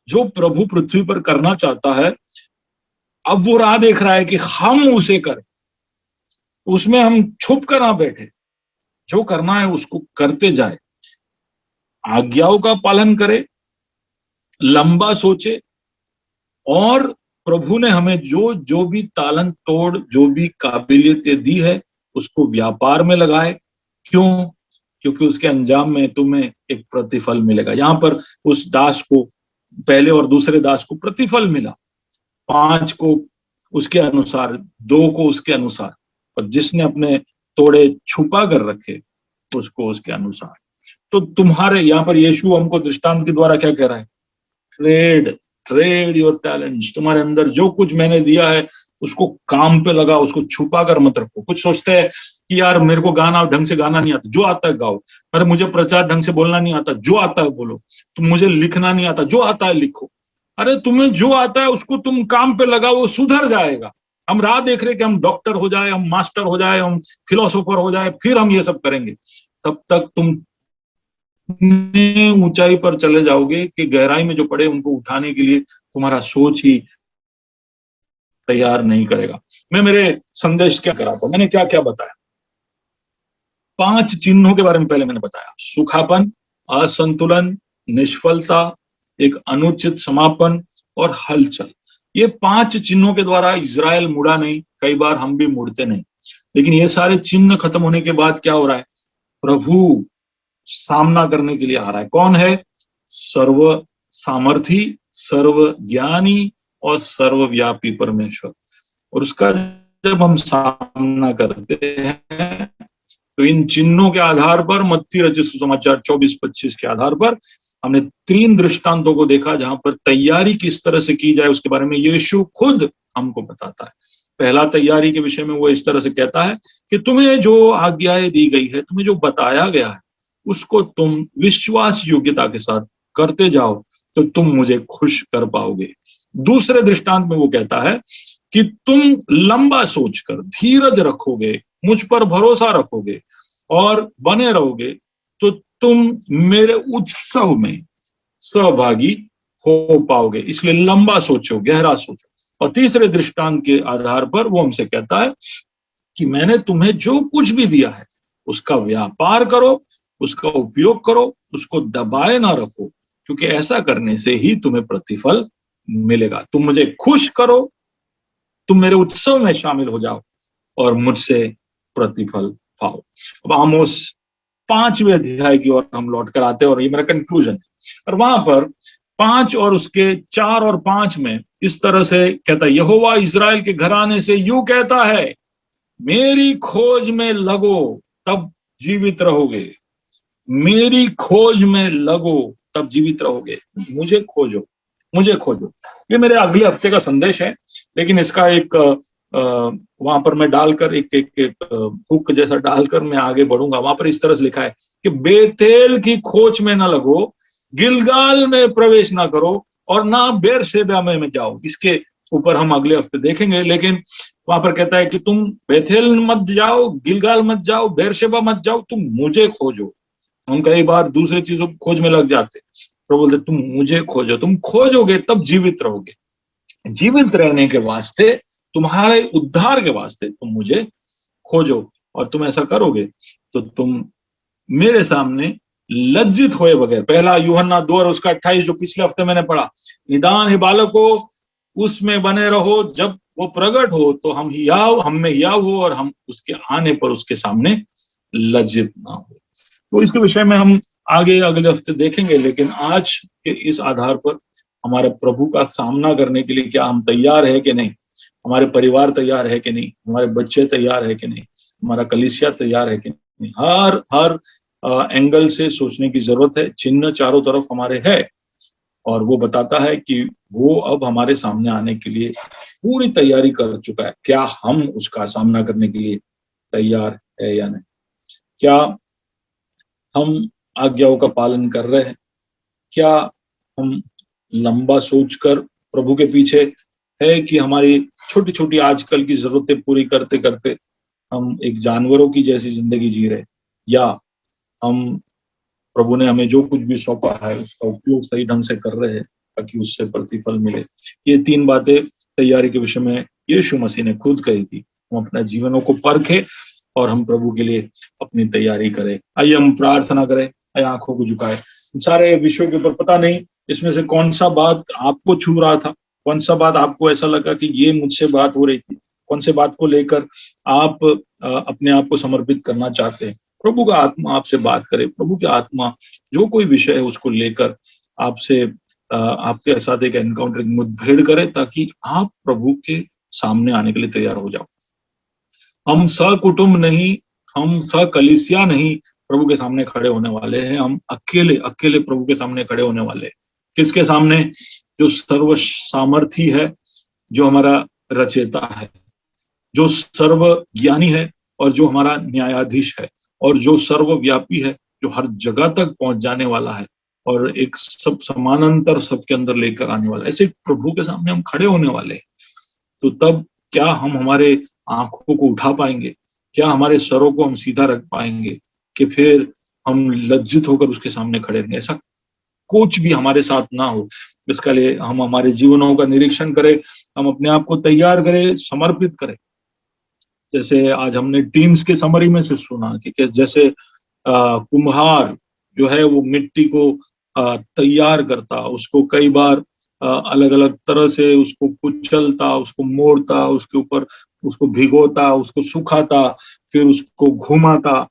जो प्रभु पृथ्वी पर करना चाहता है अब वो राह देख रहा है कि हम उसे करें, उसमें हम छुप कर ना बैठे, जो करना है उसको करते जाए, आज्ञाओं का पालन करे, लंबा सोचे, और प्रभु ने हमें जो भी तालन तोड़, जो भी काबिलियतें दी है उसको व्यापार में लगाए। क्यों? क्योंकि उसके अंजाम में तुम्हें एक प्रतिफल मिलेगा। यहाँ पर उस दास को, पहले और दूसरे दास को प्रतिफल मिला, 5 को उसके अनुसार, 2 को उसके अनुसार, और जिसने अपने तोड़े छुपा कर रखे उसको उसके अनुसार। तो तुम्हारे यहाँ पर यीशु हमको दृष्टांत के द्वारा क्या कह रहा है? Trade your talents. तुम्हारे अंदर जो कुछ मैंने दिया है उसको काम पे लगाओ, उसको छुपा कर मत रखो। कुछ सोचते हैं कि यार मेरे को गाना ढंग से गाना नहीं आता, जो आता है गाओ। अरे मुझे प्रचार ढंग से बोलना नहीं आता, जो आता है बोलो। तुम मुझे लिखना नहीं आता, जो आता है लिखो। अरे तुम्हें जो आता है उसको तुम काम पे लगाओ, वो सुधर जाएगा। हम राह देख रहे कि हम डॉक्टर हो जाए, हम मास्टर हो जाए, हम फिलोसोफर हो जाए, फिर हम ये सब करेंगे। तब तक तुम ऊंचाई पर चले जाओगे कि गहराई में जो पड़े उनको उठाने के लिए तुम्हारा सोच ही तैयार नहीं करेगा। मैं मेरे संदेश क्या करा था, मैंने क्या क्या बताया? 5 चिन्हों के बारे में पहले मैंने बताया। सूखापन, असंतुलन, निष्फलता, एक अनुचित समापन और हलचल। ये 5 चिन्हों के द्वारा इजराइल मुड़ा नहीं, कई बार हम भी मुड़ते नहीं। लेकिन ये सारे चिन्ह खत्म होने के बाद क्या हो रहा है? प्रभु सामना करने के लिए आ रहा है। कौन है? सर्व सामर्थी, सर्व ज्ञानी और सर्वव्यापी परमेश्वर। और उसका जब हम सामना करते हैं तो इन चिन्हों के आधार पर, मत्ती रचित सुसमाचार 24-25 के आधार पर हमने 3 दृष्टांतों को देखा जहां पर तैयारी किस तरह से की जाए उसके बारे में यीशु खुद हमको बताता है। पहला तैयारी के विषय में वो इस तरह से कहता है कि तुम्हें जो आज्ञाएं दी गई है, तुम्हें जो बताया गया है, उसको तुम विश्वास योग्यता के साथ करते जाओ तो तुम मुझे खुश कर पाओगे। दूसरे दृष्टांत में वो कहता है कि तुम लंबा सोचकर धीरज रखोगे, मुझ पर भरोसा रखोगे और बने रहोगे तो तुम मेरे उत्सव में सहभागी हो पाओगे। इसलिए लंबा सोचो, गहरा सोचो। और तीसरे दृष्टांत के आधार पर वो हमसे कहता है कि मैंने तुम्हें जो कुछ भी दिया है उसका व्यापार करो, उसका उपयोग करो, उसको दबाए ना रखो, क्योंकि ऐसा करने से ही तुम्हें प्रतिफल मिलेगा। तुम मुझे खुश करो, तुम मेरे उत्सव में शामिल हो जाओ और मुझसे प्रतिफल पाओ। अब आमोस 5वें अध्याय की ओर हम लौट कर आते हैं और ये मेरा कंक्लूजन है। और वहां पर 5 और उसके 4 और 5 में इस तरह से कहता है, यहोवा इस्राएल के घराने से यूं कहता है, मेरी खोज में लगो तब जीवित रहोगे। मेरी खोज में लगो तब जीवित रहोगे। मुझे खोजो, मुझे खोजो। ये मेरे अगले हफ्ते का संदेश है, लेकिन इसका एक वहां पर मैं डालकर एक हुक जैसा डालकर मैं आगे बढ़ूंगा। वहां पर इस तरह से लिखा है कि बेतेल की खोज में ना लगो, गिलगाल में प्रवेश ना करो और ना बेरशेबा में जाओ। इसके ऊपर हम अगले हफ्ते देखेंगे। लेकिन वहां पर कहता है कि तुम बेतेल मत जाओ, गिलगाल मत जाओ, बेरशेबा मत जाओ, तुम मुझे खोजो। हम कई बार दूसरी चीजों की खोज में लग जाते। प्रभु बोलते तुम मुझे खोजो, तुम खोजोगे तब जीवित रहोगे। जीवित रहने के वास्ते, तुम्हारे उद्धार के वास्ते तुम मुझे खोजो, और तुम ऐसा करोगे तो तुम मेरे सामने लज्जित हुए बगैर, पहला यूहन्ना 2 और उसका 28 जो पिछले हफ्ते मैंने पढ़ा, निदान हे बालको उसमें बने रहो, जब वो प्रकट हो तो हम में हियाव हो और हम उसके आने पर उसके सामने लज्जित ना हो। तो इसके विषय में हम आगे अगले हफ्ते देखेंगे। लेकिन आज के इस आधार पर हमारे प्रभु का सामना करने के लिए क्या हम तैयार है कि नहीं, हमारे परिवार तैयार है कि नहीं, हमारे बच्चे तैयार है कि नहीं, हमारा कलीसिया तैयार है कि नहीं, हर एंगल से सोचने की जरूरत है। चिन्ह चारों तरफ हमारे है और वो बताता है कि वो अब हमारे सामने आने के लिए पूरी तैयारी कर चुका है। क्या हम उसका सामना करने के लिए तैयार है या नहीं? क्या हम आज्ञाओं का पालन कर रहे हैं? क्या हम लंबा सोचकर प्रभु के पीछे है कि हमारी छोटी छोटी आजकल की जरूरतें पूरी करते करते हम एक जानवरों की जैसी जिंदगी जी रहे, या हम प्रभु ने हमें जो कुछ भी सौंपा है उसका उपयोग सही ढंग से कर रहे हैं ताकि उससे प्रतिफल मिले? ये 3 बातें तैयारी के विषय में यीशु मसीह ने खुद कही थी। हम अपना जीवनों को परखें और हम प्रभु के लिए अपनी तैयारी करें। आइए हम प्रार्थना करें, आइए आंखों को झुकाएं। सारे विषयों के ऊपर पता नहीं इसमें से कौन सा बात आपको छू रहा था, कौन सा बात आपको ऐसा लगा कि ये मुझसे बात हो रही थी, कौन से बात को लेकर आप अपने आप को समर्पित करना चाहते हैं। प्रभु का आत्मा आपसे बात करे, प्रभु की आत्मा जो कोई विषय है उसको लेकर आपसे आपके साथ एक एनकाउंटर, मुठभेड़ करे, ताकि आप प्रभु के सामने आने के लिए तैयार हो जाओ। हम सकुटुंब नहीं, हम सकलीसिया नहीं प्रभु के सामने खड़े होने वाले हैं, हम अकेले अकेले प्रभु के सामने खड़े होने वाले हैं। किसके सामने? जो सर्व सामर्थी है, जो हमारा रचेता है, जो सर्व ज्ञानी है, और जो हमारा न्यायाधीश है, और जो सर्वव्यापी है, जो हर जगह तक पहुंच जाने वाला है और एक सब समानांतर सबके अंदर लेकर आने वाला है। ऐसे प्रभु के सामने हम खड़े होने वाले हैं। तो तब क्या हम हमारे आंखों को उठा पाएंगे? क्या हमारे सरों को हम सीधा रख पाएंगे कि फिर हम लज्जित होकर उसके सामने खड़े रहेंगे? ऐसा कुछ भी हमारे साथ ना हो। इसके लिए हम हमारे जीवनों का निरीक्षण करें, हम अपने आप को तैयार करें, समर्पित करें। जैसे आज हमने टीम्स के समरी में से सुना कि जैसे कुम्हार जो है वो मिट्टी को तैयार करता, उसको कई बार अलग अलग तरह से उसको कुचलता, उसको मोड़ता, उसके ऊपर उसको भिगोता, उसको सुखाता, फिर उसको घुमाता।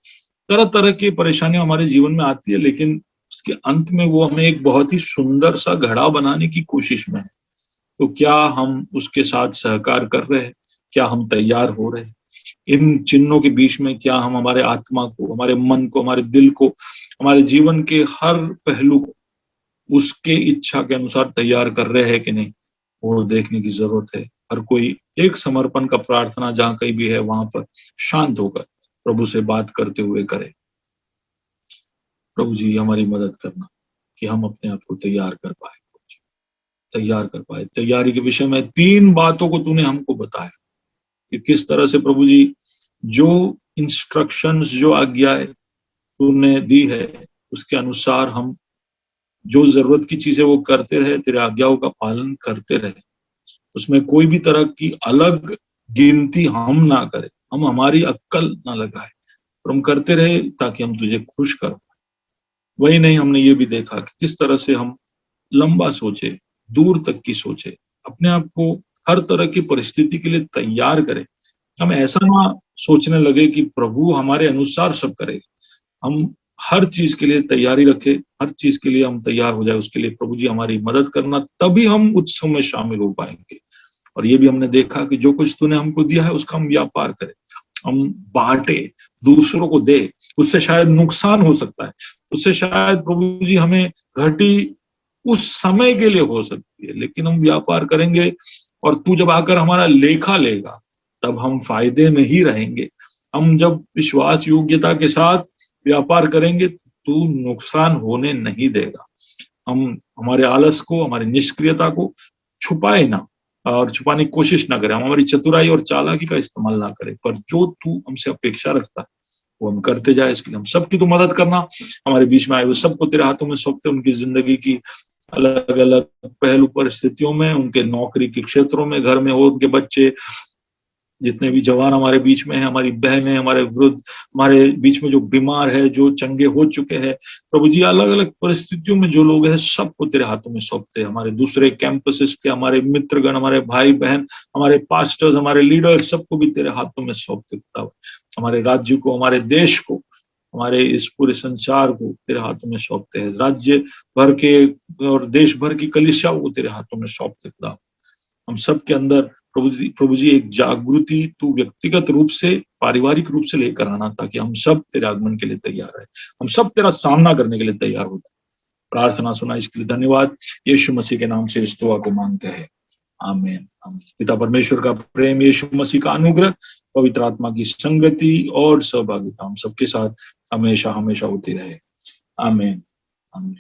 तरह तरह की परेशानियां हमारे जीवन में आती है, लेकिन उसके अंत में वो हमें एक बहुत ही सुंदर सा घड़ा बनाने की कोशिश में है। तो क्या हम उसके साथ सहकार कर रहे हैं? क्या हम तैयार हो रहे हैं? इन चिन्हों के बीच में क्या हम हमारे आत्मा को, हमारे मन को, हमारे दिल को, हमारे जीवन के हर पहलू को उसके इच्छा के अनुसार तैयार कर रहे हैं कि नहीं, वो देखने की जरूरत है। हर कोई एक समर्पण का प्रार्थना जहां कहीं भी है वहां पर शांत होकर प्रभु से बात करते हुए करे। प्रभु जी हमारी मदद करना कि हम अपने आप को तैयार कर पाए, तैयार कर पाए। तैयारी के विषय में 3 बातों को तूने हमको बताया कि किस तरह से प्रभु जी जो इंस्ट्रक्शंस, जो आज्ञाएं तूने दी है उसके अनुसार हम जो जरूरत की चीजें वो करते रहे, तेरे आज्ञाओं का पालन करते रहे, उसमें कोई भी तरह की अलग गिनती हम ना करें, हम हमारी अक्ल ना लगाए, और हम करते रहे ताकि हम तुझे खुश कर पाए। वही नहीं, हमने ये भी देखा कि किस तरह से हम लंबा सोचे, दूर तक की सोचे, अपने आप को हर तरह की परिस्थिति के लिए तैयार करें। हम ऐसा ना सोचने लगे कि प्रभु हमारे अनुसार सब करेगा। हम हर चीज के लिए तैयारी रखें, हर चीज के लिए हम तैयार हो जाए। उसके लिए प्रभु जी हमारी मदद करना, तभी हम उत्सव में शामिल हो पाएंगे। और ये भी हमने देखा कि जो कुछ तूने हमको दिया है उसका हम व्यापार करें, हम बांटे, दूसरों को दे। उससे शायद नुकसान हो सकता है, उससे शायद प्रभु जी हमें घटी उस समय के लिए हो सकती है, लेकिन हम व्यापार करेंगे और तू जब आकर हमारा लेखा लेगा तब हम फायदे में ही रहेंगे। हम जब विश्वास योग्यता के साथ व्यापार करेंगे तू नुकसान होने नहीं देगा। हम हमारे आलस को, हमारी निष्क्रियता को छुपाए ना और छुपाने की कोशिश ना करें, हम हमारी चतुराई और चालाकी का इस्तेमाल ना करें, पर जो तू हमसे अपेक्षा रखता है वो हम करते जाए। इसके लिए हम सबकी तू मदद करना। हमारे बीच में आए हुए सबको तेरे हाथों में सौंपते, उनकी जिंदगी की अलग अलग पहलू परिस्थितियों में, उनके नौकरी के क्षेत्रों में, घर में हो, उनके बच्चे, जितने भी जवान हमारे बीच में है, हमारी बहनें, हमारे वृद्ध, हमारे बीच में जो बीमार है, जो चंगे हो चुके हैं, प्रभु जी अलग अलग परिस्थितियों में जो लोग हैं सबको तेरे हाथों में सौंपते हैं। हमारे दूसरे कैंपसेस के हमारे मित्रगण, हमारे भाई बहन, हमारे पास्टर्स, हमारे लीडर्स, सबको भी तेरे हाथों में सौंपते। हमारे राज्य को, हमारे देश को, हमारे इस पूरे संसार को तेरे हाथों में सौंपते हैं। राज्य भर के और देश भर की कलीसियाओं को तेरे हाथों में सौंपते। हम सबके अंदर प्रभु जी एक जागृति तू व्यक्तिगत रूप से, पारिवारिक रूप से लेकर आना, ताकि हम सब तेरे आगमन के लिए तैयार रहे, हम सब तेरा सामना करने के लिए तैयार हो जाए। प्रार्थना सुना इसके लिए धन्यवाद। यीशु मसीह के नाम से इस दुआ को मांगते हैं, आमीन। पिता परमेश्वर का प्रेम, यीशु मसीह का अनुग्रह, पवित्र आत्मा की संगति और सहभागिता हम सबके साथ हमेशा हमेशा होती रहे। आमीन, आमीन।